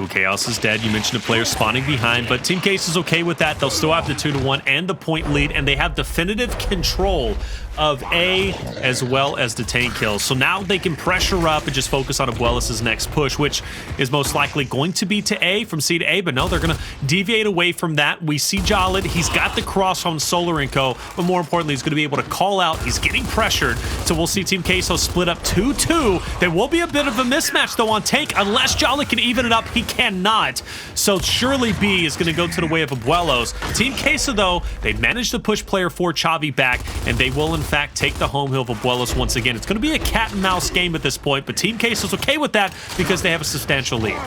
Ooh, Chaoz is dead. You mentioned a player spawning behind, but Team Case is okay with that. They'll still have the 2-1 and the point lead, and they have definitive control of A as well as the tank kills. So now they can pressure up and just focus on Abuelos' next push, which is most likely going to be to A, from C to A, but no, they're going to deviate away from that. We see Jaled. He's got the cross on Solar & Co., but more importantly, he's going to be able to call out. He's getting pressured, so we'll see Team Queso split up 2-2. There will be a bit of a mismatch, though, on tank, unless Jaled can even it up. He cannot. So surely B is going to go to the way of Abuelos. Team Queso, though, they managed to push player 4 Chavii back, and they will, in fact, take the home hill of Abuelos once again. It's going to be a cat and mouse game at this point, but Team Queso is okay with that because they have a substantial lead.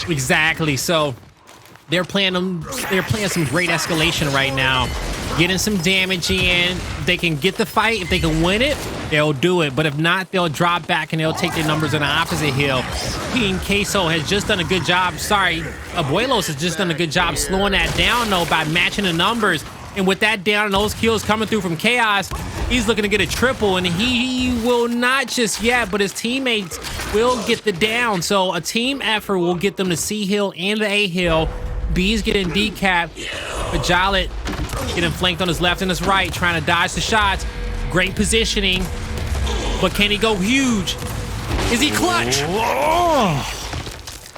Exactly. So they're playing some great escalation right now, getting some damage in. They can get the fight. If they can win it, they'll do it. But if not, they'll drop back and they'll take their numbers on the opposite hill. Team Queso has just done a good job. Sorry, Abuelos has just done a good job slowing that down, though, by matching the numbers. And with that down and those kills coming through from Chaoz, he's looking to get a triple, and he will not just yet, but his teammates will get the down. So a team effort will get them to C hill and the A hill. B's getting decapped, but Jaled getting flanked on his left and his right, trying to dodge the shots. Great positioning, but can he go huge? Is he clutch?
Oh.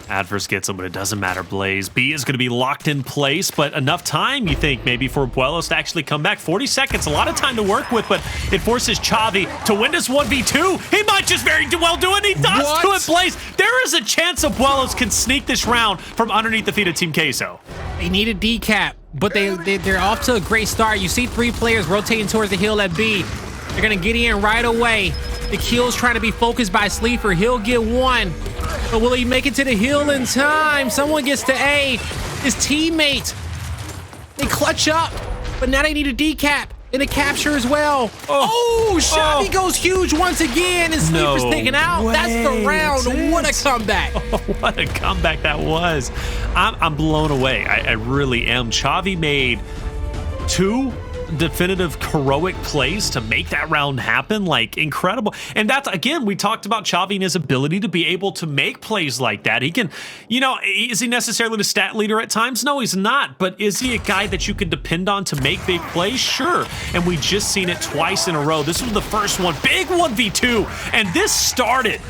Addvers gets him, but it doesn't matter, Blaze. B is going to be locked in place, but enough time, you think, maybe for Abuelos to actually come back. 40 seconds, a lot of time to work with, but it forces Chavii to win this 1v2. He might just very well do it. He does do it, Blaze. There is a chance Abuelos can sneak this round from underneath the feet of Team Queso.
They need a decap, but they're off to a great start. You see 3 players rotating towards the hill at B. They're going to get in right away. The kill's trying to be focused by Sleeafer. He'll get one. But will he make it to the hill in time? Someone gets to A. His teammates, they clutch up, but now they need a decap and a capture as well. Oh, Chavii goes huge once again, and Sleeafer's taken out. That's the round. What a comeback.
Oh, what a comeback that was. I'm blown away. I really am. Chavii made 2 definitive heroic plays to make that round happen. Like, incredible. And that's, again, we talked about Chavii and his ability to be able to make plays like that. He can, you know, is he necessarily the stat leader at times? No, he's not. But is he a guy that you can depend on to make big plays? Sure. And we just seen it twice in a row. This was the first one, big 1v2, and this started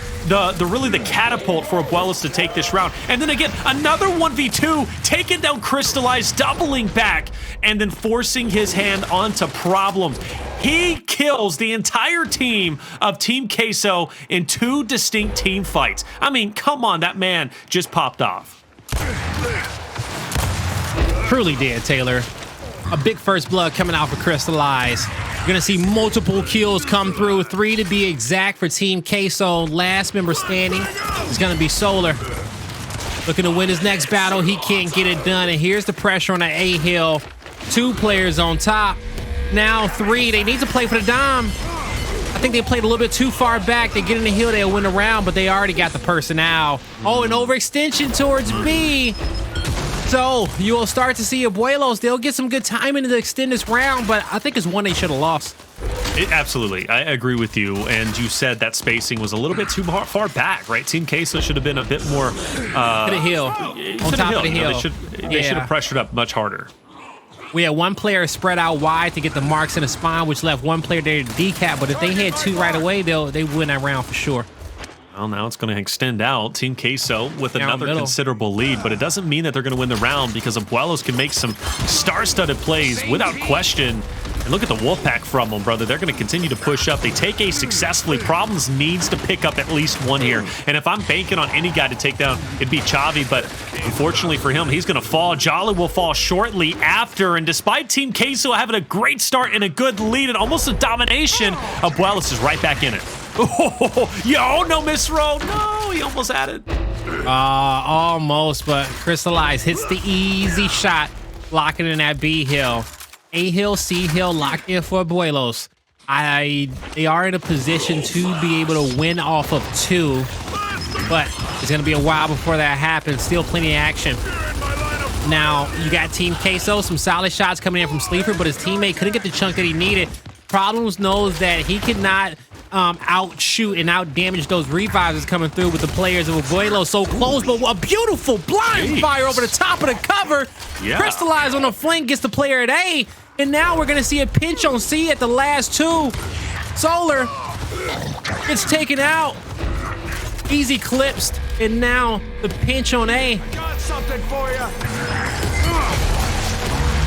really the catapult for Abuelos to take this round. And then again, another 1v2, taking down Cristalize, doubling back, and then forcing his hand onto problems. He kills the entire team of Team Queso in 2 distinct team fights. I mean, come on, that man just popped off.
Truly did, Taylor. A big first blood coming out for Cristalize. You're gonna see multiple kills come through, 3 to be exact for Team Queso. Last member standing is gonna be Solar. Looking to win his next battle. He can't get it done, and here's the pressure on the A hill. 2 players on top. Now 3. They need to play for the dom. I think they played a little bit too far back. They get in the hill, they'll win the round, but they already got the personnel. Oh, an overextension towards B. So you will start to see Abuelos. They'll get some good timing to extend this round, but I think it's one they should have lost.
Absolutely, I agree with you. And you said that spacing was a little bit too far back, right? Team Queso should have been a bit more
to the hill, on top of the hill.
They should have pressured up much harder.
We had 1 player spread out wide to get the marks in the spawn, which left 1 player there to decap. But if they had 2 right away, they win that round for sure.
Well, now it's going to extend out. Team Queso with another considerable lead, but it doesn't mean that they're going to win the round because Abuelos can make some star-studded plays without question. And look at the Wolfpack from them, brother. They're going to continue to push up. They take A successfully. Problems needs to pick up at least 1 here. And if I'm banking on any guy to take down, it'd be Chavii. But unfortunately for him, he's going to fall. Jaled will fall shortly after. And despite Team Queso having a great start and a good lead and almost a domination, Abuelos is right back in it. Oh, yo, no misthrow. No, he almost had it.
Almost, but Cristalize hits the easy shot, locking in that B hill. A hill, C hill, locked in for Abuelos. They are in a position to be able to win off of 2, but it's going to be a while before that happens. Still plenty of action. Now, you got Team Queso, some solid shots coming in from Sleeafer, but his teammate couldn't get the chunk that he needed. Problems knows that he could not outshoot and out damage those revives that's coming through with the players of Abuelos. So close, but a beautiful blind fire over the top of the cover.
Yeah.
Cristalize on the flank gets the player at A, and now we're gonna see a pinch on C at the last two. Solar gets taken out. Easy clipsed, and now the pinch on A.
Got something for you.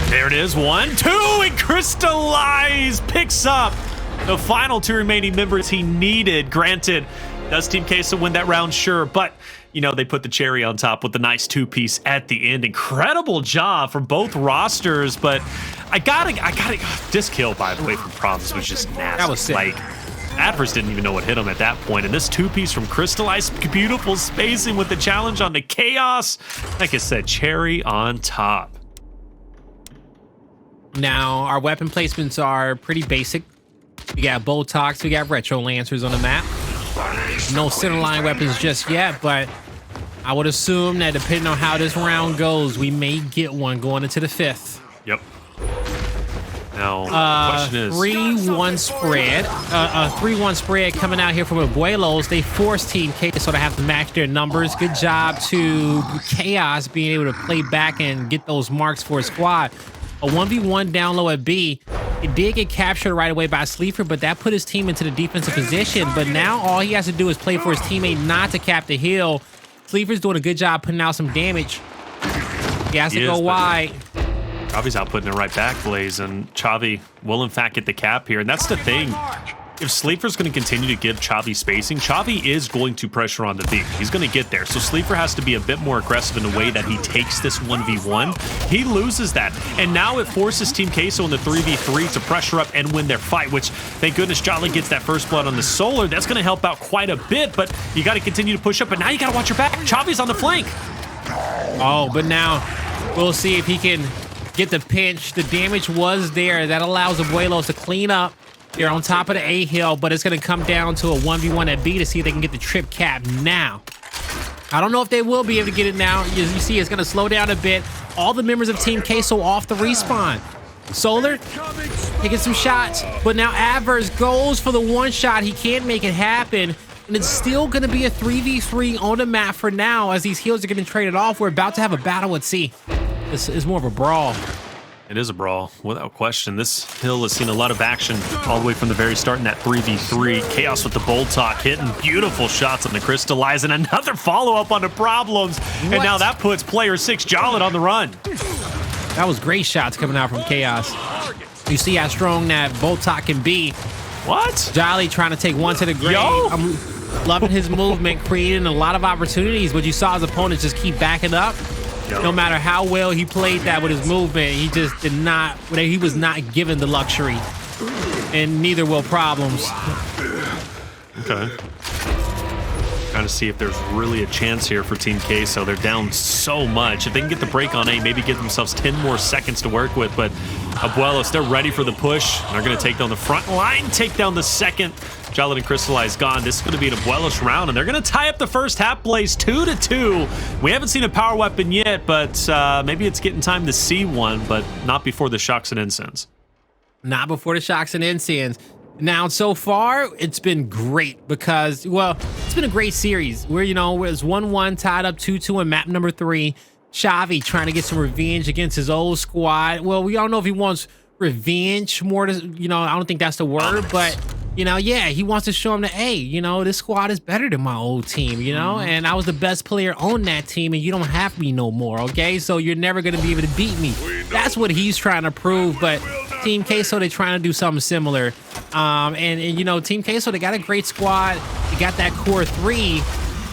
There it is, 1, 2, and Cristalize picks up the final 2 remaining members he needed. Granted, does Team Queso win that round? Sure, but you know, they put the cherry on top with the nice 2-piece at the end. Incredible job from both rosters, but I gotta, this kill, by the way, from Proms was just nasty.
That was sick.
Like, Addvers didn't even know what hit him at that point, and this 2-piece from Cristalize, beautiful spacing with the challenge on the Chaoz. Like I said, cherry on top.
Now, our weapon placements are pretty basic. We got Botox, we got Retro Lancers on the map. No centerline weapons just yet, but I would assume that depending on how this round goes, we may get one going into the 5th.
Yep. Now, the question is...
3-1 spread. 3-1 spread coming out here from Abuelos. They forced Team Queso to have to match their numbers. Good job to Chaoz being able to play back and get those marks for a squad. A 1v1 down low at B. It did get captured right away by Sleeafer, but that put his team into the defensive position. But now all he has to do is play for his teammate not to cap the hill. Sleeafer's doing a good job putting out some damage. He has to go wide.
Chavii's out putting it right back, Blaze, and Chavii will in fact get the cap here. And that's the thing. If Sleeafer's going to continue to give Chavii spacing, Chavii is going to pressure on the B. He's going to get there. So Sleeafer has to be a bit more aggressive in the way that he takes this 1v1. He loses that. And now it forces Team Queso in the 3v3 to pressure up and win their fight, which, thank goodness, Jaled gets that first blood on the Solar. That's going to help out quite a bit, but you got to continue to push up. But now you got to watch your back. Chavii's on the flank.
Oh, but now we'll see if he can get the pinch. The damage was there. That allows Abuelos to clean up. They're on top of the A hill, but it's going to come down to a 1v1 at B to see if they can get the trip cap now. I don't know if they will be able to get it now. You see, it's going to slow down a bit. All the members of Team Queso off the respawn. Solar taking some shots, but now Addvers goes for the one shot. He can't make it happen, and it's still going to be a 3v3 on the map for now as these heals are getting traded off. We're about to have a battle at C. This is more of a brawl.
It is a brawl, without question. This hill has seen a lot of action all the way from the very start in that 3v3. Chaoz with the bolt talk, hitting beautiful shots on the Cristalize, and another follow-up on the problems. And now that puts player 6, Jaled, on the run.
That was great shots coming out from Chaoz. You see how strong that bolt talk can be.
What?
Jaled trying to take one to the grave. I'm loving his movement, creating a lot of opportunities, but you saw his opponents just keep backing up. No matter how well he played that with his movement, he just did not, he was not given the luxury. And neither will problems.
Okay. Trying to see if there's really a chance here for Team Queso. They're down so much. If they can get the break on A, maybe give themselves 10 more seconds to work with. But Abuelos, they're ready for the push. They're going to take down the front line, take down the second. Jaled and Cristalize gone. This is going to be an Abuelos round, and they're going to tie up the first half, Blaze, 2-2. We haven't seen a power weapon yet, but maybe it's getting time to see one, but not before the Shocks and Incense.
Not before the Shocks and Incense. Now, so far, it's been great because, well, it's been a great series. Where, you know, it's 1-1 tied up 2-2 in map number 3. Chavii trying to get some revenge against his old squad. Well, we don't know if he wants revenge more to, you know, I don't think that's the word, but, you know, yeah, he wants to show him that, hey, you know, this squad is better than my old team, you know, and I was the best player on that team, and you don't have me no more, okay? So you're never going to be able to beat me. That's what he's trying to prove, but Team Queso, they're trying to do something similar. And you know, Team Queso, they got a great squad. They got that core 3,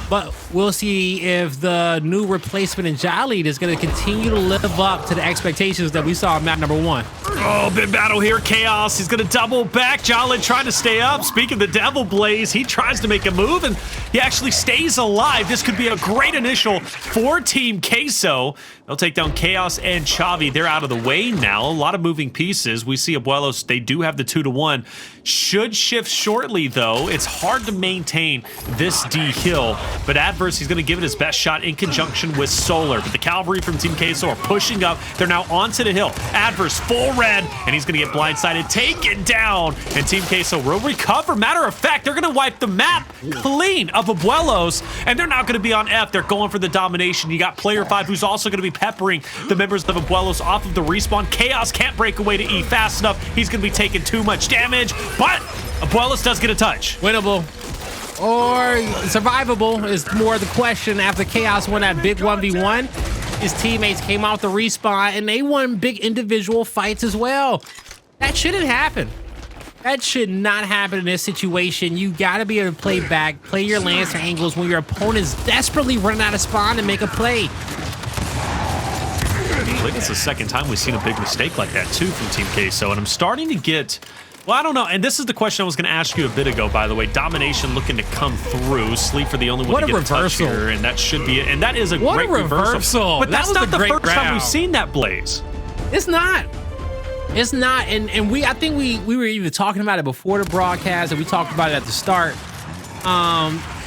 but we'll see if the new replacement in Jaled is going to continue to live up to the expectations that we saw in map number 1.
Oh, big battle here. Chaoz, he's going to double back. Jaled trying to stay up. Speaking of the Devil Blaze, he tries to make a move, and he actually stays alive. This could be a great initial for Team Queso. They'll take down Chaoz and Chavii. They're out of the way now. A lot of moving pieces. We see Abuelos, they do have the 2-1. Should shift shortly, though. It's hard to maintain this D hill, but Addvers, he's going to give it his best shot in conjunction with Solar. But the cavalry from Team Queso are pushing up. They're now onto the hill. Addvers, full res. dead, and he's going to get blindsided, taken down, and Team Queso will recover. Matter of fact, they're going to wipe the map clean of Abuelos, and they're not going to be on F. They're going for the domination. You got Player 5, who's also going to be peppering the members of Abuelos off of the respawn. Chaoz can't break away to E fast enough. He's going to be taking too much damage, but Abuelos does get a touch.
Winnable or survivable is more the question. After Chaoz won that big 1v1, his teammates came out the respawn and they won big individual fights as well. That shouldn't happen. That should not happen in this situation. You got to be able to play back, play your Lancer angles when your opponent's desperately running out of spawn and make a play.
I think it's the second time we've seen a big mistake like that too from Team Queso, and I'm starting to get, well, I don't know, and this is the question I was going to ask you a bit ago, by the way. Domination looking to come through. Sleeper the only one to get a touch here, and that should be it. And that is a great reversal. But that's not the first time we've seen that, Blaze.
It's not. It's not. And I think we were even talking about it before the broadcast, and we talked about it at the start.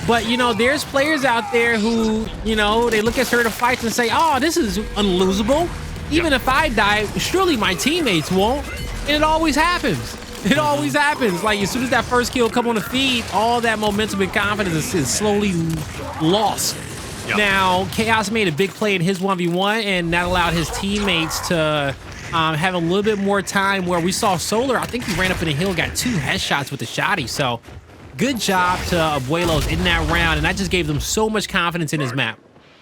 But, you know, there's players out there who, you know, they look at certain fights and say, oh, this is unlosable. Even if I die, surely my teammates won't. And it always happens. It always happens. Like, as soon as that first kill come on the feed, all that momentum and confidence is slowly lost. Yep. Now, Chaoz made a big play in his 1v1, and that allowed his teammates to have a little bit more time where we saw Solar. I think he ran up in the hill and got 2 headshots with the shotty. So, good job to Abuelos in that round, and that just gave them so much confidence in his map.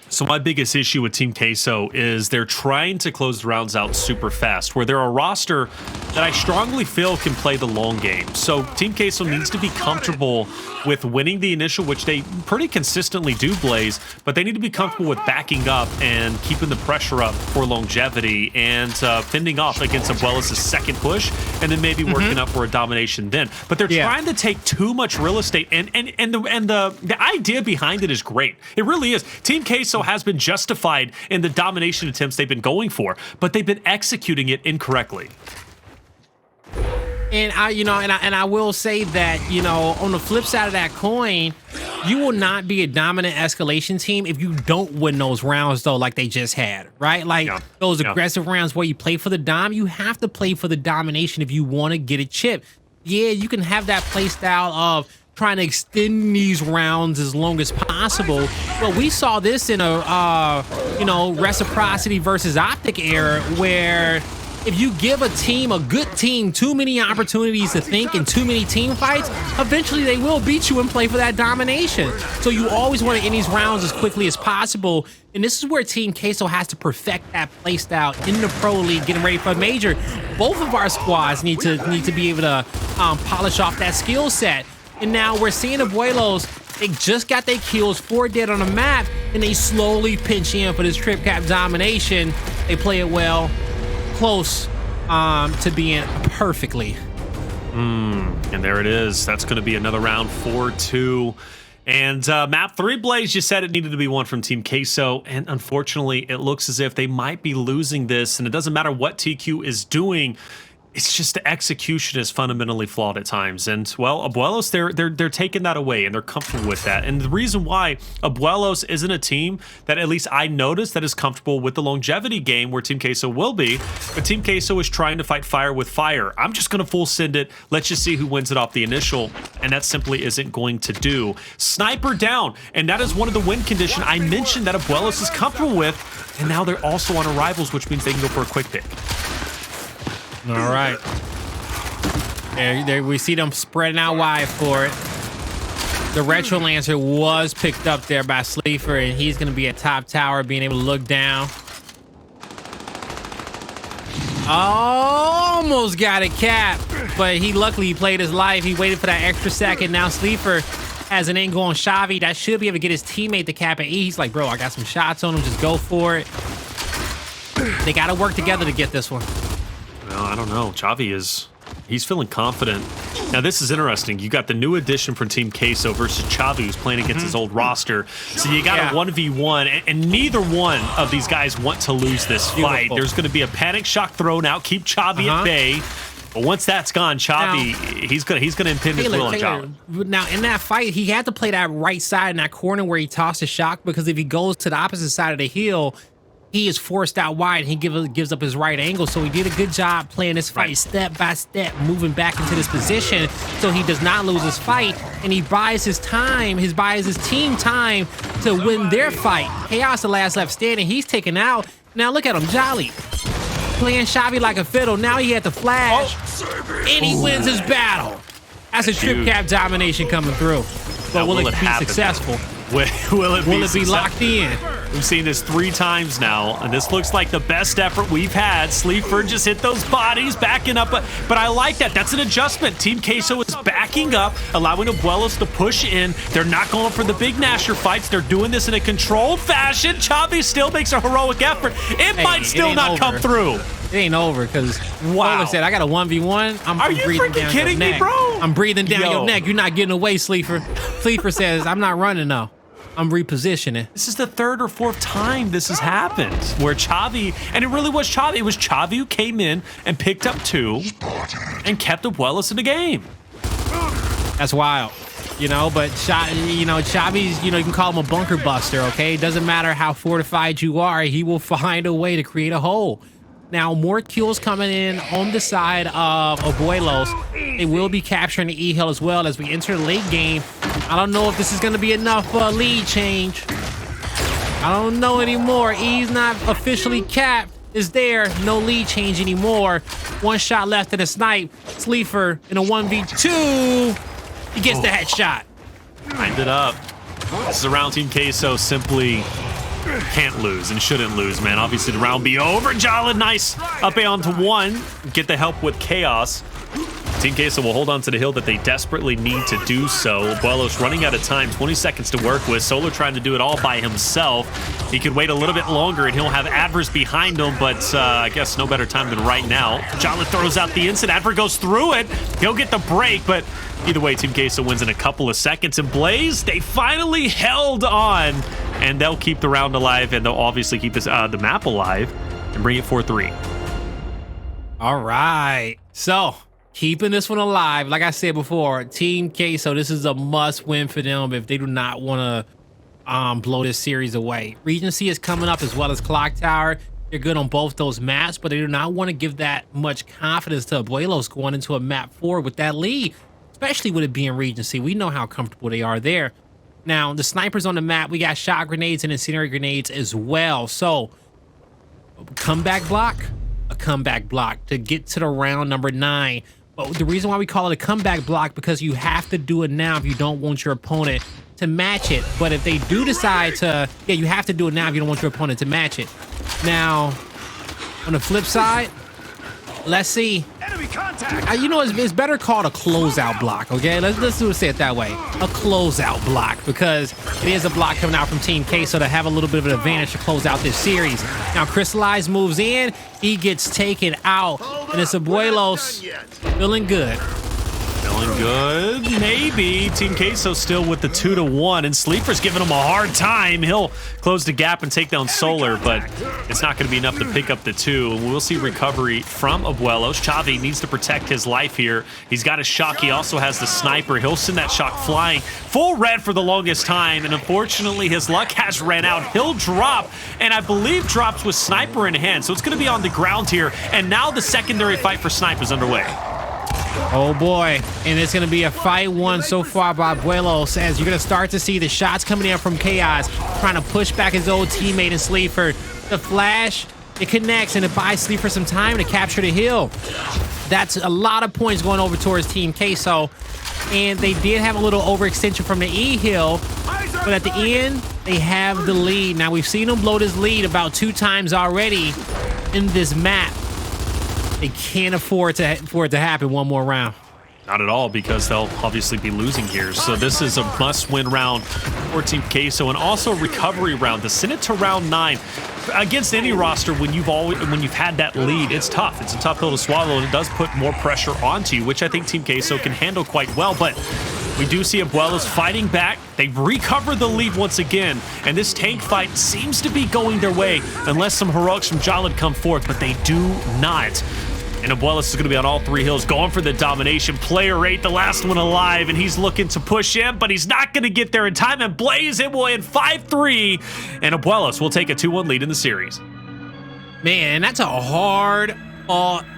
So my biggest issue with Team Queso is they're trying to close the rounds out super fast, where they're a roster that I strongly feel can play the long game. So Team Queso needs to be comfortable with winning the initial, which they pretty consistently do, Blaze, but they need to be comfortable with backing up and keeping the pressure up for longevity and fending off against Abuelos' second push, and then maybe working up for a domination then. But they're trying to take too much real estate, and the idea behind it is great. It really is. Team Queso has been justified in the domination attempts they've been going for, but they've been executing it incorrectly.
And I will say that, you know, on the flip side of that coin, you will not be a dominant escalation team if you don't win those rounds, though, like they just had, right? Like those aggressive rounds where you play for the dom, you have to play for the domination if you want to get a chip. Yeah, you can have that play style of trying to extend these rounds as long as possible, but we saw this in a reciprocity versus optic era, where if you give a good team too many opportunities to think and too many team fights, eventually they will beat you and play for that domination. So you always want to end these rounds as quickly as possible, and this is where Team Queso has to perfect that playstyle in the Pro League, getting ready for a major. Both of our squads need to be able to polish off that skill set. And now we're seeing Abuelos, they just got their kills, 4 dead on the map, and they slowly pinch in for this trip cap domination. They play it well, close to being perfectly.
And there it is. That's going to be another round, 4-2. And map 3, Blaze, you said it needed to be one from Team Queso, and unfortunately, it looks as if they might be losing this, and it doesn't matter what TQ is doing. It's just the execution is fundamentally flawed at times. And, well, Abuelos, they're taking that away, and they're comfortable with that. And the reason why Abuelos isn't a team that, at least I noticed, that is comfortable with the longevity game where Team Queso will be, but Team Queso is trying to fight fire with fire. I'm just going to full send it. Let's just see who wins it off the initial, and that simply isn't going to do. Sniper down, and that is one of the win condition I mentioned that Abuelos is comfortable with, and now they're also on arrivals, which means they can go for a quick pick.
All right. There we see them spreading out wide for it. The Retro Lancer was picked up there by Sleeafer, and he's going to be at top tower, being able to look down. Almost got it capped, but he luckily played his life. He waited for that extra second. Now Sleeafer has an angle on Chavii that should be able to get his teammate to cap at E. He's like, bro, I got some shots on him. Just go for it. They got to work together to get this one.
Well, I don't know. Chavii he's feeling confident. Now, this is interesting. You got the new addition from Team Queso versus Chavii, who's playing against his old roster. So you got a 1v1, and neither one of these guys want to lose this fight. There's going to be a panic shot thrown out, keep Chavii at bay. But once that's gone, Chavii, he's gonna impinge his will on Jaled.
Now, in that fight, he had to play that right side in that corner where he tossed a shock, because if he goes to the opposite side of the hill, he is forced out wide. And he gives up his right angle. So he did a good job playing this fight step by step, moving back into this position so he does not lose his fight. And he buys his time, buys his team time to win their fight. Chaoz, the last left standing. He's taken out. Now look at him, Jaled, playing Chavii like a fiddle. Now he had to flash, and he wins his battle. That's a trip cap domination coming through. But will it be successful?
Will it
be locked in?
We've seen this 3 times now, and this looks like the best effort we've had. Sleeafer just hit those bodies, backing up, but I like that. That's an adjustment. Team Queso is backing up, allowing Abuelos to push in. They're not going for the big Nasher fights. They're doing this in a controlled fashion. Chavii still makes a heroic effort. It might still not come through.
It ain't over because Waller said, I got a 1v1.
Are you freaking kidding me, bro?
I'm breathing down your neck. You're not getting away, Sleeafer. Sleeafer says, I'm not running though. I'm repositioning.
This is the 3rd or 4th time this has happened where Chavii, and it really was Chavii. It was Chavii who came in and picked up 2 and kept Abuelos in the game.
That's wild. You know, but Chavii's, you can call him a bunker buster, okay? It doesn't matter how fortified you are. He will find a way to create a hole. Now, more kills coming in on the side of Abuelos. They will be capturing the E-Hill as well as we enter the late game. I don't know if this is going to be enough for a lead change. I don't know anymore. E's not officially capped. Is there no lead change anymore? 1 shot left in the snipe. Sleeafer in a 1v2. He gets the headshot.
Lined it up. This is a round Team Queso simply can't lose and shouldn't lose, man. Obviously, the round be over. Jaled, nice. Up A onto 1. Get the help with Chaoz. Team Queso will hold on to the hill that they desperately need to do so. Abuelos running out of time, 20 seconds to work with. Solar trying to do it all by himself. He could wait a little bit longer and he'll have Addvers behind him, but I guess no better time than right now. Jaled throws out the instant. Addvers goes through it. He'll get the break, but either way, Team Queso wins in a couple of seconds. And Blaze, they finally held on, and they'll keep the round alive, and they'll obviously keep this, the map alive and bring it 4-3.
All right. So, keeping this one alive, like I said before, Team Queso, this is a must-win for them if they do not want to blow this series away. Regency is coming up as well as Clocktower. They're good on both those maps, but they do not want to give that much confidence to Abuelos going into a map 4 with that lead, especially with it being Regency. We know how comfortable they are there. Now, the snipers on the map, we got shot grenades and incendiary grenades as well. So, a comeback block to get to the round number 9. But the reason why we call it a comeback block, because you have to do it now if you don't want your opponent to match it. But if they do decide to, you have to do it now if you don't want your opponent to match it. Now, on the flip side, let's see. Enemy contact. It's better called a closeout block, okay? Let's say it that way. A closeout block, because it is a block coming out from Team Queso to have a little bit of an advantage to close out this series. Now, Cristalize moves in. He gets taken out, and it's Abuelos feeling good.
Feeling good, maybe. Team Queso still with the 2-1, and Sleeafer's giving him a hard time. He'll close the gap and take down Solar, but it's not going to be enough to pick up the 2. We'll see recovery from Abuelos. Chavii needs to protect his life here. He's got a shock. He also has the sniper. He'll send that shock flying. Full red for the longest time, and unfortunately, his luck has ran out. He'll drop, and I believe drops with sniper in hand, so it's going to be on the ground here, and now the secondary fight for snipe is underway.
Oh boy, and it's gonna be a fight won so far by Abuelos, as you're gonna start to see the shots coming in from Chaoz, trying to push back his old teammate in Sleeafer. The flash, it connects, and it buys Sleeafer some time to capture the hill. That's a lot of points going over towards Team Queso, and they did have a little overextension from the E-Hill, but at the end, they have the lead. Now, we've seen them blow this lead about 2 times already in this map. They can't afford for it to happen one more round.
Not at all, because they'll obviously be losing here. So this is a must-win round for Team Queso, and also a recovery round to send it to round 9. Against any roster, when you've had that lead, it's tough. It's a tough pill to swallow, and it does put more pressure onto you, which I think Team Queso can handle quite well. But we do see Abuelos fighting back. They recover the lead once again, and this tank fight seems to be going their way, unless some heroics from Jaled come forth, but they do not. And Abuelos is going to be on all 3 hills, going for the domination. Player 8, the last one alive, and he's looking to push in, but he's not going to get there in time. And Blaze, it will end 5-3, and Abuelos will take a 2-1 lead in the series.
Man, that's a hard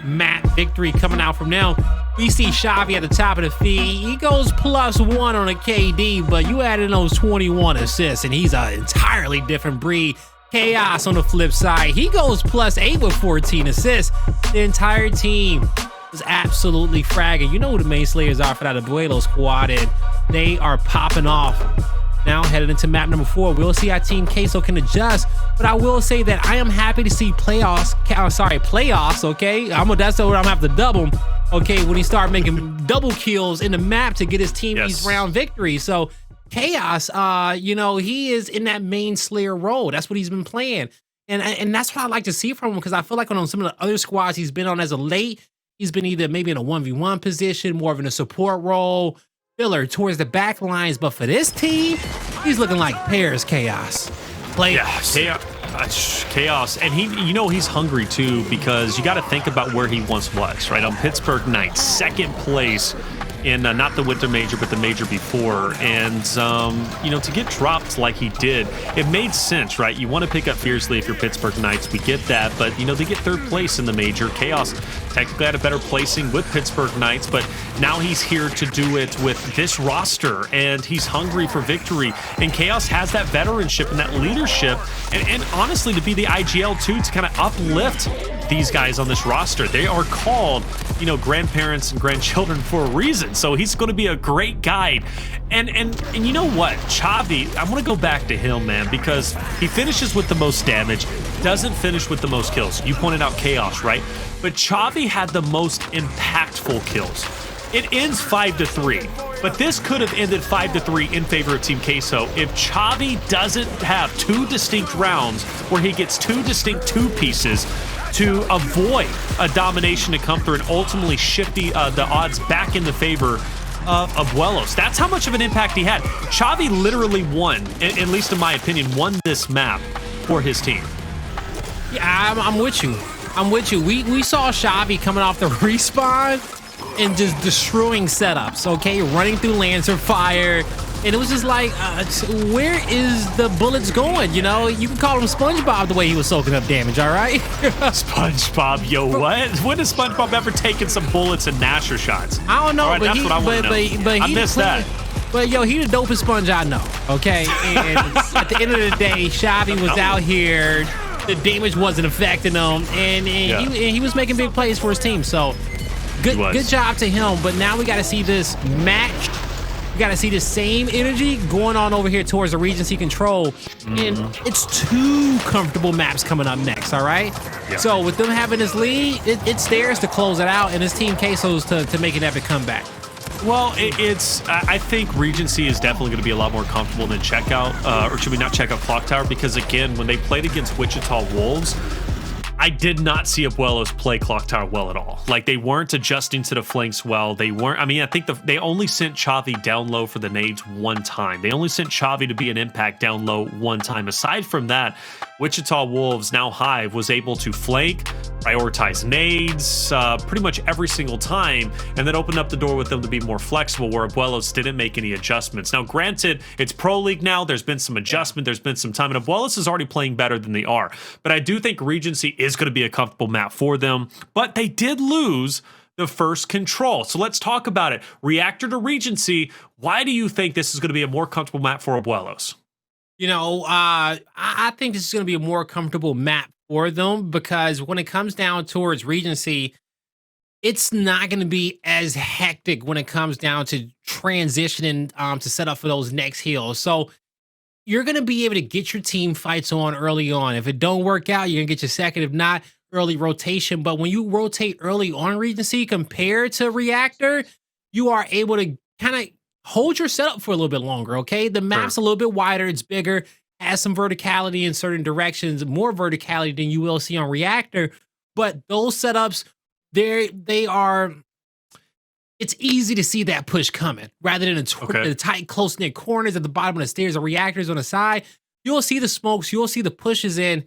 map victory coming out from now. We see Chavii at the top of the feed. He goes +1 on a KD, but you add in those 21 assists, and he's an entirely different breed. Chaoz on the flip side, he goes +8 with 14 assists. The entire team is absolutely fragging. You know who the main slayers are for that Abuelos squad, and they are popping off. Now headed into map number 4, we'll see how Team Queso can adjust. But I will say that I am happy to see playoffs. Okay, that's what I'm gonna have to double. Okay, when he start making double kills in the map to get his team these round victories. So Chaoz, he is in that main slayer role. That's what he's been playing, and that's what I like to see from him, because I feel like on some of the other squads he's been on as of late, he's been either maybe in a 1v1 position, more of in a support role, filler towards the back lines. But for this team, he's looking like pairs. Chaoz.
Chaoz, and he's hungry too, because you got to think about where he once was, right? On Pittsburgh Knights, 2nd place in not the Winter Major, but the major before. And, to get dropped like he did, it made sense, right? You want to pick up fiercely if you're Pittsburgh Knights. We get that, but, they get 3rd place in the major. Chaoz technically had a better placing with Pittsburgh Knights, but now he's here to do it with this roster, and he's hungry for victory. And Chaoz has that veteranship and that leadership, and honestly, to be the IGL too, to kind of uplift these guys on this roster. They are called, grandparents and grandchildren for a reason. So he's going to be a great guide. And you know what? Chavii, I want to go back to him, man, because he finishes with the most damage, doesn't finish with the most kills. You pointed out Chaoz, right? But Chavii had the most impactful kills. It ends 5-3, but this could have ended 5-3 in favor of Team Queso if Chavii doesn't have 2 distinct rounds where he gets 2 distinct 2-pieces to avoid a domination to come through and ultimately shift the odds back in the favor of Abuelos. That's how much of an impact he had. Chavii literally won, at least in my opinion, won this map for his team.
Yeah, I'm with you. We saw Chavii coming off the respawn and just destroying setups, okay? Running through Lancer fire. And it was just like, where is the bullets going? You can call him SpongeBob the way he was soaking up damage, all right?
SpongeBob, yo, what? When has SpongeBob ever taken some bullets and Nasher shots?
I don't know,
right,
but I missed that. But yo, he the dopest sponge I know, okay? And at the end of the day, Chavii was out here. The damage wasn't affecting him, and he was making big plays for his team. So good job to him. But now we got to see this matched. We got to see the same energy going on over here towards the Regency control. And it's 2 comfortable maps coming up next, all right? Yep. So with them having this lead, it's theirs to close it out, and it's Team Queso's to make an epic comeback.
Well, I think Regency is definitely going to be a lot more comfortable than Checkout, or should we not check out Clocktower? Because again, when they played against Wichita Wolves, I did not see Abuelos play Clocktower well at all. Like, they weren't adjusting to the flanks well. They weren't, I think they only sent Chavii down low for the nades 1 time. They only sent Chavii to be an impact down low 1 time. Aside from that, Wichita Wolves, now Hive, was able to flank, prioritize nades pretty much every single time, and then opened up the door with them to be more flexible, where Abuelos didn't make any adjustments. Now, granted, it's Pro League now. There's been some adjustment. There's been some time, and Abuelos is already playing better than they are. But I do think Regency is going to be a comfortable map for them, but they did lose the first control. So let's talk about it. Reactor to Regency, why do you think this is going to be a more comfortable map for Abuelos?
I think this is going to be a more comfortable map for them, because when it comes down towards Regency, it's not going to be as hectic when it comes down to transitioning to set up for those next heals. So you're going to be able to get your team fights on early on. If it don't work out, you're going to get your second. If not, early rotation. But when you rotate early on Regency compared to Reactor, you are able to kind of hold your setup for a little bit longer, okay? The map's a little bit wider, it's bigger, has some verticality in certain directions, more verticality than you will see on Reactor. But those setups, they are... It's easy to see that push coming rather than the tight, close-knit corners at the bottom of the stairs or reactors on the side. You'll see the smokes. You'll see the pushes in.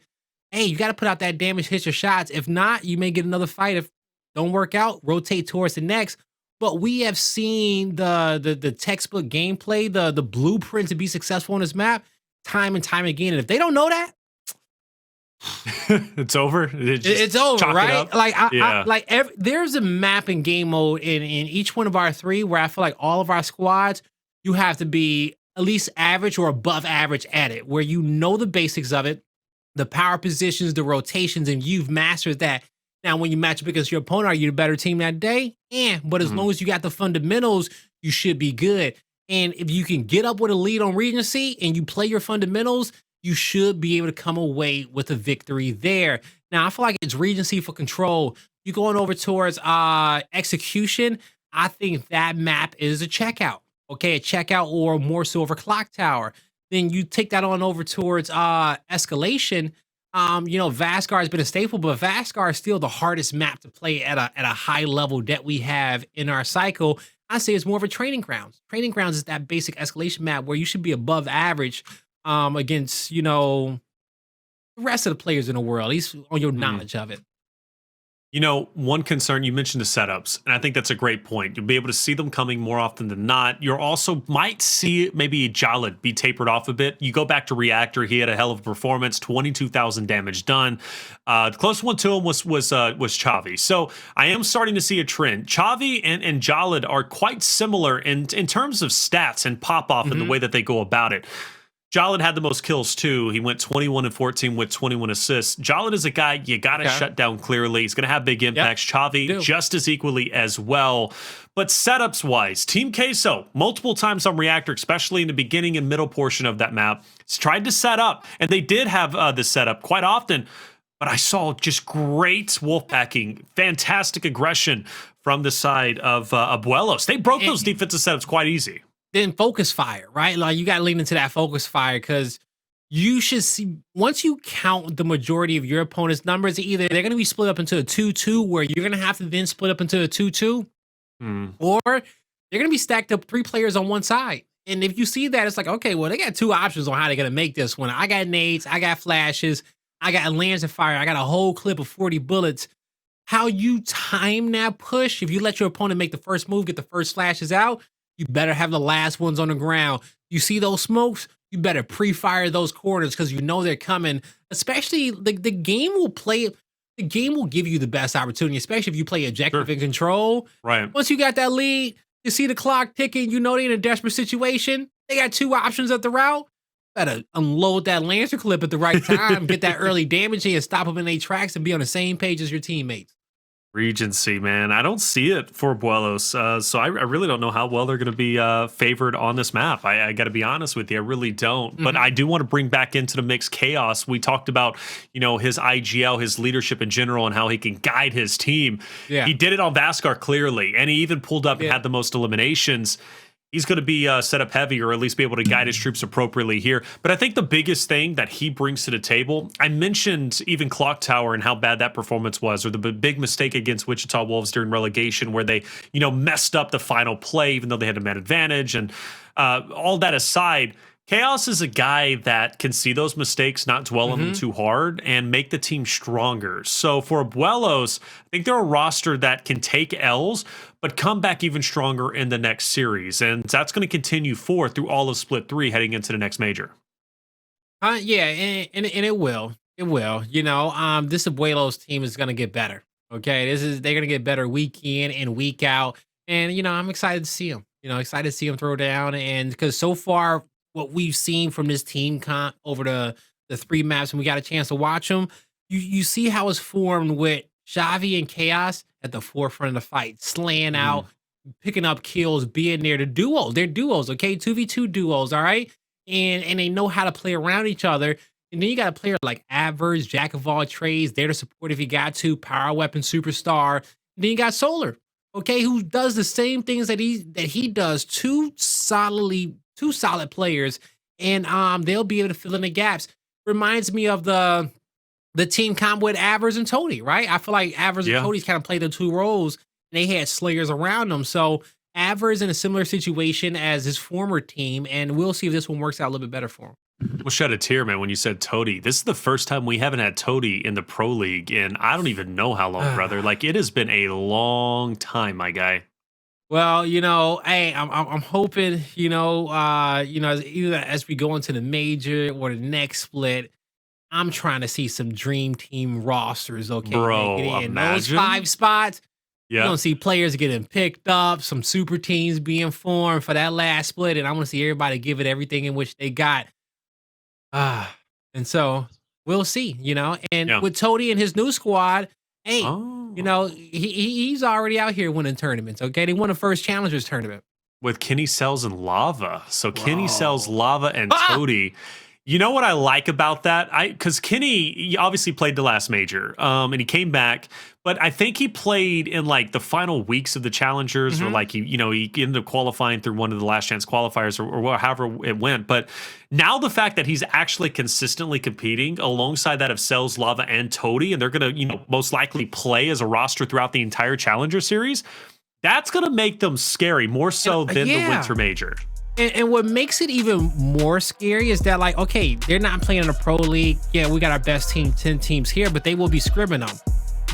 Hey, you got to put out that damage, hit your shots. If not, you may get another fight. If don't work out, rotate towards the next. But we have seen the textbook gameplay, the blueprint to be successful on this map time and time again. And if they don't know that,
It's over.
It's over, right? Like
Yeah.
there's a map in game mode in each one of our three where I feel like all of our squads, you have to be at least average or above average at it, where you know the basics of it, the power positions, the rotations, and you've mastered that. Now, when you match up against your opponent, are you the better team that day? Yeah, but as long as you got the fundamentals, you should be good. And if you can get up with a lead on Regency and you play your fundamentals, you should be able to come away with a victory there. Now, I feel like it's Regency for control. You going over towards execution, I think that map is a checkout. Okay, a checkout or more so over Clocktower. Then you take that on over towards escalation. Vasgar has been a staple, but Vasgar is still the hardest map to play at a high level that we have in our cycle. I say it's more of a training grounds. Training grounds is that basic escalation map where you should be above average against, the rest of the players in the world, at least on your knowledge of it.
One concern, you mentioned the setups, and I think that's a great point. You'll be able to see them coming more often than not. You also might see maybe Jaled be tapered off a bit. You go back to Reactor, he had a hell of a performance, 22,000 damage done. The closest one to him was Chavii. So I am starting to see a trend. Chavii and Jaled are quite similar in terms of stats and pop-off and the way that they go about it. Jaled had the most kills too. He went 21 and 14 with 21 assists. Jaled is a guy you got to shut down clearly. He's going to have big impacts. Chavii just as equally as well. But setups wise, Team Queso, multiple times on Reactor, especially in the beginning and middle portion of that map, has tried to set up. And they did have this setup quite often. But I saw just great wolf packing, fantastic aggression from the side of Abuelos. They broke those defensive setups quite easy.
Then focus fire, right? Like you got to lean into that focus fire because you should see once you count the majority of your opponent's numbers, either they're going to be split up into a 2-2 where you're going to have to then split up into a 2-2, or they're going to be stacked up 3 players on one side. And if you see that, it's like, okay, well, they got 2 options on how they're going to make this one. I got nades, I got flashes, I got a lance of fire, I got a whole clip of 40 bullets. How you time that push, if you let your opponent make the first move, get the first flashes out, you better have the last ones on the ground. You see those smokes, you better pre-fire those corners because you know they're coming. Especially the game will play. The game will give you the best opportunity, especially if you play objective and control.
Right.
Once you got that lead, you see the clock ticking. You know they're in a desperate situation. They got 2 options at the route. Better unload that Lancer clip at the right time, get that early damage in, and stop them in their tracks, and be on the same page as your teammates.
Regency, man. I don't see it for Abuelos. So I really don't know how well they're going to be favored on this map. I got to be honest with you. I really don't. But I do want to bring back into the mix Chaoz. We talked about, his IGL, his leadership in general, and how he can guide his team. Yeah. He did it on Vasgar clearly, and he even pulled up and had the most eliminations. He's going to be set up heavy, or at least be able to guide his troops appropriately here. But I think the biggest thing that he brings to the table, I mentioned even Clocktower and how bad that performance was, or the big mistake against Wichita Wolves during relegation where they, messed up the final play, even though they had a man advantage. And all that aside, Chaoz is a guy that can see those mistakes, not dwell on them too hard, and make the team stronger. So for Abuelos, I think they're a roster that can take L's, but come back even stronger in the next series. And that's going to continue forth through all of Split 3 heading into the next major.
Yeah, and it will. It will. This Abuelos team is going to get better. Okay, they're going to get better week in and week out. And, I'm excited to see them. Excited to see them throw down. And because so far, what we've seen from this team comp over the 3 maps, and we got a chance to watch them, you see how it's formed with Chavii and Chaoz at the forefront of the fight, slaying out, picking up kills, being there. They're duos, okay? 2v2 duos, all right? And they know how to play around each other. And then you got a player like Addvers, jack of all trades, there to support if you got to, power weapon superstar. And then you got Solar, okay, who does the same things that he does. 2 solid players, and they'll be able to fill in the gaps. Reminds me of the team combo with Addvers and Tony, right? I feel like Addvers and Tony's kind of played the 2 roles, and they had slayers around them. So Addvers in a similar situation as his former team, and we'll see if this one works out a little bit better for him.
We'll shed a tear, man, when you said Tony. This is the first time we haven't had Tony in the Pro League, and I don't even know how long, brother. Like, it has been a long time, my guy.
Well, hey, I'm hoping, either as we go into the major or the next split, I'm trying to see some dream team rosters, okay?
Bro,
make it in. Those
imagine.
5 spots,
Yeah.
you're gonna see players getting picked up, some super teams being formed for that last split, and I want to see everybody give it everything in which they got. And so we'll see, And with Tony and his new squad, hey, he's already out here winning tournaments, okay? They won the first Challengers tournament.
With Kenny Cells and Lava. So Kenny Cells, Lava, and Toady. You know what I like about that? Because Kenny he obviously played the last major, and he came back, but I think he played in like the final weeks of the Challengers, or like he ended up qualifying through one of the last chance qualifiers, or however it went. But now the fact that he's actually consistently competing alongside that of Cells, Lava, and Toady, and they're gonna most likely play as a roster throughout the entire Challenger series, that's gonna make them scary more so than the Winter Major.
And what makes it even more scary is that, like, okay, they're not playing in a pro league. Yeah, we got our best 10 teams here, but they will be scrimming them.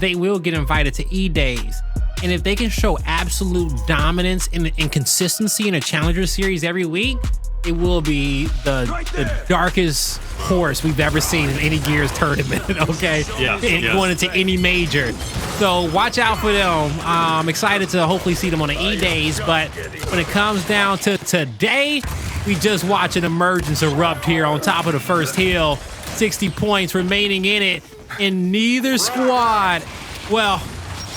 They will get invited to E-Days. And if they can show absolute dominance and consistency in a Challenger series every week, it will be the darkest horse we've ever seen in any Gears tournament, okay? Going into any major. So watch out for them. I'm excited to hopefully see them on the E-Days, but when it comes down to today, we just watch an emergence erupt here on top of the first hill. 60 points remaining in it, and neither squad, well,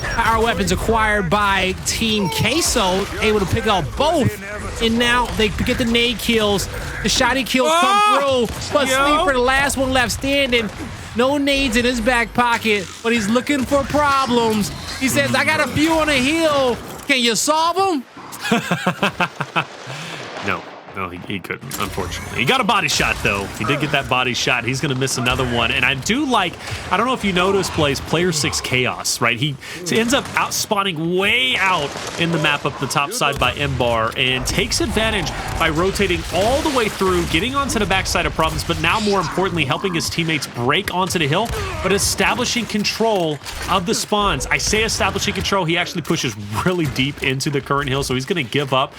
power weapons acquired by Team Queso, able to pick up both, and now they get the nade kills. The shotty kills come through, but Sleeafer, the last one left standing. No nades in his back pocket, but he's looking for problems. He says, I got a few on the hill. Can you solve them?
No, he couldn't, unfortunately. He got a body shot, though. He did get that body shot. He's going to miss another one. And I do like, I don't know if you noticed, Blaze, player 6 Chaoz, right? He ends up spawning way out in the map up the top side by M-Bar and takes advantage by rotating all the way through, getting onto the backside of problems, but now more importantly, helping his teammates break onto the hill, but establishing control of the spawns. I say establishing control, he actually pushes really deep into the current hill, so he's going to give up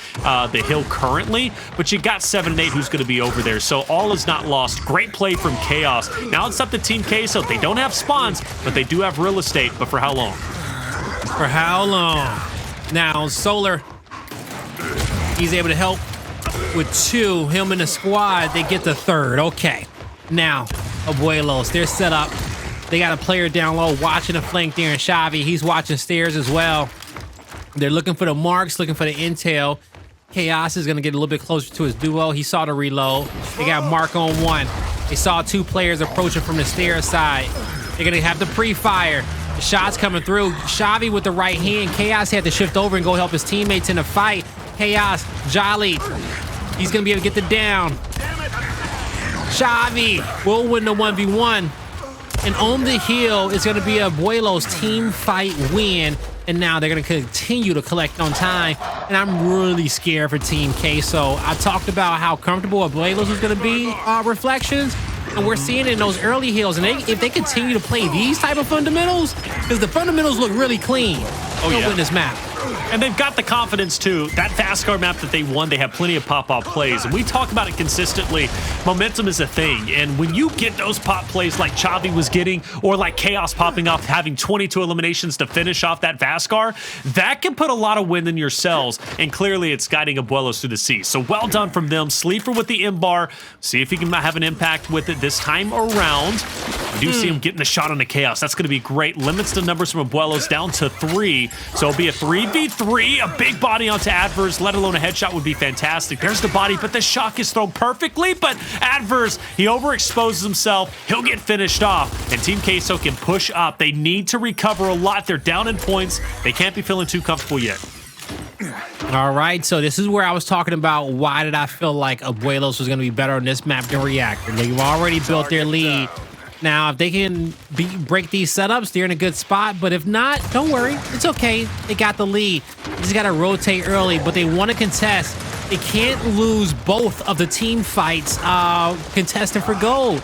the hill currently, but you got 7 and 8 who's going to be over there, so all is not lost. Great play from Chaoz. Now it's up to Team Queso. They don't have spawns, but they do have real estate, but for how long?
For how long? Now, Solar, he's able to help with 2. Him and the squad, they get the 3rd. Okay. Now, Abuelos, they're set up. They got a player down low watching the flank there in Chavii. He's watching stairs as well. They're looking for the marks, looking for the intel. Chaoz is going to get a little bit closer to his duo. He saw the reload. They got Mark on 1. They saw 2 players approaching from the stair side. They're going to have the pre-fire. The shots coming through. Chavii with the right hand. Chaoz had to shift over and go help his teammates in the fight. Chaoz, Jaled. He's going to be able to get the down. Chavii will win the 1v1. And on the hill, it's going to be Abuelos' team fight win. And now they're going to continue to collect on time. And I'm really scared for Team Queso. I talked about how comfortable Abuelos is going to be, Reflections. And we're seeing it in those early hills. And if they continue to play these type of fundamentals, because the fundamentals look really clean. Win this map.
And they've got the confidence, too. That Vasgar map that they won, they have plenty of pop-off plays. And we talk about it consistently. Momentum is a thing. And when you get those pop plays like Chavii was getting, or like Chaoz popping off, having 22 eliminations to finish off that Vasgar, that can put a lot of wind in your cells. And clearly, it's guiding Abuelos through the sea. So well done from them. Sleeafer with the M-Bar. See if he can have an impact with it this time around. We do see him getting the shot on the Chaoz. That's going to be great. Limits the numbers from Abuelos down to 3. So it'll be a 3v3. A big body onto Addvers, let alone a headshot would be fantastic. There's the body, but the shock is thrown perfectly. But Addvers, he overexposes himself. He'll get finished off, and Team Queso can push up. They need to recover a lot. They're down in points. They can't be feeling too comfortable yet.
All right, so this is where I was talking about why did I feel like Abuelos was going to be better on this map than Reactor. They've already built their lead. Now, if they can break these setups, they're in a good spot. But if not, don't worry. It's okay. They got the lead. They just got to rotate early, but they want to contest. They can't lose both of the team fights contesting for gold.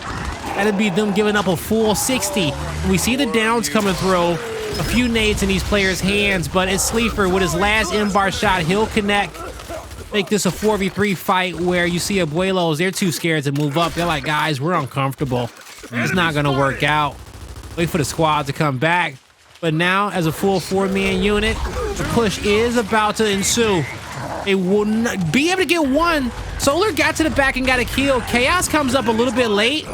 That'd be them giving up a full 60. We see the downs coming through. A few nades in these players' hands, but it's Sleeafer with his last M-Bar shot. He'll connect. Make this a 4v3 fight where you see Abuelos, they're too scared to move up. They're like, guys, we're uncomfortable. It's not going to work out. Wait for the squad to come back. But now, as a full 4-man unit, the push is about to ensue. They will not be able to get one. Solar got to the back and got a kill. Chaoz comes up a little bit late.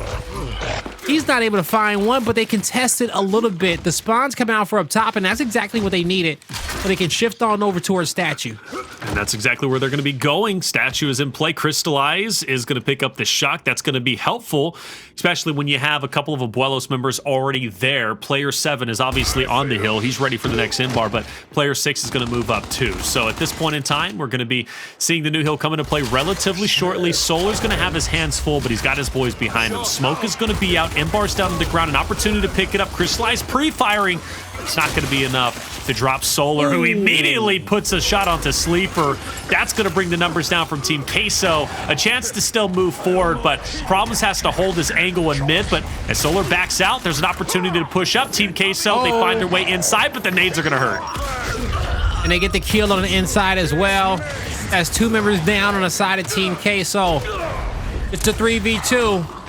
He's not able to find one, but they contested a little bit. The spawns come out for up top, and that's exactly what they needed. So they can shift on over towards Statue.
And that's exactly where they're going to be going. Statue is in play. Cristalize is going to pick up the shock. That's going to be helpful, especially when you have a couple of Abuelos members already there. Player 7 is obviously on the hill. He's ready for the next in-bar, but player 6 is going to move up too. So at this point in time, we're going to be seeing the new hill come into play relatively shortly. Solar's going to have his hands full, but he's got his boys behind him. Smoke is going to be out. In-bar's down to the ground. An opportunity to pick it up. Crystallize pre-firing. It's not going to be enough to drop Solar, who immediately puts a shot onto Sleeafer. That's going to bring the numbers down from Team Queso. A chance to still move forward, but Problems has to hold his angle in mid. But as Solar backs out, there's an opportunity to push up. Team Queso, they find their way inside, but the nades are going to hurt.
And they get the kill on the inside as well. As 2 members down on the side of Team Queso. It's a 3v2.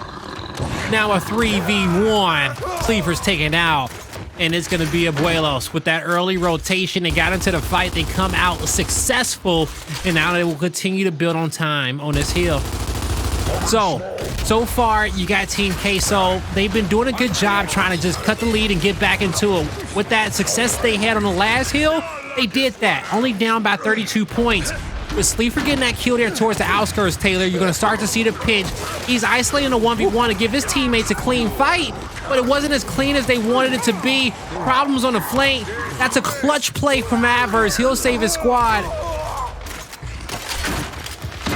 Now a 3v1. Sleeafer's taken out. And it's going to be Abuelos. With that early rotation, they got into the fight. They come out successful. And now they will continue to build on time on this hill. So far, you got Team Queso. They've been doing a good job trying to just cut the lead and get back into it. With that success they had on the last hill, they did that. Only down by 32 points. With Sleeafer getting that kill there towards the outskirts, Taylor, you're going to start to see the pinch. He's isolating a 1v1 to give his teammates a clean fight, but it wasn't as clean as they wanted it to be. Problems on the flank. That's a clutch play from Addvers. He'll save his squad.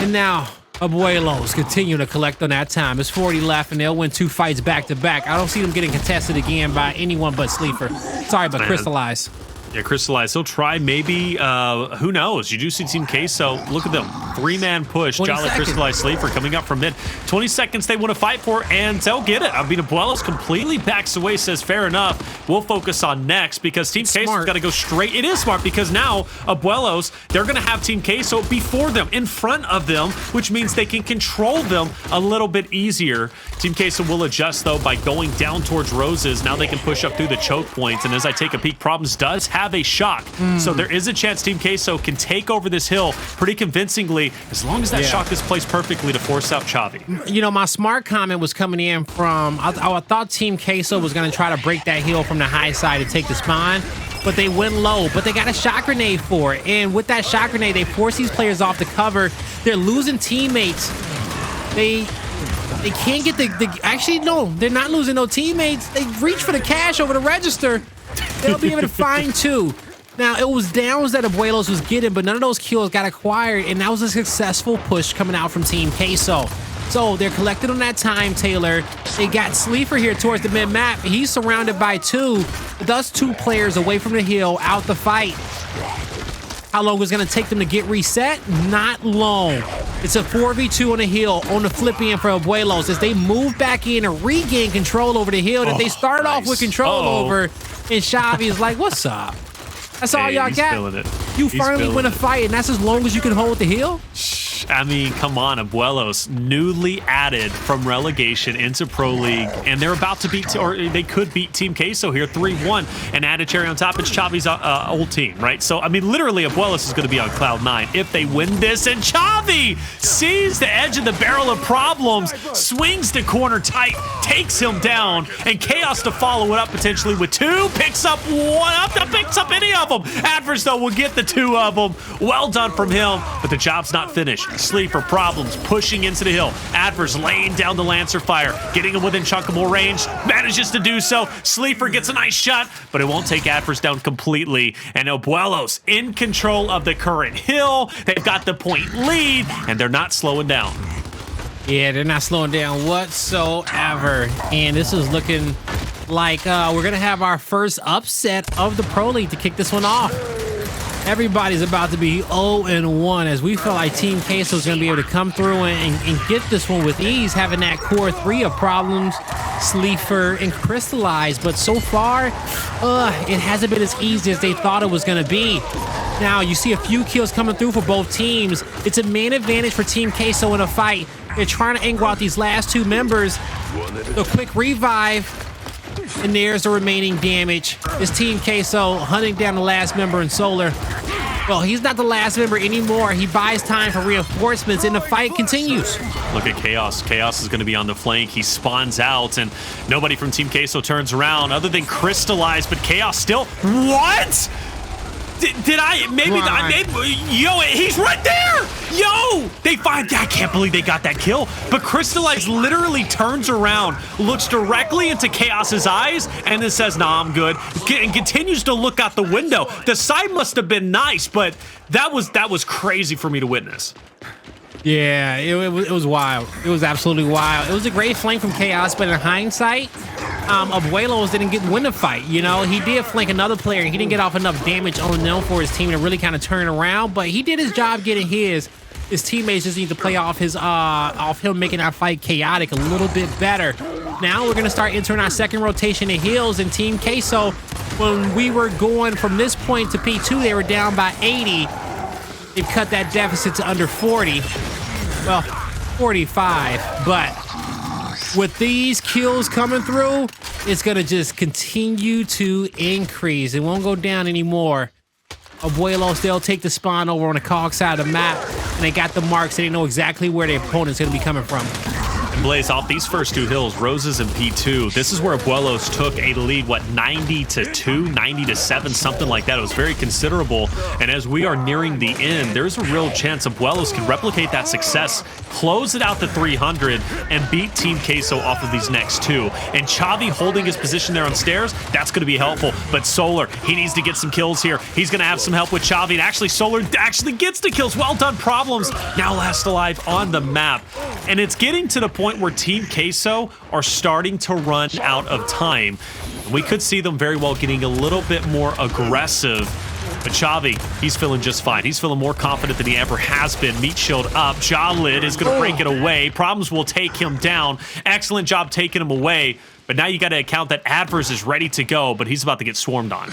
And now, Abuelos continue to collect on that time. It's 40 left, and they'll win 2 fights back-to-back. I don't see them getting contested again by anyone but Sleeafer. Sorry, but Cristalize.
Yeah, Cristalize. He'll try maybe, who knows? You do see Team Queso. Look at them. 3-man push. Jaled, Cristalize, Sleeafer coming up from mid. 20 seconds they want to fight for, and they'll get it. I mean, Abuelos completely backs away, says, fair enough. We'll focus on next because Team Queso's got to go straight. It is smart because now Abuelos, they're going to have Team Queso before them, in front of them, which means they can control them a little bit easier. Team Queso will adjust, though, by going down towards Roses. Now they can push up through the choke points, and as I take a peek, Problems does have a shock. So there is a chance Team Queso can take over this hill pretty convincingly as long as that shock is placed perfectly to force out Chavii.
You know, my smart comment was coming in from, I thought Team Queso was going to try to break that hill from the high side to take the spawn, but they went low, but they got a shock grenade for it. And with that shock grenade, they force these players off the cover. They're losing teammates. They can't get actually, no, they're not losing no teammates. They reach for the cash over the register. They'll be able to find 2. Now, it was downs that Abuelos was getting, but none of those kills got acquired, and that was a successful push coming out from Team Queso. So they're collected on that time, Taylor. They got Sleeafer here towards the mid-map. He's surrounded by 2. Thus, 2 players away from the hill, out the fight. How long was it going to take them to get reset? Not long. It's a 4v2 on the hill on the flip in for Abuelos as they move back in and regain control over the hill that they started off with control over. And Chavii is like, what's up? That's all y'all got? You finally win a fight, and that's as long as you can hold the hill?
I mean, come on, Abuelos, newly added from relegation into Pro League, and they're about to beat, or they could beat Team Queso here 3-1 and add a cherry on top. It's Chavii's old team, right? So, I mean, literally, Abuelos is going to be on cloud 9 if they win this, and Chavii sees the edge of the barrel of Problems, swings the corner tight, takes him down, and Chaoz to follow it up potentially with 2, picks up 1, picks up any of them. Addvers, though, will get the 2 of them. Well done from him, but the job's not finished. Sleeafer, Problems pushing into the hill. Addvers laying down the Lancer fire, getting him within chunkable range, manages to do so. Sleeafer gets a nice shot, but it won't take Addvers down completely. And Abuelos in control of the current hill. They've got the point lead, and they're not slowing down.
Yeah, they're not slowing down whatsoever. And this is looking like we're going to have our first upset of the Pro League to kick this one off. Everybody's about to be 0-1 as we feel like Team Queso is going to be able to come through and get this one with ease, having that core 3 of Problems, Sleeafer, and Cristalize. But so far, it hasn't been as easy as they thought it was going to be. Now, you see a few kills coming through for both teams. It's a man advantage for Team Queso in a fight. They're trying to angle out these last two members. The quick revive, and there's the remaining damage. It's Team Queso hunting down the last member in Solar. Well, he's not the last member anymore. He buys time for reinforcements, and the fight continues.
Look at Chaoz. Chaoz is going to be on the flank. He spawns out, and nobody from Team Queso turns around other than Cristalize, but Chaoz still... What? Did I... Maybe... Yo, he's right there! Yo! They find... I can't believe they got that kill. But Cristalize literally turns around, looks directly into Chaoz's eyes, and then says, nah, I'm good. And continues to look out the window. The sight must have been nice, but that was crazy for me to witness.
Yeah, it was wild. It was absolutely wild. It was a great flank from Chaoz, but in hindsight, Abuelos didn't win the fight. You know, he did flank another player, and he didn't get off enough damage on them for his team to really kind of turn around. But he did his job getting his. His teammates just need to play off his off him making our fight chaotic a little bit better. Now we're gonna start entering our second rotation of heals, and Team Queso, when we were going from this point to P2, they were down by 80. They've cut that deficit to under 40. Well, 45. But with these kills coming through, it's going to just continue to increase. It won't go down anymore. Abuelos, they'll take the spawn over on the cog side of the map, and they got the marks, so they know exactly where their opponent's going to be coming from.
And Blaze, off these first two hills, Roses and P2, this is where Abuelos took a lead, what, 90-2, 90-7, something like that. It was very considerable. And as we are nearing the end, there's a real chance Abuelos can replicate that success, close it out to 300, and beat Team Queso off of these next two. And Chavii holding his position there on stairs, that's going to be helpful. But Solar, he needs to get some kills here. He's going to have some help with Chavii. And actually, Solar actually gets the kills. Well done, Problems. Now last alive on the map. And it's getting to the point where Team Queso are starting to run out of time. We could see them very well getting a little bit more aggressive. But Chavii, he's feeling just fine. He's feeling more confident than he ever has been. Meat shield up. Jaled is going to break it away. Problems will take him down. Excellent job taking him away. But now you got to account that Addvers is ready to go, but he's about to get swarmed on.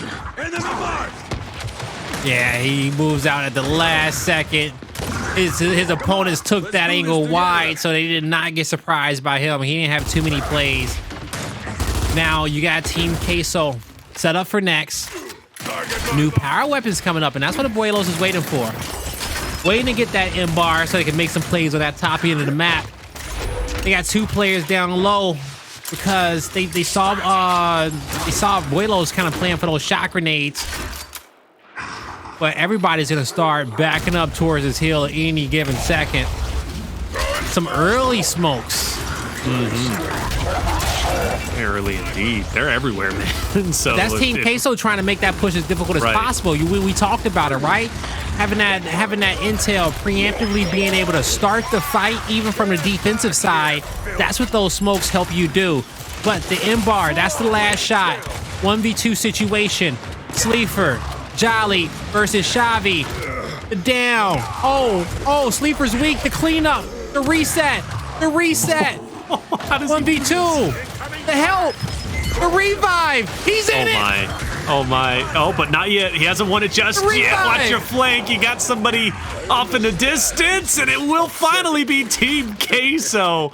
Yeah, he moves out at the last second. His opponents took that angle wide, so they did not get surprised by him. He didn't have too many plays. Now you got Team Queso set up for next. New power weapons coming up, and that's what Abuelos is waiting for. Waiting to get that M bar so they can make some plays on that top end of the map. They got two players down low because they saw Abuelos kind of playing for those shot grenades. But everybody's going to start backing up towards this hill at any given second. Some early smokes.
Early indeed. They're everywhere, man. So
that's Team Queso trying to make that push as difficult as possible. We talked about it, right? Having that intel, preemptively being able to start the fight even from the defensive side, that's what those smokes help you do. But the M-bar, that's the last shot. 1v2 situation. Sleeafer, Jaled versus Chavii. The down. Oh, Sleeafer's weak. The cleanup. The reset. 1v2. The help. The revive. He's in it.
Oh my. Oh, but not yet. He hasn't won it just yet. Watch your flank. You got somebody off in the distance, and it will finally be Team Queso.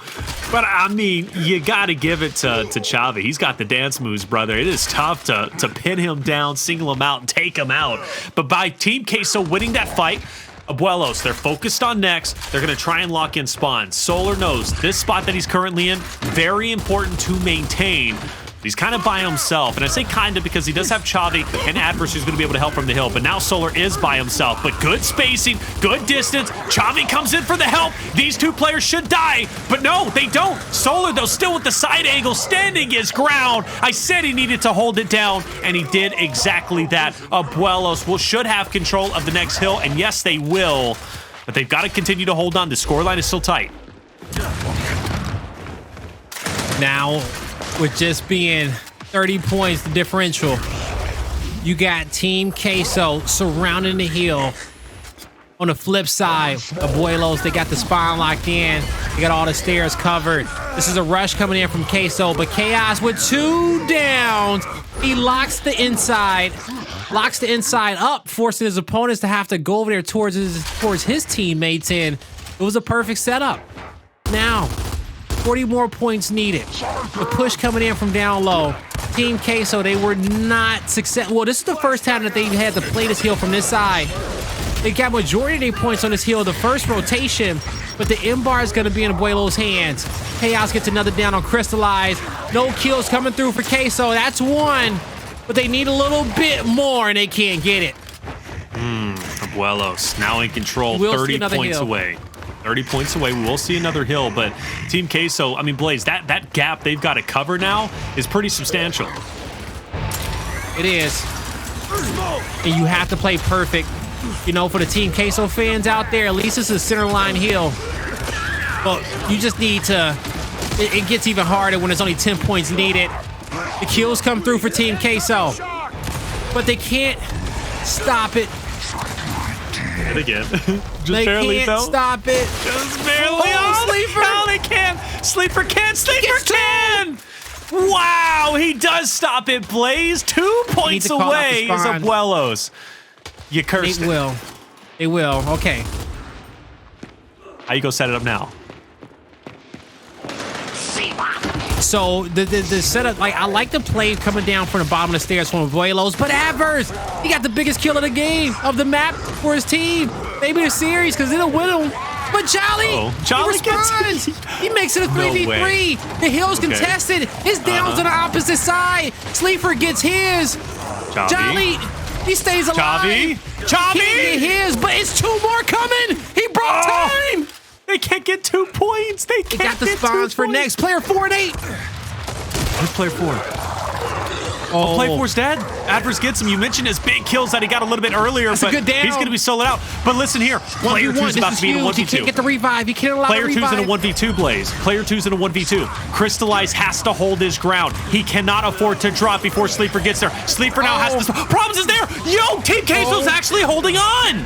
But I mean, you got to give it to Chavii. He's got the dance moves, brother. It is tough to pin him down, single him out, and take him out. But by Team Queso winning that fight, Abuelos, they're focused on next. They're going to try and lock in spawns. Solar knows this spot that he's currently in, very important to maintain. He's kind of by himself, and I say kind of because he does have Chavii and Addvers who's going to be able to help from the hill, but now Solar is by himself, but good spacing, good distance. Chavii comes in for the help. These two players should die, but no, they don't. Solar, though, still with the side angle, standing his ground. I said he needed to hold it down, and he did exactly that. Abuelos should have control of the next hill, and yes, they will, but they've got to continue to hold on. The scoreline is still tight.
Now, with just being 30 points the differential, you got Team Queso surrounding the hill. On the flip side, Abuelos, they got the spawn locked in. They got all the stairs covered. This is a rush coming in from Queso, but Chaoz with 2 downs. He locks the inside up, forcing his opponents to have to go over there towards his teammates, and it was a perfect setup. Now, 40 more points needed. The push coming in from down low. Team Queso, they were not successful. Well, this is the first time that they had to play this heal from this side. They got majority of their points on this heal the first rotation, but the M-bar is going to be in Abuelos' hands. Chaoz gets another down on Cristalize. No kills coming through for Queso. That's one, but they need a little bit more, and they can't get it.
Abuelos now in control,
We'll
30 points away. 30 points away. We will see another hill, but Team Queso, I mean, Blaze, that gap they've got to cover now is pretty substantial.
It is. And you have to play perfect. You know, for the Team Queso fans out there, at least it's a center line heal. But you just need to, it gets even harder when there's only 10 points needed. The kills come through for Team Queso, but they can't stop it.
And again, just
they
barely
can't
though.
Stop it.
Just barely. Oh,
Sleeafer.
No, they can't. Sleeper can. Sleeper can. Wow, he does stop it, Blaze. 2 points away is Abuelos. You cursed it.
They will. They will. Okay.
How you go set it up now?
So the setup, like, I like the play coming down from the bottom of the stairs from Abuelos, but Addvers, he got the biggest kill of the game, of the map for his team. Maybe the series, because it'll win him. But Jaled, he responds. He makes it a 3v3. The hill's contested. His down's on the opposite side. Sleeafer gets his. Jaled, he stays alive.
Chavii.
He can't get his, but it's two more coming. He broke time.
They can't get 2 points. They can't
got the
get
spawns
2
for
points.
next. Player 4 and 8.
Who's player 4? Oh, player 4's dead. Addvers gets him. You mentioned his big kills that he got a little bit earlier,
That's
but
a good down.
he's going to be sold out. But listen here. Player 2's about to be in a 1v2.
He can't get the revive. He can't allow
Player
the
2's
revive.
in a 1v2, Blaze. Player 2's in a 1v2. Cristalize has to hold his ground. He cannot afford to drop before Sleeafer gets there. Sleeafer now has to... Problems is there! Yo, Team Queso's actually holding on!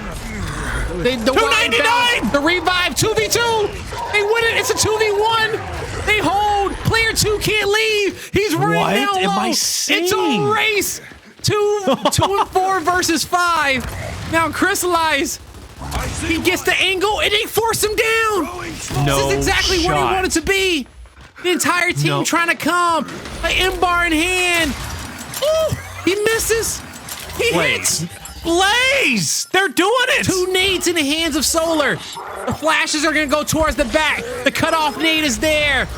The
299!
The revive, 2v2. They win it. It's a 2v1. They hold. Player 2 can't leave. He's running
What
down
am
low.
I saying?
It's a race. 2 and 4 versus 5. Now Cristalize, he gets the angle and they force him down.
No
This is exactly what he
shot.
wanted to be. The entire team trying to come. An M-bar in hand. Ooh, he misses. He hits.
Blaze! They're doing it!
2 nades in the hands of Solar. The flashes are going to go towards the back. The cutoff nade is there.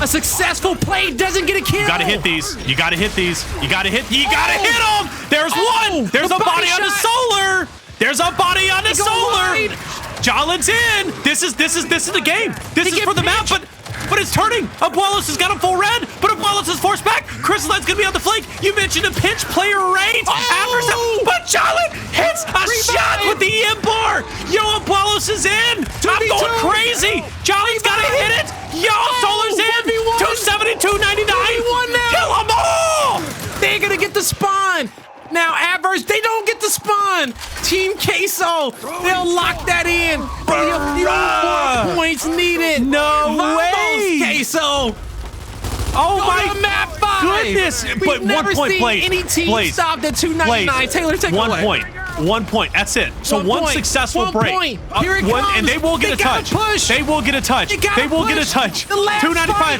A successful play doesn't get a kill.
You gotta hit these. You gotta hit these. You gotta hit them! There's one! There's a body on the Solar! There's a body on the Solar! Jaled's in! This is the game. This is for the map, but it's turning. Abuelos has got a full red, but Abuelos is forced back. Cristaline's gonna be on the flank. You mentioned a pinch player rate. But Jaled hits a shot with the M-bar. Yo, Abuelos is in. I'm going crazy. Jaled's gotta hit it. Yo, Solar's in. 270, 299. Kill them all.
They're gonna get the spawn. Now Addvers, they don't get the spawn. Team Queso, they'll lock that in. Only 4 points needed.
No way.
Queso.
Oh
Go
my
to map 5.
goodness.
We've
But
never
1 point,
seen
Blaze.
any team
Blaze.
stopped at 299. Taylor, take it away.
1 point. 1 point. That's it. So
1
one
point.
successful
1
break.
point. Here it comes.
And they will get a
gotta
touch.
push.
They will get a touch. They will get a touch.
The last
295.
fight.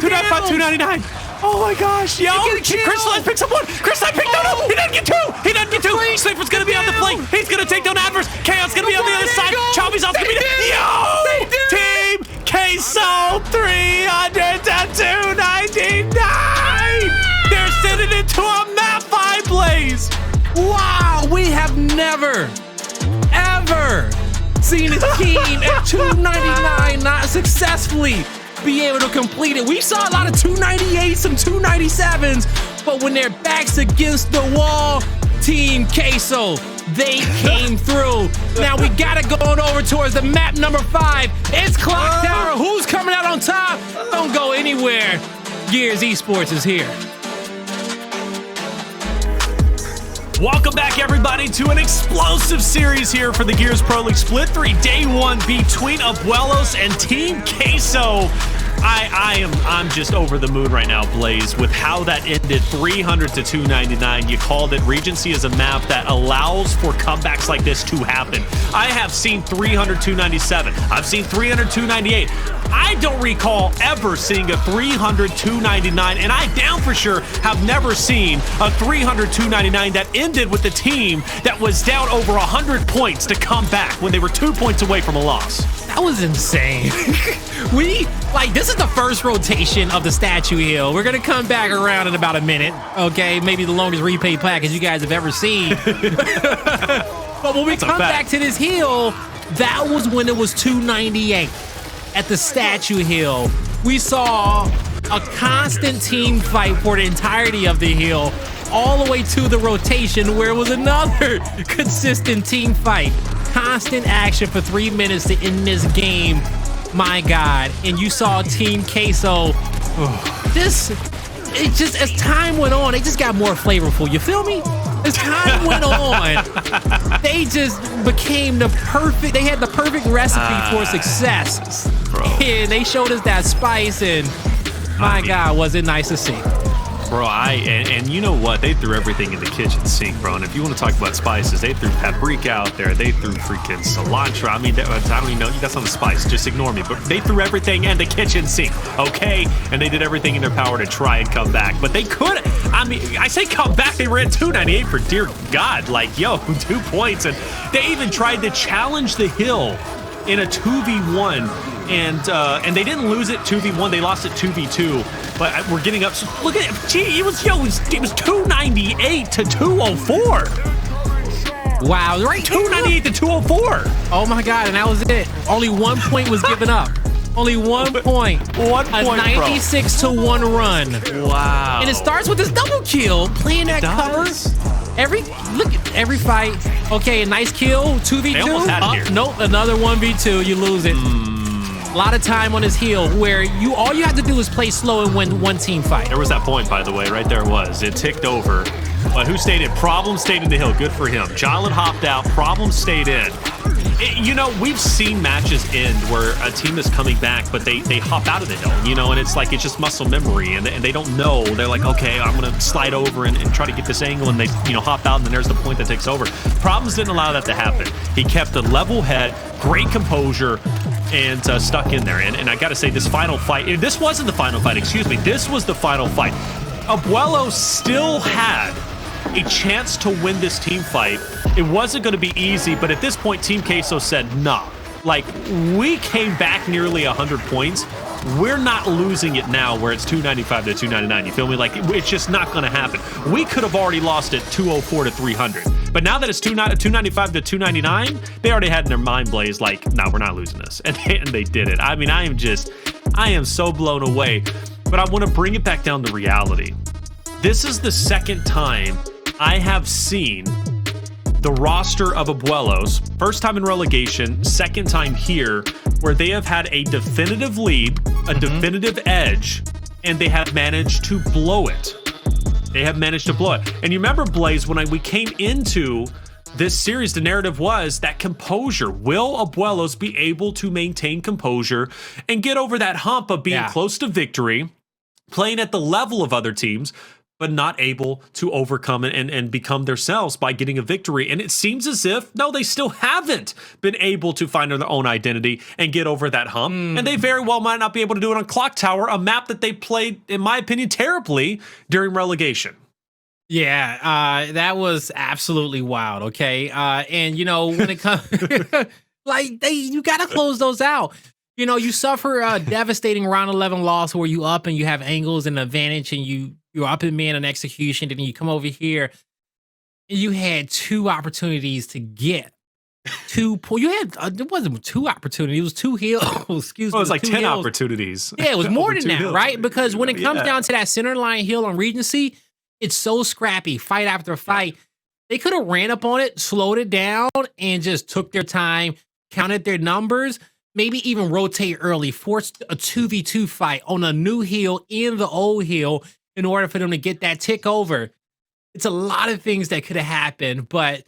295, 299. Oh my gosh. Yo, Cristalize picks up 1. Cristalize picked no. He didn't get 2. He didn't get 2. Sleeper's going to be on the flank. He's going to take down Addvers. Chaoz going to be on the other side. Chavii's also going to be Yo! Team Queso 300 to 299. They're sending it to a map 5, Blaze.
Wow, we have never, ever seen a team at 299 not successfully be able to complete it. We saw a lot of 298s, some 297s, but when their backs against the wall, Team Queso, they came through. Now we gotta go on over towards the map number 5. It's Clocktower. Who's coming out on top? Don't go anywhere. Gears Esports is here.
Welcome back, everybody, to an explosive series here for the Gears Pro League Split 3 Day 1 between Abuelos and Team Queso. I'm just over the moon right now, Blaze, with how that ended 300 to 299. You called it. Regency is a map that allows for comebacks like this to happen. I have seen 300 297. I've seen 300 298. I don't recall ever seeing a 300 299, and I damn for sure have never seen a 300 299 that ended with the team that was down over 100 points to come back when they were 2 points away from a loss.
That was insane. This is the first rotation of the statue hill. We're gonna come back around in about a minute. Okay, maybe the longest replay package you guys have ever seen. But when we come back to this hill, that was when it was 298 at the statue hill. We saw a constant team fight for the entirety of the hill, all the way to the rotation where it was another consistent team fight. Constant action for 3 minutes to end this game. My God. And you saw Team Queso. As time went on, it just got more flavorful. You feel me? As time went on, they just became they had the perfect recipe for success.
Bro.
And they showed us that spice, and my God, was it nice to see.
Bro, and you know what? They threw everything in the kitchen sink, bro. And if you want to talk about spices, they threw paprika out there. They threw freaking cilantro. I mean, I don't even know. That's not a spice. Just ignore me. But they threw everything in the kitchen sink, okay? And they did everything in their power to try and come back. But they could. I mean, I say come back. They ran 298 for dear God. Like, yo, 2 points. And they even tried to challenge the hill in a 2v1. And they didn't lose it 2v1. They lost it 2v2. But we're getting up. So look at it. Gee, it was 298 to 204.
Wow, right?
298 to 204.
Oh my God, and that was it. Only 1 point was given up. Only 1 point.
1 point,
a 96 to 1 run.
Wow.
And it starts with this double kill, playing that cover. Look at every fight. Okay, a nice kill, 2v2.
They almost had it here.
Nope, another 1v2. You lose it. A lot of time on this hill where all you have to do is play slow and win one team fight.
There was that point, by the way, right there it was. It ticked over. But who stayed in? Problem stayed in the hill. Good for him. Jaled hopped out. Problem stayed in. We've seen matches end where a team is coming back, but they hop out of the hill, and it's like it's just muscle memory, and they don't know. They're like, okay, I'm going to slide over and try to get this angle, and they hop out, and then there's the point that takes over. Problems didn't allow that to happen. He kept a level head, great composure, and stuck in there. And I got to say, this final fight, this wasn't the final fight, excuse me. This was the final fight. Abuelos still had a chance to win this team fight. It wasn't going to be easy, but at this point, Team Queso said, nah. Like, we came back nearly 100 points. We're not losing it now where it's 295 to 299. You feel me? Like, it's just not going to happen. We could have already lost it 204 to 300. But now that it's 295 to 299, they already had in their mind, Blaze, like, nah, we're not losing this. And they did it. I mean, I am so blown away. But I want to bring it back down to reality. This is the second time I have seen the roster of Abuelos, first time in relegation, second time here, where they have had a definitive lead, a definitive edge, and they have managed to blow it. They have managed to blow it. And you remember, Blaze, when we came into this series, the narrative was that composure. Will Abuelos be able to maintain composure and get over that hump of being close to victory, playing at the level of other teams, but not able to overcome it and become themselves by getting a victory? And it seems as if, no, they still haven't been able to find their own identity and get over that hump. And they very well might not be able to do it on Clocktower, a map that they played, in my opinion, terribly during relegation.
Yeah, that was absolutely wild, okay? And, when it comes, you got to close those out. You suffer a devastating round 11 loss where you up and you have angles and advantage and you're up in man and execution, and then you come over here and you had 2 opportunities to get 2 points. You had, it wasn't 2 opportunities, it was 2 hills. Excuse me.
It was like 10
hills.
opportunities.
Yeah, it was more than that,
hills.
Right? Because when it comes down to that center line hill on Regency, it's so scrappy, fight after fight. They could have ran up on it, slowed it down, and just took their time, counted their numbers, maybe even rotate early, force a 2v2 fight on a new hill in the old hill in order for them to get that tick over. It's a lot of things that could have happened, but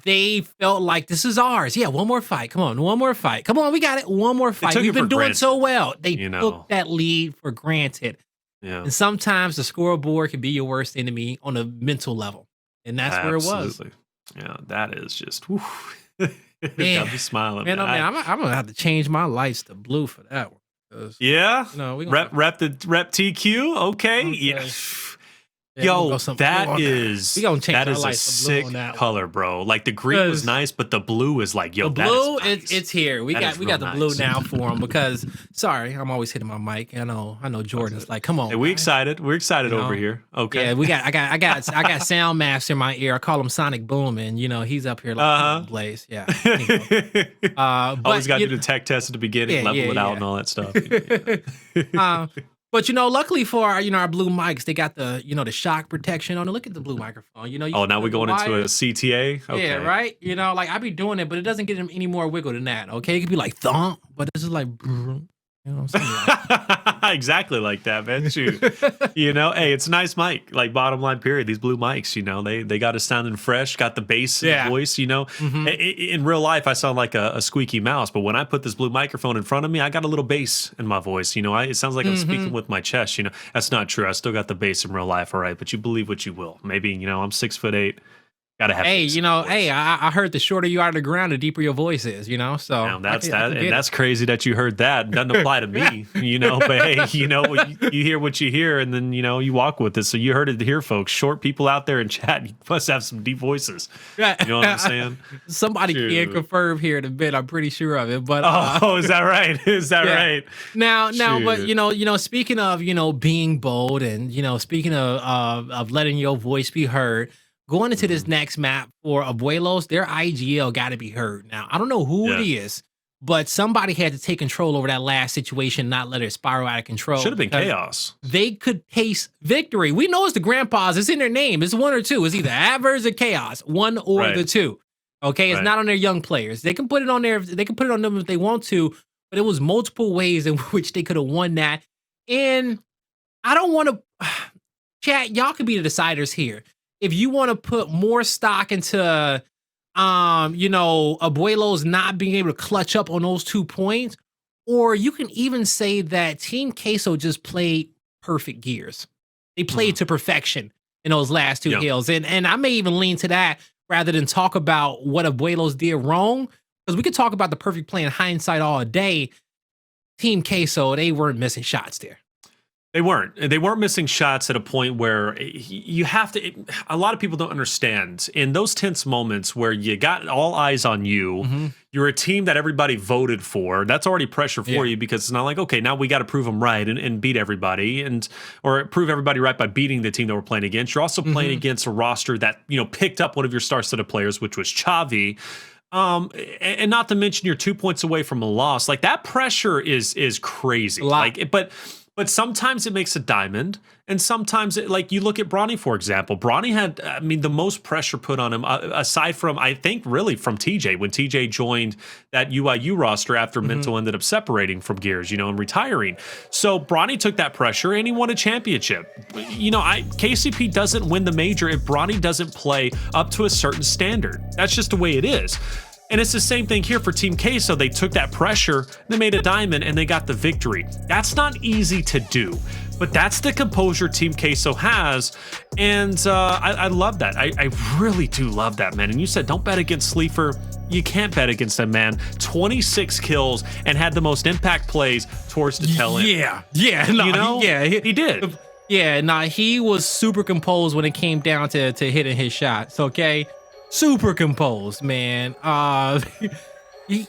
they felt like this is ours. Yeah, one more fight. Come on, one more fight. Come on, we got it. One more fight. We've been doing so well. They took that lead for granted.
Yeah.
And sometimes the scoreboard can be your worst enemy on a mental level. And that's where it was.
Yeah, that is just whew.
Man,
Got me smiling.
Man, I'm gonna have to change my lights to blue for that one.
Yeah.
No, we
rep TQ. Okay. Yeah. Yo, that is a sick color, bro. Like the green was nice, but the blue is like, yo,
the blue,
nice.
it's here. We got the blue now for him because sorry, I'm always hitting my mic. I know Jordan's like, come on.
Hey, we excited. We're excited over here. Okay.
Yeah, I got Sound Master in my ear. I call him Sonic Boom, and he's up here like Blaze. Yeah.
Always got to do the tech test at the beginning, level it out and all that stuff.
But luckily for our blue mics, they got the the shock protection on it. Look at the blue microphone.
Now we're going into a CTA. Okay.
Yeah, right. Like I be doing it, but it doesn't get any more wiggle than that. Okay, it could be like thump, but this is like. You know what I'm saying?
Exactly like that, man. Shoot. Hey, it's a nice mic. Like bottom line, period. These blue mics, they got us sounding fresh, got the bass in the voice, In real life, I sound like a squeaky mouse, but when I put this blue microphone in front of me, I got a little bass in my voice. It sounds like I'm speaking with my chest. That's not true. I still got the bass in real life, all right, but you believe what you will. Maybe, I'm 6'8". Gotta have.
Hey, I heard the shorter you are to the ground, the deeper your voice is. So
now that's crazy that you heard that. It doesn't apply to me, But hey, you hear what you hear, and then you walk with it. So you heard it here, folks. Short people out there in chat, you must have some deep voices. You know what I'm saying?
Somebody can't confirm here in a bit. I'm pretty sure of it. But
is that right? Is that right?
Now, but speaking of being bold, and speaking of letting your voice be heard. Going into this next map for Abuelos, their IGL got to be heard. Now, I don't know who it is, but somebody had to take control over that last situation, not let it spiral out of control.
Should have been Chaoz.
They could taste victory. We know it's the grandpas. It's in their name. It's one or two. It's either Addvers or Chaoz. One or the two. Okay, it's not on their young players. They can put it on there. They can put it on them if they want to, but it was multiple ways in which they could have won that. And I don't want to... Chat, y'all could be the deciders here. If you want to put more stock into, Abuelos not being able to clutch up on those 2 points, or you can even say that Team Queso just played perfect gears. They played to perfection in those last 2 hills. And I may even lean to that rather than talk about what Abuelos did wrong, because we could talk about the perfect play in hindsight all day. Team Queso, they weren't missing shots there.
They weren't missing shots at a point where you have to. A lot of people don't understand in those tense moments where you got all eyes on you. You're a team that everybody voted for. That's already pressure for you because it's not like, okay, now we got to prove them right and beat everybody or prove everybody right by beating the team that we're playing against. You're also playing against a roster that picked up one of your star-studded players, which was Chavii. And not to mention you're 2 points away from a loss. Like that pressure is crazy. But sometimes it makes a diamond, and sometimes like you look at Bronny, for example. Bronny had, the most pressure put on him, aside from, I think, really from TJ, when TJ joined that UIU roster after Mental ended up separating from Gears, and retiring. So Bronny took that pressure, and he won a championship. KCP doesn't win the major if Bronny doesn't play up to a certain standard. That's just the way it is. And it's the same thing here for Team Queso. They took that pressure, they made a diamond, and they got the victory. That's not easy to do, but that's the composure Team Queso has, and I love that. I really do love that, man. And you said don't bet against Sleeafer. You can't bet against him, man. 26 kills and had the most impact plays towards the tail end. He did.
He was super composed when it came down to hitting his shots, okay? Super composed, man. He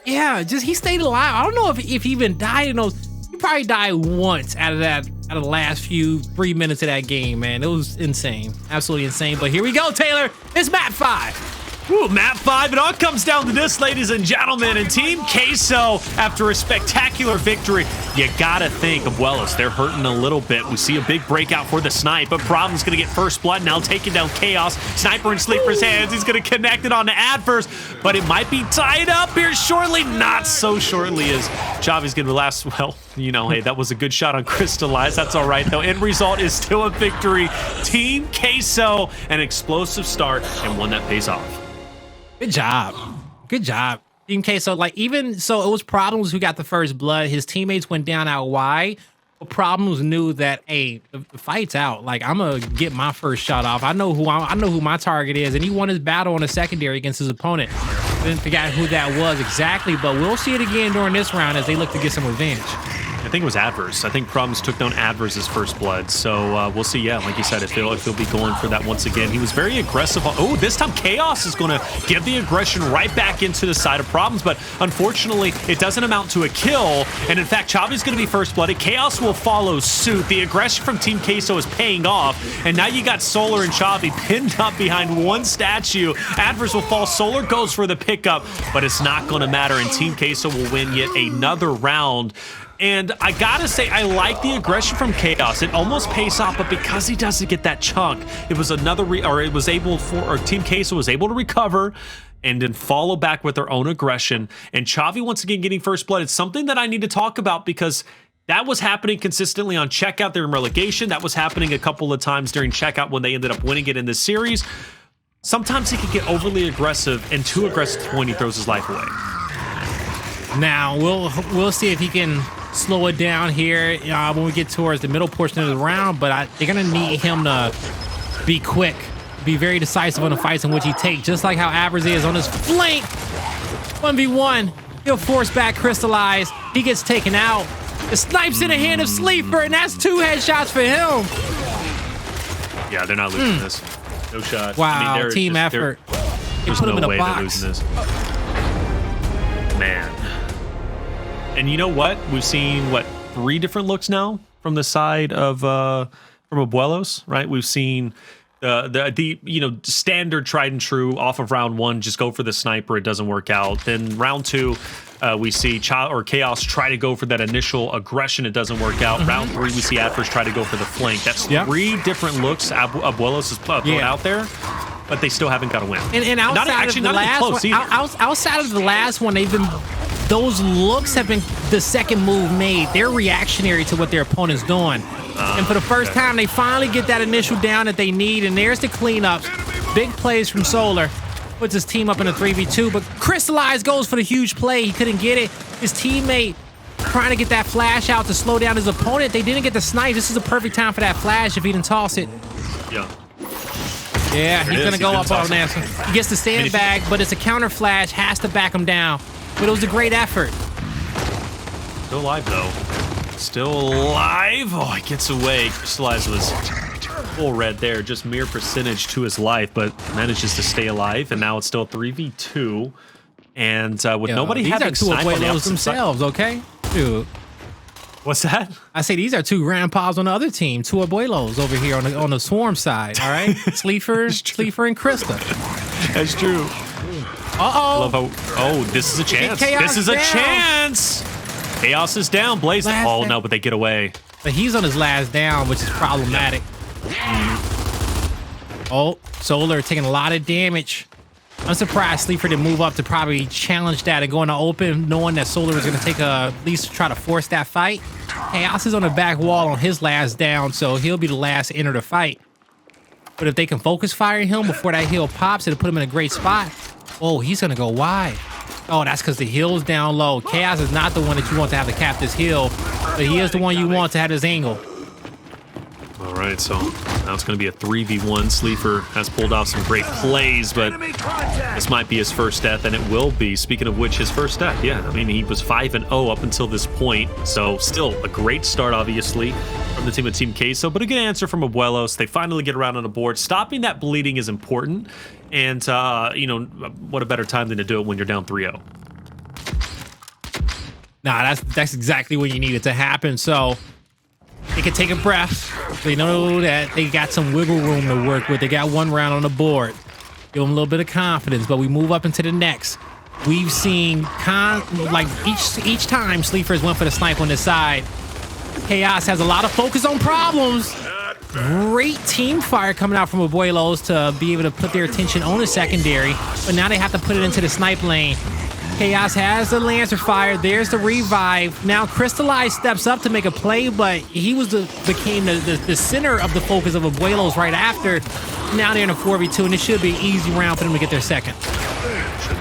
stayed alive. I don't know if he even died in those. He probably died once out of the last 3 minutes of that game, man. It was insane, absolutely insane. But here we go, Taylor. It's map 5.
Ooh, map 5. It all comes down to this, ladies and gentlemen. And Team Queso, after a spectacular victory, you gotta think Abuelos. They're hurting a little bit. We see a big breakout for the snipe, but Problem's gonna get first blood now, taking down Chaoz. Sniper in Sleeper's hands. He's gonna connect it on to Addvers, but it might be tied up here shortly. Not so shortly, as Chavii's gonna last. Well, hey, that was a good shot on Cristalize. That's all right, though. End result is still a victory. Team Queso, an explosive start, and one that pays off.
Good job. Good job. Team Queso, like, even so, it was Problems who got the first blood. His teammates went down out wide. But Problems knew that, hey, the fight's out. Like, I'm gonna get my first shot off. I know who my target is, and he won his battle on a secondary against his opponent. Didn't forget who that was exactly, but we'll see it again during this round as they look to get some revenge.
I think it was Addvers. I think Problems took down Addvers' first blood. So we'll see, yeah, like you said, if he'll be going for that once again. He was very aggressive. Oh, this time Chaoz is going to get the aggression right back into the side of Problems, but unfortunately, it doesn't amount to a kill. And in fact, Chavii's going to be first blooded. Chaoz will follow suit. The aggression from Team Queso is paying off. And now you got Solar and Chavii pinned up behind one statue. Addvers will fall. Solar goes for the pickup, but it's not going to matter. And Team Queso will win yet another round. And I gotta say, I like the aggression from Chaoz. It almost pays off, but because he doesn't get that chunk, it was another, Team Queso was able to recover and then follow back with their own aggression. And Chavii once again getting first blood. It's something that I need to talk about because that was happening consistently on checkout. They're in relegation. That was happening a couple of times during checkout when they ended up winning it in this series. Sometimes he can get overly aggressive and too aggressive when he throws his life away.
Now we'll see if he can slow it down here when we get towards the middle portion of the round, but they're gonna need him to be quick, be very decisive on the fights in which he takes, just like how Addvers is on his flank. 1v1, he'll force back Cristalize. He gets taken out. The snipes in the hand of Sleeafer, and that's 2 headshots for him.
Yeah, they're not losing this. No shot.
Wow,
I mean,
team effort. They
There's
put him
no
in a
way
box.
they're losing this. Man. And you know what? We've seen, 3 different looks now from the side of from Abuelos, right? We've seen the standard tried and true off of round 1, just go for the sniper, it doesn't work out. Then round 2, we see Chaoz try to go for that initial aggression, it doesn't work out. Round 3, we see Addvers try to go for the flank. That's 3 different looks Abuelos is throwing out there, but they still haven't got a win.
And outside outside of the last one, those looks have been the second move made. They're reactionary to what their opponent's doing. And for the first time, they finally get that initial down that they need. And there's the cleanups. Big plays from Solar. Puts his team up in a 3v2. But Cristalize goes for the huge play. He couldn't get it. His teammate trying to get that flash out to slow down his opponent. They didn't get the snipe. This is a perfect time for that flash if he didn't toss it.
Yeah.
Yeah, he's going to go up on that. He gets the sandbag, but it's a counter flash. Has to back him down. But it was a great effort.
Still alive, though. Still alive. Oh, he gets away. Cristalize was full red there. Just mere percentage to his life, but manages to stay alive. And now it's still 3v2. And with nobody having snipe on the opposite
themselves,
side.
Okay? Dude.
What's that?
I say these are 2 grandpas on the other team. 2 Abuelos over here on the swarm side. All right? Sleeafer and Krista.
That's true. Oh, this is a chance. This is a chance. Chaoz is down. Blaze. Oh, no, but they get away.
But he's on his last down, which is problematic. Oh, Solar taking a lot of damage. I'm surprised Sleeafer didn't move up to probably challenge that and go in the open, knowing that Solar was going to take at least try to force that fight. Chaoz is on the back wall on his last down, so he'll be the last to enter the fight. But if they can focus fire him before that heal pops, it'll put him in a great spot. Oh, he's going to go wide. Oh, that's because the heel's down low. Chaoz is not the one that you want to have to cap this heal, but he is the one you want to have his angle.
All right, so now it's going to be a 3v1. Sleeafer has pulled off some great plays, but this might be his first death, and it will be. Speaking of which, his first death, yeah. I mean, he was 5-0 up until this point, so still a great start, obviously, from the team of Team Queso, but a good answer from Abuelos. They finally get around on the board. Stopping that bleeding is important, and, what a better time than to do it when you're down 3-0.
Nah, that's exactly what you need it to happen, so they can take a breath. They know that they got some wiggle room to work with. They got 1 round on the board. Give them a little bit of confidence, but we move up into the next. We've seen each time Sleeafer's went for the snipe on this side. Chaoz has a lot of focus on Problems. Great team fire coming out from Abuelos to be able to put their attention on the secondary, but now they have to put it into the snipe lane. Chaoz has the Lancer fire. There's the revive. Now Cristalize steps up to make a play, but he became the center of the focus of Abuelos right after. Now they're in a 4v2, and it should be an easy round for them to get their second.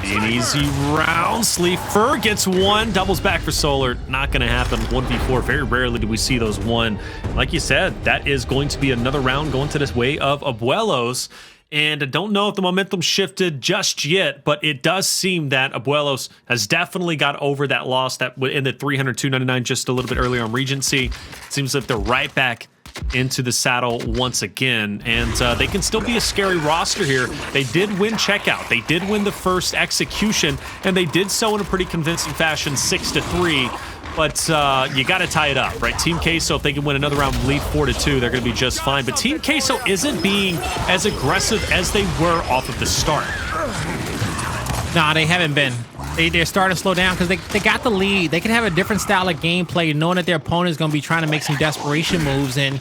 Be an easy round. Sleeafer gets one, doubles back for Solar. Not going to happen. 1v4. Very rarely do we see those one. Like you said, that is going to be another round going to this way of Abuelos. And I don't know if the momentum shifted just yet, but it does seem that Abuelos has definitely got over that loss that ended 300-299 just a little bit earlier on Regency. Seems like they're right back into the saddle once again, and they can still be a scary roster here. They did win checkout, they did win the first execution, and they did so in a pretty convincing fashion, 6-3. But you got to tie it up, right? Team Queso, if they can win another round, lead 4-2, they're going to be just fine. But Team Queso isn't being as aggressive as they were off of the start.
Nah, they haven't been. They're starting to slow down because they got the lead. They can have a different style of gameplay, knowing that their opponent is going to be trying to make some desperation moves. And,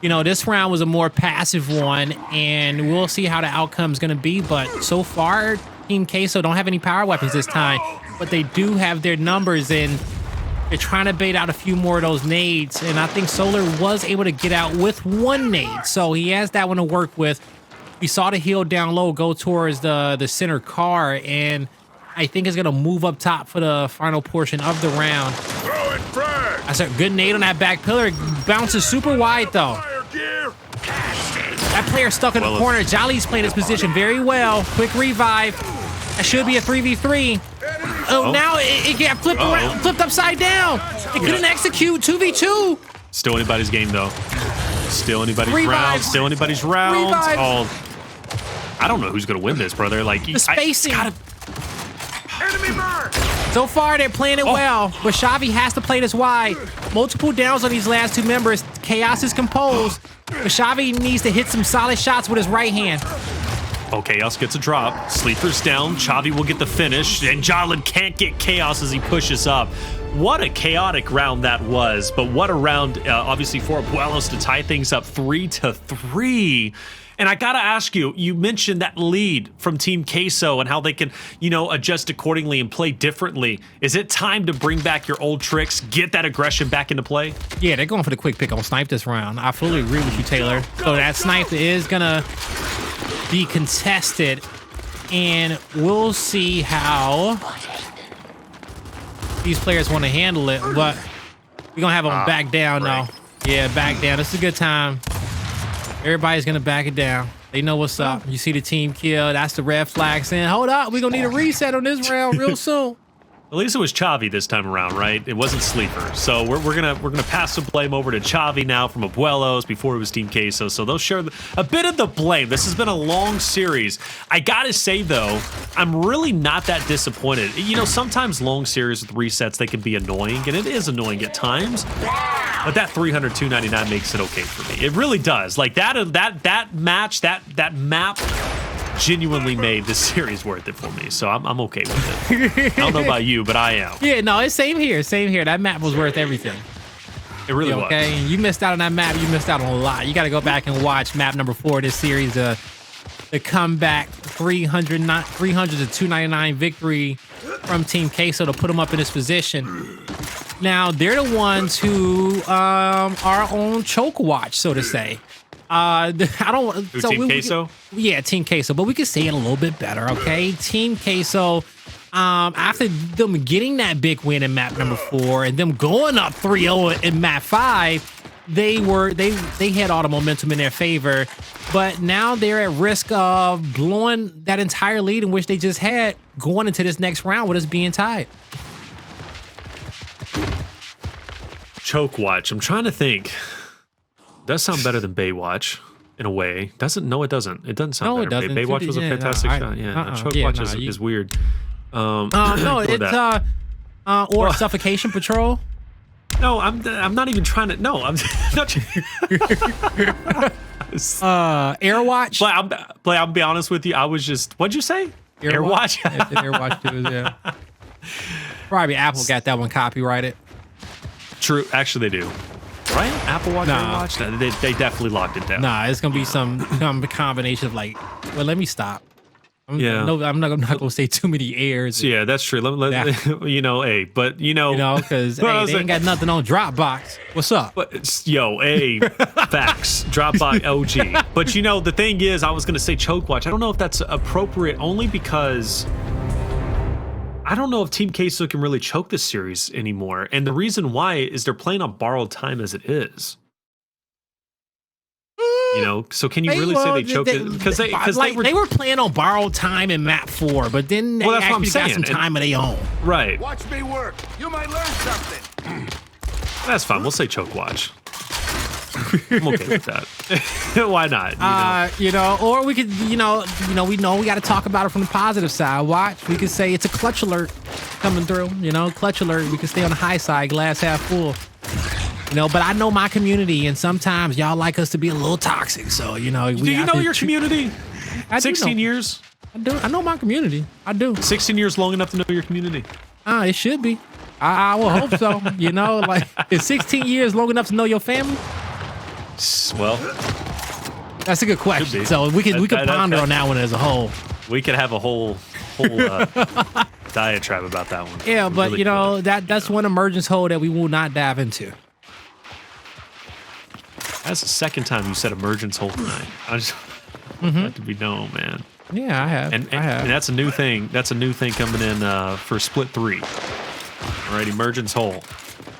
you know, this round was a more passive one, and we'll see how the outcome is going to be. But so far, Team Queso don't have any power weapons this time, but they do have their numbers, and they're trying to bait out a few more of those nades. And I think Solar was able to get out with one nade, so he has that one to work with. We saw the heal down low go towards the center car, and I think it's going to move up top for the final portion of the round. That's a good nade on that back pillar. Bounces super wide, though. That player stuck in the corner. Jaled's playing his position very well. Quick revive. That should be a 3v3. Oh, now it got flipped around, flipped upside down. It couldn't execute 2v2.
Still anybody's game, though. Still anybody's round. Still anybody's round.
Revive.
Oh, I don't know who's going to win this, brother. Like,
the spacing. So far, they're playing it well, but Chavii has to play this wide. Multiple downs on these last two members. Chaoz is composed, but Chavii needs to hit some solid shots with his right hand.
Oh, Chaoz gets a drop. Sleeper's down. Chavii will get the finish, and Jaled can't get Chaoz as he pushes up. What a chaotic round that was, but what a round, obviously, for Abuelos to tie things up 3-3. And I gotta ask you, you mentioned that lead from Team Queso and how they can, you know, adjust accordingly and play differently. Is it time to bring back your old tricks, get that aggression back into play?
Yeah, they're going for the quick pick on snipe this round. I fully agree with you, Taylor. So that snipe is gonna be contested, and we'll see how these players want to handle it, but we're gonna have them back down now. Yeah, back down. This is a good time. Everybody's gonna back it down. They know what's up. You see the team kill. That's the red flag saying, hold up, we're gonna need a reset on this round real soon.
At least it was Chavii this time around, right? It wasn't Sleeafer. So we're gonna pass the blame over to Chavii now from Abuelos. Before it was Team Queso, so they'll share a bit of the blame. This has been a long series. I gotta say though, I'm really not that disappointed. You know, sometimes long series with resets, they can be annoying, and it is annoying at times. But that 300-299 makes it okay for me. It really does. Like that match, that map genuinely made this series worth it for me, so I'm okay with it. I don't know about you, but I am.
Yeah, no, it's same here. That map was worth everything.
It really was.
Okay, you missed out on that map. You missed out on a lot. You got to go back and watch map number 4 of this series. The comeback 300-299 victory from Team Queso to put them up in this position. Now they're the ones who are on choke watch, so to say. I don't. So
Team Queso?
Yeah, Team Queso, but we could say it a little bit better, okay? Team Queso, after them getting that big win in map number 4 and them going up 3-0 in map 5, they had all the momentum in their favor, but now they're at risk of blowing that entire lead in which they just had going into this next round with us being tied.
Choke watch. I'm trying to think. Does sound better than Baywatch in a way. Doesn't? No, it doesn't. It doesn't sound better.
It doesn't.
Baywatch was a fantastic shot. Yeah, choke watch is weird.
No, it's or suffocation patrol.
No, I'm not even trying to. No, I'm not.
Airwatch.
I'll be honest with you. I was just. What'd you say? Airwatch.
Airwatch too. Yeah. Probably Apple got that one copyrighted.
True. Actually, they do. Right? Apple Watch, Watch. They definitely locked it down.
Nah, it's gonna be some combination of like. Well, let me stop. I'm not gonna say too many airs.
Yeah, that's true. You know, but
because they ain't got nothing on Dropbox. What's up?
But facts. Dropbox OG. But the thing is, I was gonna say choke watch. I don't know if that's appropriate, only because I don't know if Team Queso can really choke this series anymore. And the reason why is they're playing on borrowed time as it is. You know, so can you really say they choked it? Because
they were playing on borrowed time in map 4, but then they actually got some time of their own.
Right.
Watch me work. You might learn something.
That's fine. We'll say choke watch. I'm okay with that. Why not?
You know, or we could, we know we got to talk about it from the positive side. Watch, we could say it's a clutch alert coming through. You know, clutch alert. We could stay on the high side, glass half full. You know, but I know my community, and sometimes y'all like us to be a little toxic. So you know,
do you know your community? 16 years.
I do. I know my community. I do.
16 years long enough to know your community.
It should be. I will hope so. You know, like is 16 years long enough to know your family?
Well,
that's a good question. So we could ponder on that one as a whole.
We could have a whole diatribe about that one.
Yeah, but
really
you know that's one emergence hole that we will not dive into.
That's the second time you said emergence hole tonight. I just let to be known, man.
Yeah, I have.
And that's a new thing. That's a new thing coming in for split 3. All right, emergence hole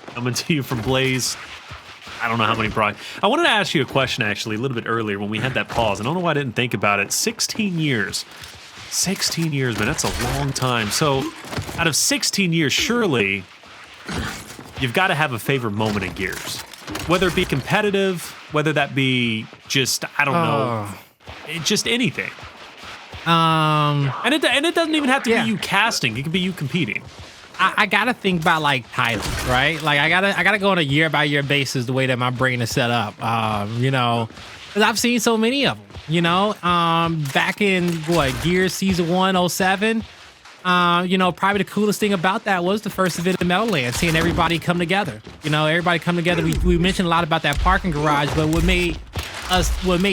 coming to you from Blaze. I don't know how many probably. I wanted to ask you a question actually a little bit earlier when we had that pause. I don't know why I didn't think about it. 16 years. 16 years, man, that's a long time. So out of 16 years, surely you've got to have a favorite moment in Gears. Whether it be competitive, whether that be just, I don't know, just anything. And it doesn't even have to be you casting. It can be you competing.
I gotta think about like titles, right? Like I gotta go on a year by year basis the way that my brain is set up. You know, because I've seen so many of them. You know, back in Gears Season 1, 07. You know, probably the coolest thing about that was the first event in Meadowlands, seeing everybody come together. You know, everybody come together. We mentioned a lot about that parking garage, but what made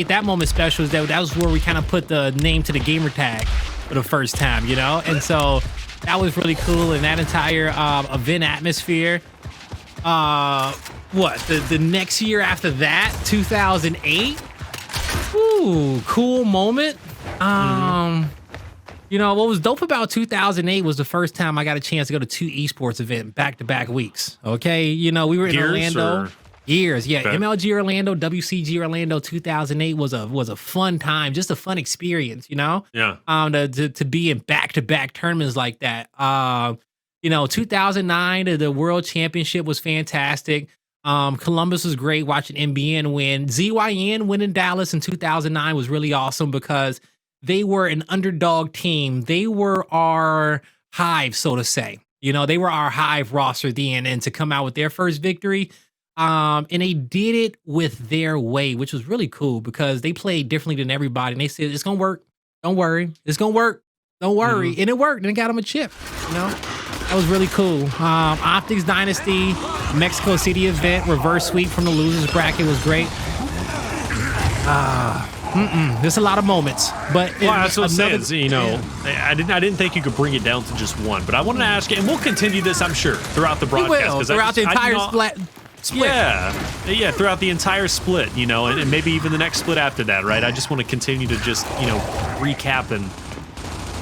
that moment special is that was where we kind of put the name to the gamer tag for the first time. You know, and so. That was really cool, and that entire event atmosphere. The next year after that, 2008? Ooh, cool moment. You know, what was dope about 2008 was the first time I got a chance to go to 2 esports events back-to-back weeks. Okay, you know, we were in Orlando. Years, yeah. Okay. MLG Orlando, WCG Orlando, 2008 was a fun time, just a fun experience, you know.
Yeah.
To be in back-to-back tournaments like that. You know, 2009, the World Championship was fantastic. Columbus was great watching NBN win. ZYN win in Dallas in 2009 was really awesome because they were an underdog team. They were our hive, so to say. You know, they were our hive roster then, and to come out with their first victory. And they did it with their way, which was really cool because they played differently than everybody. And they said, it's going to work. Don't worry. It's going to work. Don't worry. And it worked. And it got them a chip, you know? That was really cool. Optics Dynasty, Mexico City event, reverse sweep from the losers bracket was great. There's a lot of moments, but
that's what it says. You know, I didn't think you could bring it down to just one, but I wanted to ask you, and we'll continue this, I'm sure, throughout the broadcast.
We will, throughout the entire split.
Yeah, throughout the entire split, you know, and maybe even the next split after that, right? I just want to continue to just, you know, recap and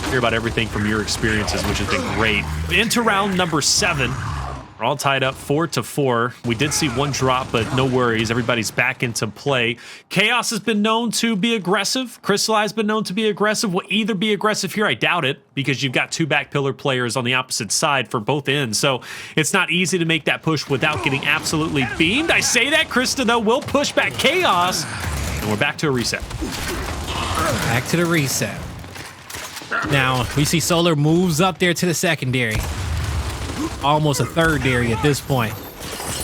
hear about everything from your experiences, which has been great. Into round number 7. We're all tied up 4-4. We did see one drop, but no worries. Everybody's back into play. Chaoz has been known to be aggressive. Cristalize has been known to be aggressive. Will either be aggressive here. I doubt it because you've got 2 back pillar players on the opposite side for both ends. So it's not easy to make that push without getting absolutely beamed. I say that. Krista, though, will push back Chaoz. And we're back to a reset.
Back to the reset. Now, we see Solar moves up there to the secondary. Almost a third dairy at this point.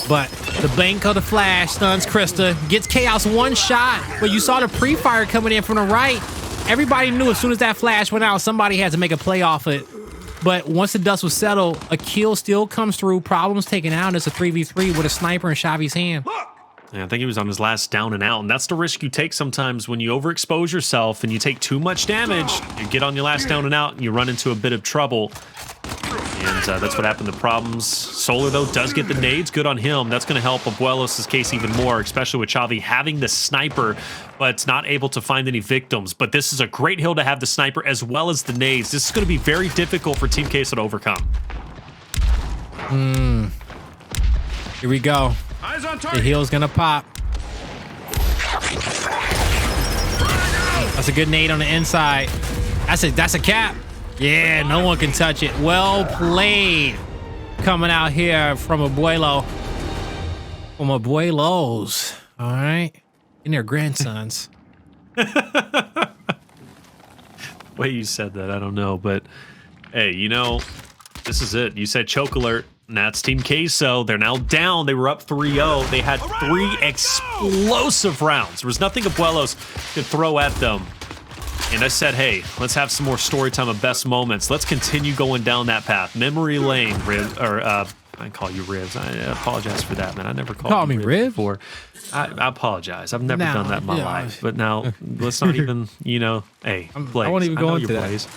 But the bank of the flash stuns Krista, gets Chaoz one shot, but you saw the pre-fire coming in from the right. Everybody knew as soon as that flash went out, somebody had to make a play off it. But once the dust was settled, a kill still comes through, problems taken out, and it's a 3v3 with a sniper in Chavii's hand.
Yeah, I think he was on his last down and out, and that's the risk you take sometimes when you overexpose yourself and you take too much damage. You get on your last down and out, and you run into a bit of trouble. And that's what happened to Problems. Solar, though, does get the nades. Good on him. That's going to help Abuelos' case even more, especially with Chavii having the sniper, but not able to find any victims. But this is a great hill to have the sniper as well as the nades. This is going to be very difficult for Team Queso to overcome.
Here we go.
Eyes on
The
target.
hill's going to pop. That's a good nade on the inside. That's a cap. Yeah, no one can touch it. Well played. Coming out here from Abuelo. From Abuelos. All right. And their grandsons.
Way you said that, I don't know. But, hey, you know, this is it. You said choke alert. And that's Team Queso. They're now down. They were up 3-0. They had 3 explosive rounds. There was nothing Abuelos could throw at them. And I said, hey, let's have some more story time of best moments. Let's continue going down that path. Memory lane, Rib, or I call you Ribs. I apologize for that, man. I never called
me
you
Ribs
before. I apologize. I've never done that in my life. But now, let's not even, you know, hey, Blaze.
I won't even go
know
into
you're
that.
Blaze.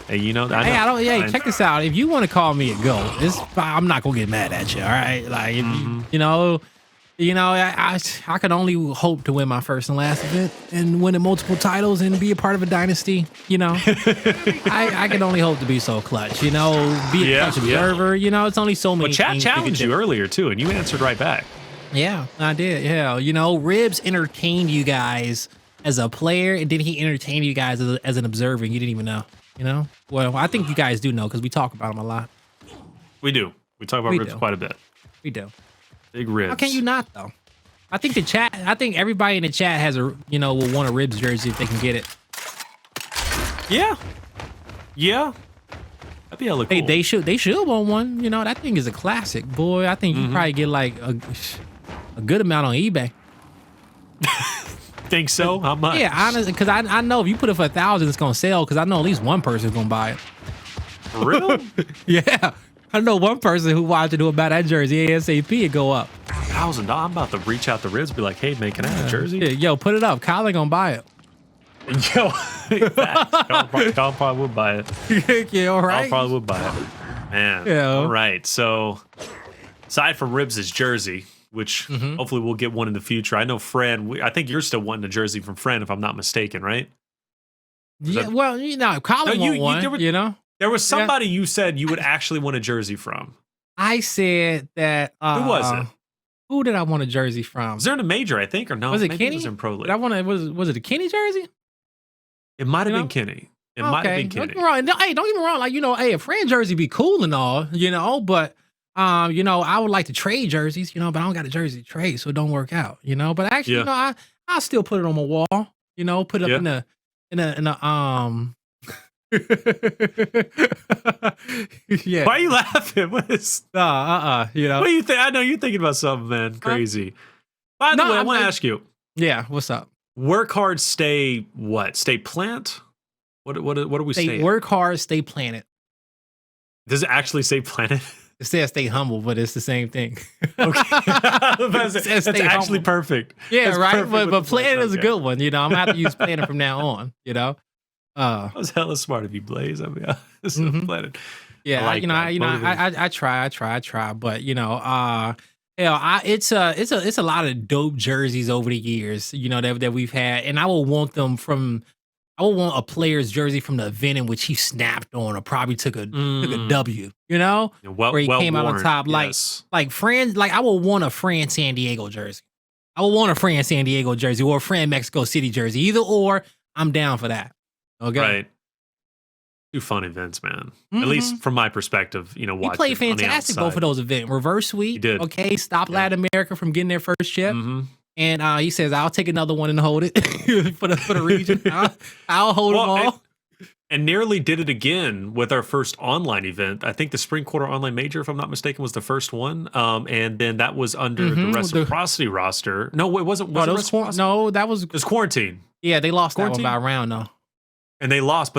Hey, you know,
Hey, I don't. Yeah, check this out. If you want to call me a goat, I'm not gonna get mad at you. All right, like you know, I can only hope to win my first and last event and win multiple titles and be a part of a dynasty. You know, I can only hope to be so clutch. You know, be a clutch observer. You know, it's only so many.
But chat
things
challenged you earlier too, and you answered right back.
Yeah, I did. Yeah, you know, Ribs entertained you guys as a player, and then he entertained you guys as an observer. And you didn't even know. You know, well, I think you guys do know because we talk about him a lot.
We do. We talk about Ribs quite a bit.
We do.
Big Ribs.
How can you not though? I think the chat. I think everybody in the chat has will want a Ribs jersey if they can get it.
Yeah. Yeah. That'd be hella cool.
Hey, they should want one. You know, that thing is a classic, boy. I think you probably get like a good amount on eBay.
Think so? How much?
Yeah, honestly, because I know if you put it for 1,000, it's gonna sell. Because I know at least one person's gonna buy it.
For real?
Yeah, I know one person who watched it who about that jersey ASAP and go up.
$1,000. I'm about to reach out to Ribs, be like, hey, man, can I have a jersey?
Yeah, yo, put it up. Colin gonna buy it.
Yo, Colin probably would buy it.
Yeah, all right.
Colin probably would buy it. Man.
Yeah.
All right. So, aside from Ribs' jersey, which hopefully we'll get one in the future. I know Fran, I think you're still wanting a jersey from Fran, if I'm not mistaken, right?
Yeah, well, you know, Colin want one, you know?
There was somebody you said you would actually want a jersey from.
I said that.
Who was it?
Who did I want a jersey from?
Was there in a major, I think, or no?
Was it
Maybe
Kenny?
It was in Pro League.
Was it a Kenny jersey?
It might have been Kenny. It might have been Kenny.
Don't get me wrong. No, hey, don't get me wrong. Like, you know, hey, a Fran jersey be cool and all, you know, but you know, I would like to trade jerseys, you know, but I don't got a jersey to trade, so it don't work out, you know. But actually, you know, I'll still put it on my wall, you know, put it up in a yeah.
Why are you laughing? What is
you know.
What do you think? I know you're thinking about something, man. Crazy. By the way, I want to ask you.
Yeah, what's up?
Work hard, stay what? Stay plant? What are we saying?
Work hard, stay planet.
Does it actually say planet?
It says stay humble, but it's the same thing.
Okay. That's actually perfect.
Yeah,
that's
right.
Perfect
But planet is a good one. You know, I'm gonna have to use planet from now on. You know,
that was hella smart of you, Blaze. I mean, this is planet.
Yeah,
I like
I try, but you know, it's a lot of dope jerseys over the years. You know that we've had, and I will want them from. I would want a player's jersey from the event in which he snapped on or probably took a W, you know, where he came out on top. Like Fran, like I would want a Fran San Diego jersey. I would want a Fran San Diego jersey or a Fran Mexico City jersey. Either or, I'm down for that. Okay.
Right. Two fun events, man. At least from my perspective, you know, watching.
He played fantastic both of those events. Reverse sweep.
He did.
Okay. Stop Latin America from getting their first chip. And he says, I'll take another one and hold it for the region. I'll hold them all.
And nearly did it again with our first online event. I think the Spring Quarter Online Major, if I'm not mistaken, was the first one. And then that was under the Reciprocity roster. No, it wasn't.
It was
Quarantine.
Yeah, they lost that one by a round, though.
And they lost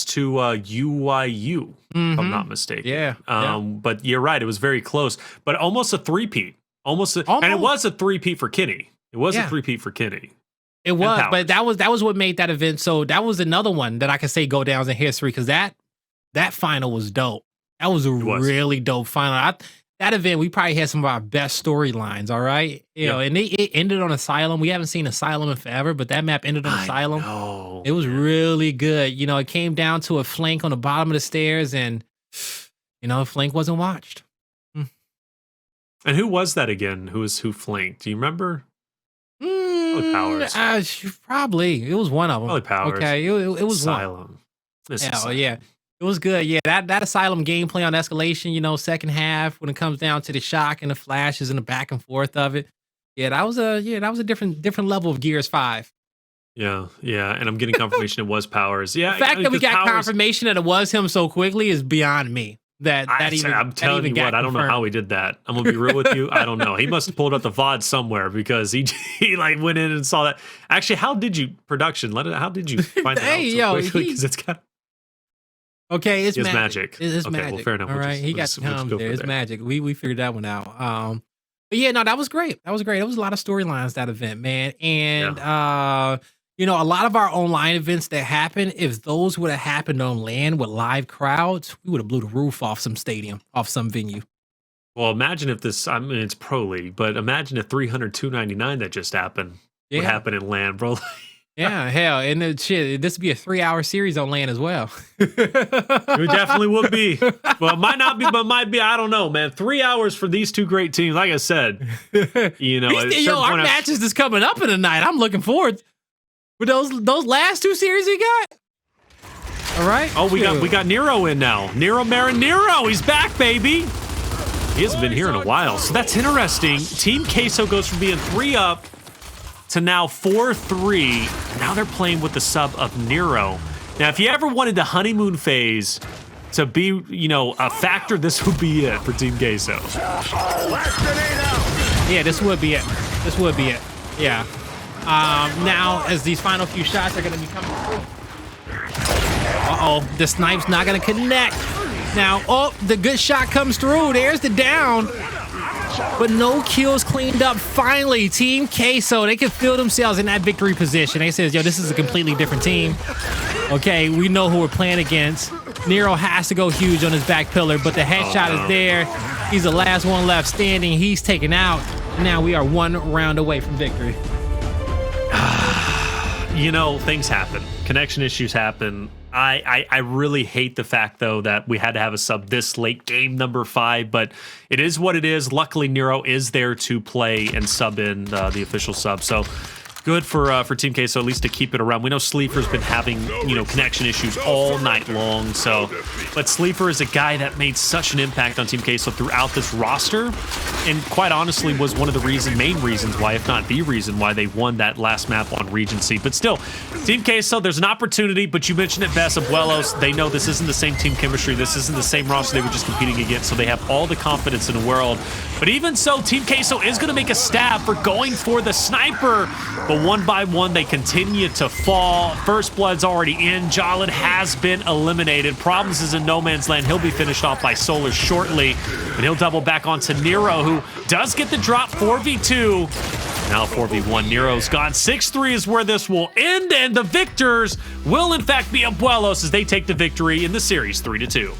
to UYU, if I'm not mistaken.
Yeah.
But you're right. It was very close. But almost a three-peat. And it was a three-peat for Kenny. It was a three-peat for Kenny.
It was, but that was what made that event. So that was another one that I could say go down in history because that final was dope. That was a
was.
really dope final. That event, we probably had some of our best storylines, all right? You know, and it ended on Asylum. We haven't seen Asylum in forever, but that map ended on Asylum.
No.
It was really good. You know, it came down to a flank on the bottom of the stairs, and, you know, flank wasn't watched.
And who was that again? Who flanked? Do you remember? Powers.
Probably. It was one of them.
Probably Powers.
Okay, it was
Asylum.
one. Yeah. It was good. Yeah, that Asylum gameplay on Escalation, you know, second half when it comes down to the shock and the flashes and the back and forth of it. Yeah, that was a different level of Gears 5.
Yeah, and I'm getting confirmation it was Powers. Yeah,
The fact that we got
Powers,
confirmation that it was him so quickly is beyond me.
I'm telling you what, I don't know how he did that. I'm gonna be real with you. I don't know. He must have pulled up the VOD somewhere because he like went in and saw that. Actually, how did you how did you find that out so quickly? Because it's got.
Okay, it's
magic.
It's
okay,
magic.
well, fair enough.
All right, he got come there. It's magic. We figured that one out. But yeah, no, that was great. That was great. It was a lot of storylines that event, man. And you know, a lot of our online events that happen, if those would have happened on land with live crowds, we would have blew the roof off some stadium, off some venue.
Well, imagine if this. I mean, it's Pro League, but imagine if 300-299 that just happened.
Yeah.
What happened in land, bro?
Yeah, hell, and this would be a 3-hour series on land as well.
It definitely would be. Well, it might not be, but might be. I don't know, man. 3 hours for these two great teams. Like I said, you know,
our matches is coming up in the night. I'm looking forward with those last two series we got. All right.
Oh, we got Nero in now. Nero Marinero. He's back, baby. He hasn't been here in a while, so that's interesting. Team Queso goes from being 3 up to now 4-3. Now they're playing with the sub of Nero. Now, if you ever wanted the honeymoon phase to be, you know, a factor, this would be it for Team Queso.
Yeah, this would be it. Yeah. Now, as these final few shots are going to be coming through. Uh-oh, the snipe's not going to connect. Now, the good shot comes through. There's the down. But no kills cleaned up. Finally, Team Queso, they can feel themselves in that victory position. They says, yo, this is a completely different team. Okay, we know who we're playing against. Nero has to go huge on his back pillar, but the headshot is there. He's the last one left standing. He's taken out. Now we are 1 round away from victory.
You know, things happen. Connection issues happen. I really hate the fact, though, that we had to have a sub this late, game number 5, but it is what it is. Luckily, Nero is there to play and sub in the official sub, so good for Team Queso, at least to keep it around. We know Sleeafer's been having, you know, connection issues all night long, so, but Sleeafer is a guy that made such an impact on Team Queso throughout this roster, and quite honestly was one of the main reasons why, if not the reason why, they won that last map on Regency. But still, Team Queso, there's an opportunity, but you mentioned it best, Abuelos, they know this isn't the same team chemistry, this isn't the same roster they were just competing against, so they have all the confidence in the world. But even so, Team Queso is going to make a stab for going for the sniper, but one by one, they continue to fall. First blood's already in. Jaled has been eliminated. Problems is in no man's land. He'll be finished off by Solar shortly, and he'll double back onto Nero, who does get the drop. 4v2. Now 4v1. Nero's gone. 6-3 is where this will end, and the victors will in fact be Abuelos as they take the victory in the series 3-2.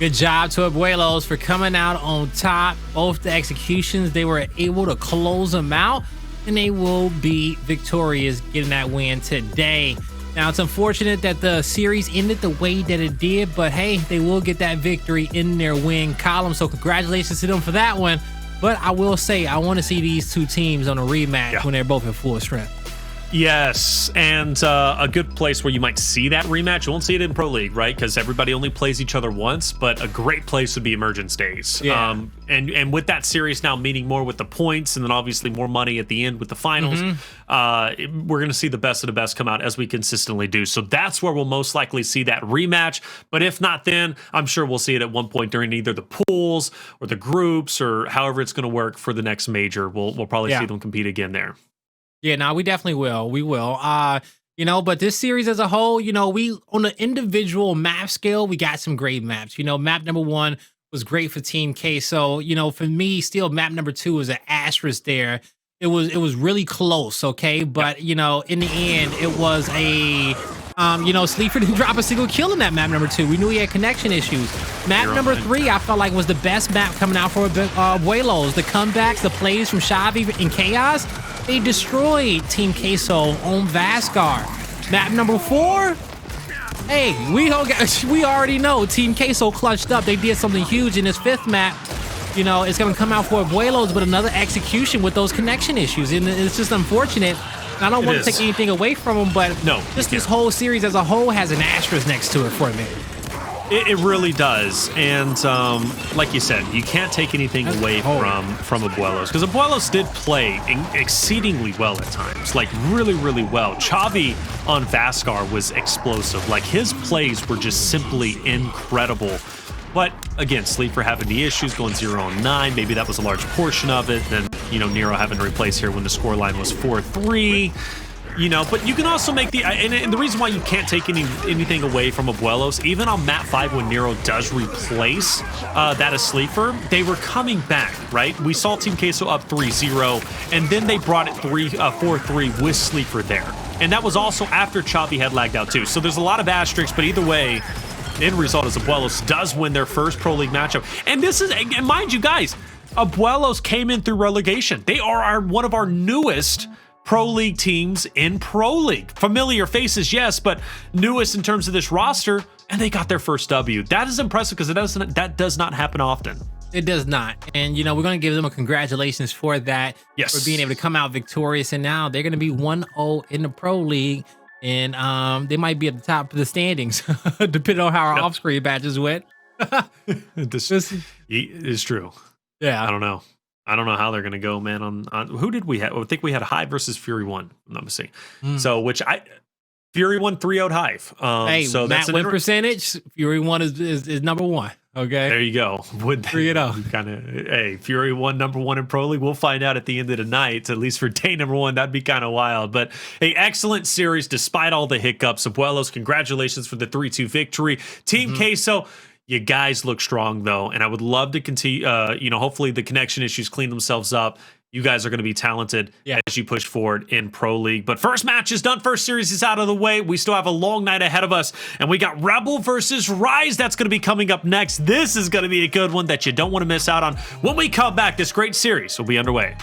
Good job to Abuelos for coming out on top. Both the executions, they were able to close them out, and they will be victorious getting that win today. Now, it's unfortunate that the series ended the way that it did, but hey, they will get that victory in their win column, so congratulations to them for that one. But I will say, I want to see these two teams on a rematch when they're both at full strength.
Yes, and a good place where you might see that rematch. You won't see it in Pro League, right? Because everybody only plays each other once, but a great place would be Emergence Days.
Yeah.
And with that series now meaning more with the points and then obviously more money at the end with the finals, we're going to see the best of the best come out as we consistently do. So that's where we'll most likely see that rematch. But if not then, I'm sure we'll see it at one point during either the pools or the groups or however it's going to work for the next major. We'll probably see them compete again there.
Yeah, no, we definitely will. We will. You know, but this series as a whole, you know, we on the individual map scale, we got some great maps. You know, map number 1 was great for Team Queso. You know, for me, still map number 2 was an asterisk there. It was really close, okay? But you know, in the end, it was a Sleeafer didn't drop a single kill in that map number 2. We knew he had connection issues. Map number 3, I felt like was the best map coming out for Abuelos. The comebacks, the plays from Chavii and Chaoz, they destroyed Team Queso on Vasgar. Map number 4, hey, we already know Team Queso clutched up. They did something huge in this 5th map. It's going to come out for Abuelos, but another execution with those connection issues. And it's just unfortunate. I don't want to take anything away from them, but this whole series as a whole has an asterisk next to it for me.
It really does. And like you said, you can't take anything away from Abuelos, because Abuelos did play exceedingly well at times, like really, really well. Chavii on Vasgar was explosive. Like, his plays were just simply incredible. But again, Sleeafer having the issues, going 0-9, maybe that was a large portion of it. Then, Nero having to replace here when the scoreline was 4-3. But you can also make and the reason why you can't take anything away from Abuelos, even on map 5 when Nero does replace that of Sleeafer, they were coming back, right? We saw Team Queso up 3-0, and then they brought it 4-3 with Sleeafer there. And that was also after Chavii had lagged out too. So there's a lot of asterisks, but either way, end result is Abuelos does win their first Pro League matchup. And this is, and mind you guys, Abuelos came in through relegation. They are one of our newest Pro League teams in Pro League. Familiar faces, yes, but newest in terms of this roster, and they got their first W. That is impressive, because that does not happen often.
It does not. And, we're going to give them a congratulations for that.
Yes.
For being able to come out victorious. And now they're going to be 1-0 in the Pro League. And they might be at the top of the standings, depending on how our off-screen matches went.
This is true.
Yeah.
I don't know how they're going to go, man. On who did we have? I think we had Hive versus Fury 1. Let me see. So, Fury 1 3-0'd Hive.
Hey,
so
that's win percentage. Fury 1 is number 1. Okay.
There you go. Would
3-0.
Kind of, hey, Fury 1 number 1 in Pro League. We'll find out at the end of the night, at least for day number 1. That'd be kind of wild. But hey, excellent series despite all the hiccups. Abuelos, congratulations for the 3-2 victory. Team Queso, you guys look strong though, and I would love to continue. Hopefully the connection issues clean themselves up. You guys are going to be talented as you push forward in Pro League. But first match is done. First series is out of the way. We still have a long night ahead of us. And we got Rebel versus Rise. That's going to be coming up next. This is going to be a good one that you don't want to miss out on. When we come back, this great series will be underway.